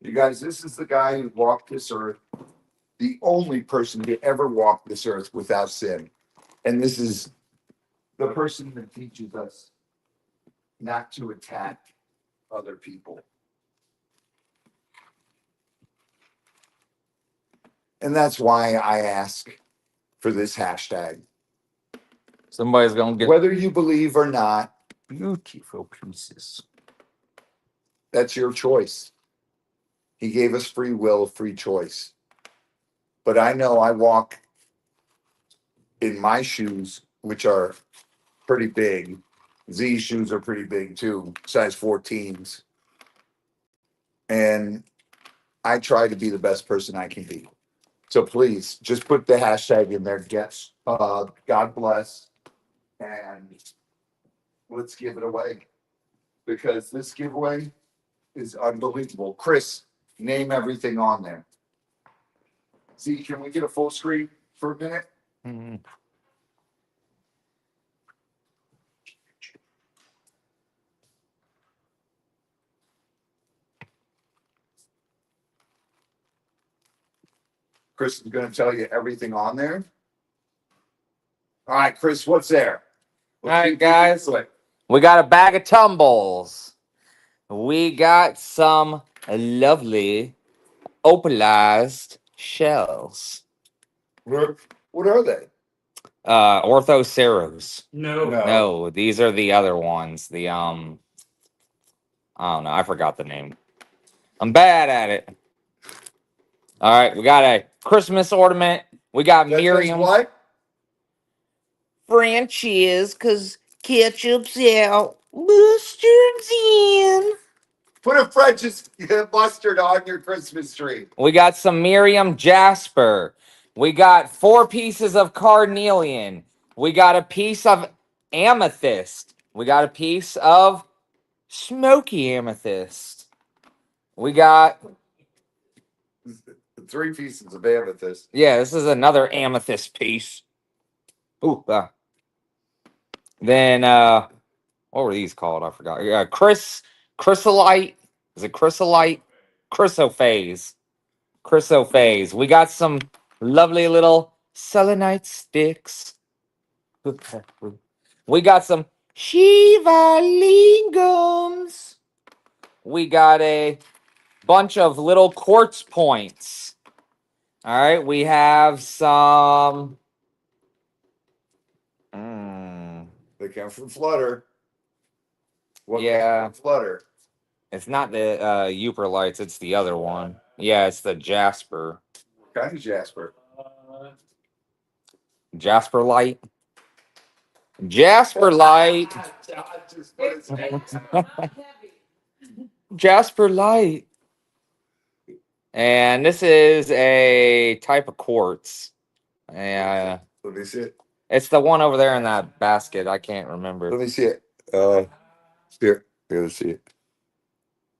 You guys, this is the guy who walked this earth, the only person to ever walk this earth without sin. And this is the person that teaches us not to attack other people. And that's why I ask for this hashtag. Somebody's gonna get Whether you believe or not, beautiful pieces. that's your choice. He gave us free will, free choice. But I know I walk in my shoes, which are pretty big. These shoes are pretty big too, size 14s. And I try to be the best person I can be. So please just put the hashtag in there. God bless. And let's give it away. Because this giveaway is unbelievable. Chris, name everything on there. See, can we get a full screen for a minute? Mhm. Chris is going to tell you everything on there. All right, Chris, what's there? All right, guys. We got a bag of tumbles. We got some lovely opalized shells. What are they? Orthoceras. No. No, these are the other ones. The I don't know. I forgot the name. I'm bad at it. All right, we got a Christmas ornament. We got That says Miriam what? Frenchies, cause ketchup's out, mustard's in. Put a French's mustard on your Christmas tree. We got some Miriam Jasper. We got 4 pieces of Carnelian. We got a piece of Amethyst. We got a piece of Smoky Amethyst. We got 3 pieces of amethyst. yeah, this is another amethyst piece. Ooh, then what were these called? I forgot. Yeah, Chrysolite. Is it Chrysolite? Chrysophase. Chrysophase. We got some lovely little selenite sticks. We got some Shiva lingams. We got a bunch of little quartz points. All right, we have some. They come from Flutter. What Yeah. comes from Flutter? It's not the Uperlites, it's the other one. Yeah, it's the Jasper. What kind of Jasper? Jasper light. Jasper light. Jasper light. And this is a type of quartz. Yeah. Let me see it. It's the one over there in that basket. I can't Let remember. me see it. Here. Let's see it.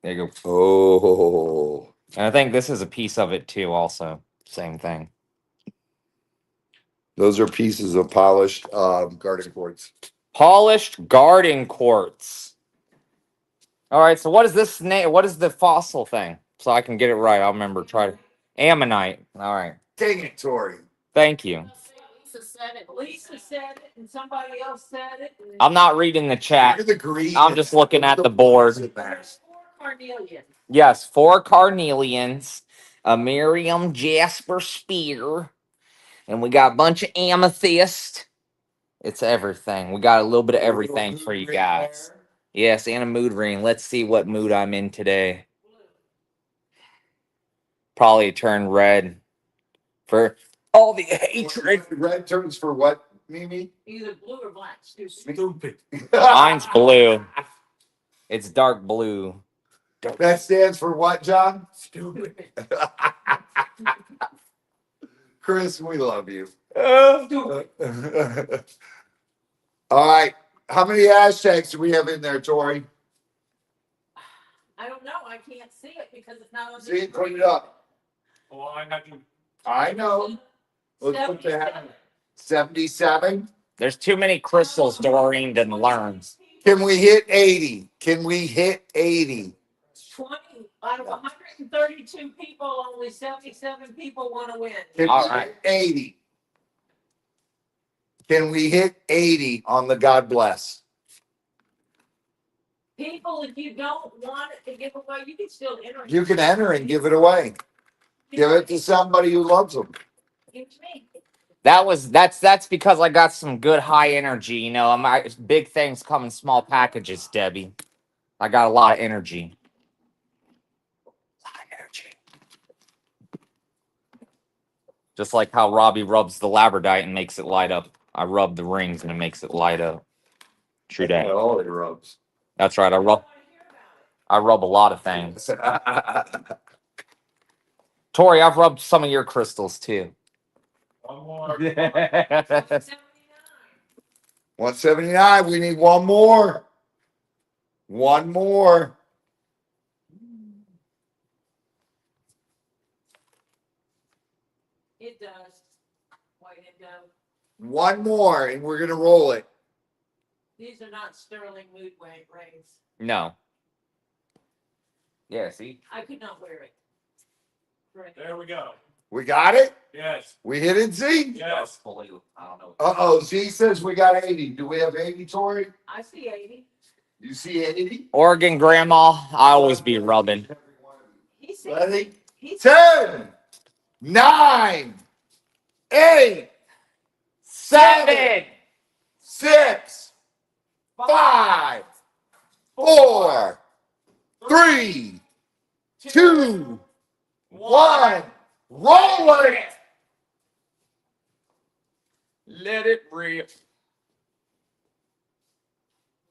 There you go. Oh. And I think this is a piece of it too, also. Same thing. Those are pieces of polished garden quartz. Polished garden quartz. All right. So what is this snake? What is the fossil thing? So I can get it right. I'll remember. Try to ammonite. All right. Dang it, Tori. Thank you. Lisa said it. Lisa said it, and somebody else said it. And I'm not reading the chat. Look at the green. I'm just looking at the board. there's 4 Carnelian. Yes, 4 carnelians, a Miriam Jasper spear, and we got a bunch of amethyst. It's everything. We got a little bit of everything for you guys. Yes, and a mood ring. Let's see what mood I'm in today. Probably turn red for all the hatred. Red turns for what, Mimi? Either blue or black. Stupid. Stupid. Mine's blue. It's dark blue. That stands for what, John? Stupid. Chris, we love you. Stupid. All right. How many hashtags do we have in there, Tori? I don't know. I can't see it because it's not on the See, put screen. it up. Well, I have to. I know. Let's put that. 77. There's too many crystals Doreen didn't learn. Can we hit 80? Can we hit 80? 20 out of 132 people, only 77 people want to win. Can All we right. hit 80? Can we hit 80 on the God bless? People, if you don't want it to give away, you can still enter. You can enter and give it away. Give it to somebody who loves them. Give it to me. That's because I got some good high energy. You know, my big things come in small packages, Debbie. I got a lot of energy. Just like how Robbie rubs the Labradorite and makes it light up. I rub the rings and it makes it light up. True that. All it rubs. That's right. I rub a lot of things. Tori, I've rubbed some of your crystals too. One more. 79. 179. We need one more. One more. It does. White and dough. One more, and we're gonna roll it. These are not sterling mood rings. No. Yeah, see? I could not wear it. Right. There we go. We got it. Yes. We hit it, Z. Yes. I don't know. Z says we got 80. Do we have 80, Tori? I see 80. You see 80? Oregon grandma, I always be rubbing. He sees Ready? He 10, 9, 8, 7, 6, 5, 4, 3, 2, 1. Roll it. Let it rip.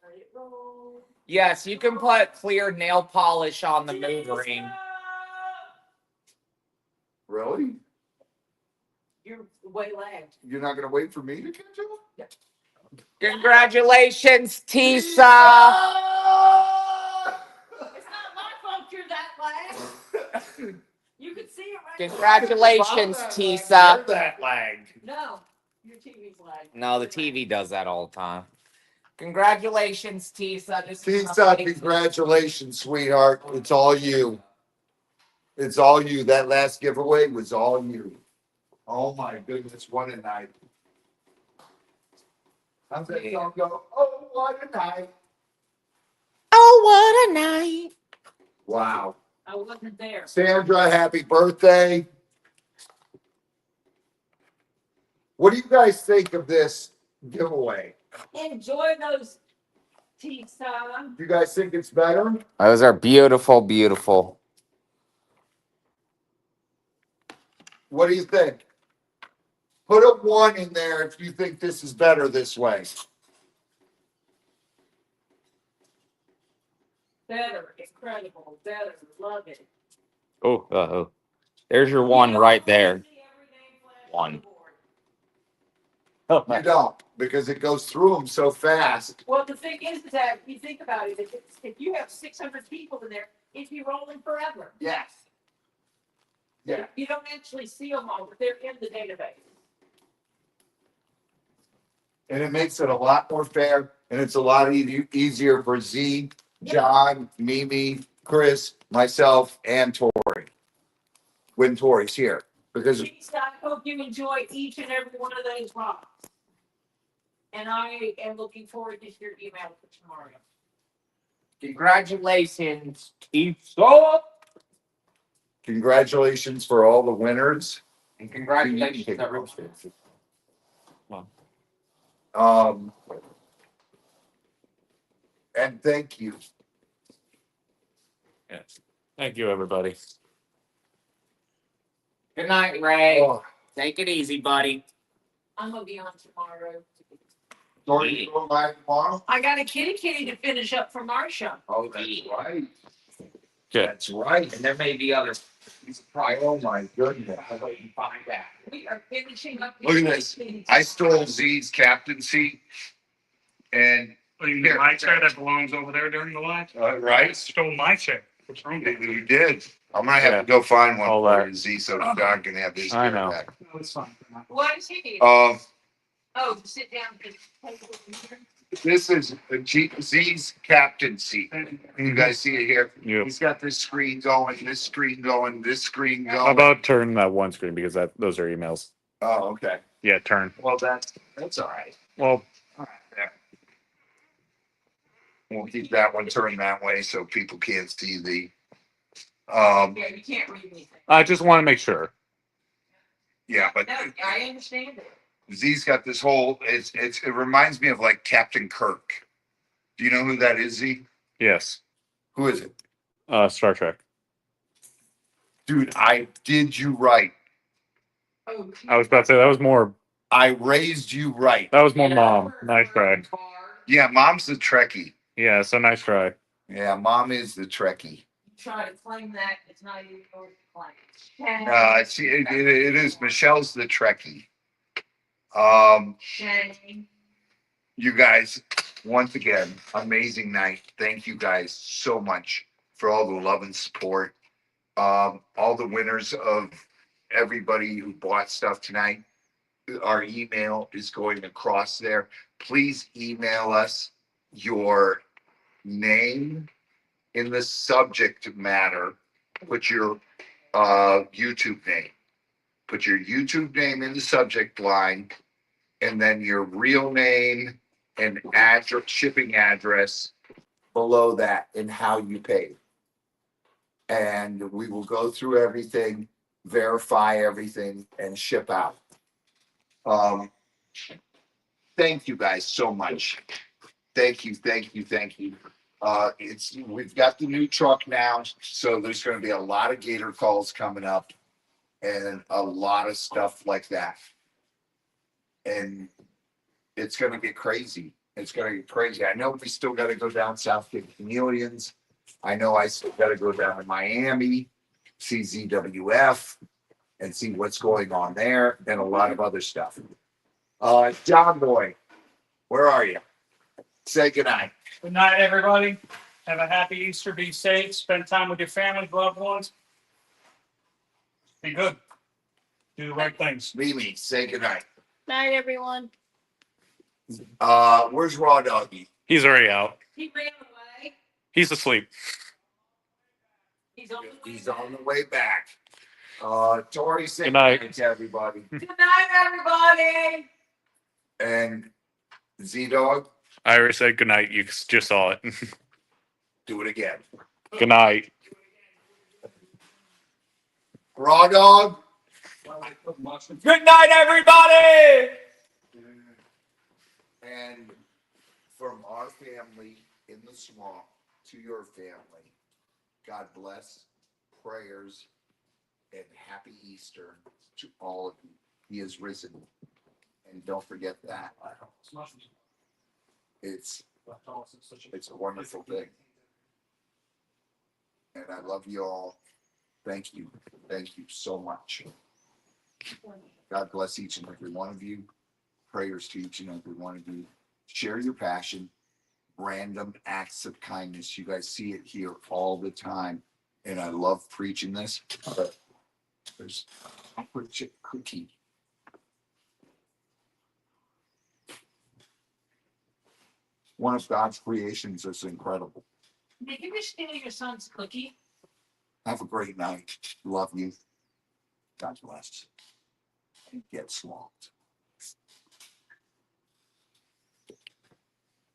Let it roll. Yes, you can put clear nail polish on the mood ring. Really? You're way lagged. You're not gonna wait for me to catch up? Congratulations, Tisa. It's not my fault you're that lagged. You can see it right Congratulations, You're Tisa. that lagged. No, your TV's lagged. No, the TV does that all the time. Congratulations, Tisa. This is Tisa, amazing. congratulations, sweetheart. It's all you. It's all you. That last giveaway was all you. Oh my goodness, what a night. How's that song go? Oh, what a night. Oh, what a night. Wow. I wasn't there. Sandra, happy birthday. What do you guys think of this giveaway? Enjoy those Tisa. Do you guys think it's better? Those are beautiful, beautiful. What do you think? Put a 1 in there if you think this is better this way. Better, incredible, better, love it. Oh. There's your one right there. One. You don't, because it goes through them so fast. Well, the thing is that if you think about it, if you have 600 people in there, it'd be rolling forever. Yes. Yeah. You don't actually see them all, but they're in the database. And it makes it a lot more fair, and it's a lot easier for Z John, Mimi, Chris, myself, and Tori. When Tori's here. Because Lisa, I hope you enjoy each and every one of those rocks. And I am looking forward to your email for tomorrow. Congratulations. Keep up. congratulations for all the winners. And congratulations, everyone. Um, and thank you. Yes. Thank you, everybody. Good night, Ray. Oh, Take it easy, buddy. I'm gonna be on tomorrow. Tori, you go live tomorrow? I got a kitty to finish up from our show. Oh, that's right. Good. That's right. And there may be other Oh my goodness. I'll let you find out. We are finishing up. Look at this. I stole Z's captaincy. And In my chair that belongs over there during the line. right? Stole my chair. What's wrong with you? You did. I'm gonna have to go find one All for that. Z so John can have his. I chair know. back. No, it's fine. What is he? Um, Oh, to sit down. and take a look. this is Z's captaincy. You guys see it here? Yeah. He's got this screen going, this screen going, this screen going. How about turn that one screen because those are emails. Oh, okay. Yeah, turn. Well, that's all right. Well, All right, there. We'll keep that one turned that way so people can't see the. Yeah, you can't read anything. I just want to make sure. Yeah, but No, I understand it. Z's got this whole. It reminds me of like Captain Kirk. Do you know who that is, Z? Yes. Who is it? Star Trek. Dude, I did you right. Oh, I was about to say that was more. I raised you right. That was more mom. Nice try. Yeah, mom's the Trekkie. Yeah, so nice try. Yeah, mom is the Trekkie. Try to claim that, it's not even yours to claim. It is. Michelle's the Trekkie. Shame. You guys, once again, amazing night. Thank you guys so much for all the love and support. All the winners of everybody who bought stuff tonight. Our email is going across there. Please email us your name in the subject matter. Put your YouTube name. Put your YouTube name in the subject line, and then your real name and address, shipping address below that, and how you paid. And we will go through everything, verify everything, and ship out. Thank you guys so much. Thank you. We've got the new truck now, so there's going to be a lot of gator calls coming up, and a lot of stuff like that. And it's going to get crazy. I know we still got to go down south to Carnelians. I know I still got to go down to Miami, see ZWF, and see what's going on there, and a lot of other stuff. John Boy, where are you? Say goodnight. Good night, everybody. Have a happy Easter. Be safe. Spend time with your family, loved ones. Be good. Do the right things. Mimi, say goodnight. Night, everyone. Where's Raw Doggy? He's already out. He ran away. He's asleep. He's on the way. He's on the way back. Tori, say Good night. goodnight to everybody. Good night, everybody. And Z-Dog, Iris said good night. You just saw it. do it again. Good night. Raw Dog. Good night, everybody. And from our family in the swamp to your family, God bless, prayers, and happy Easter to all of you. He is risen. And don't forget that. It's a wonderful thing. And I love you all. Thank you. Thank you so much. God bless each and every one of you. Prayers to each and every one of you. Share your passion. Random acts of kindness. You guys see it here all the time. And I love preaching this. But there's a chip cookie. One of God's creations is incredible. Did you just steal your son's cookie? Have a great night. Love you. God bless. And get swamped.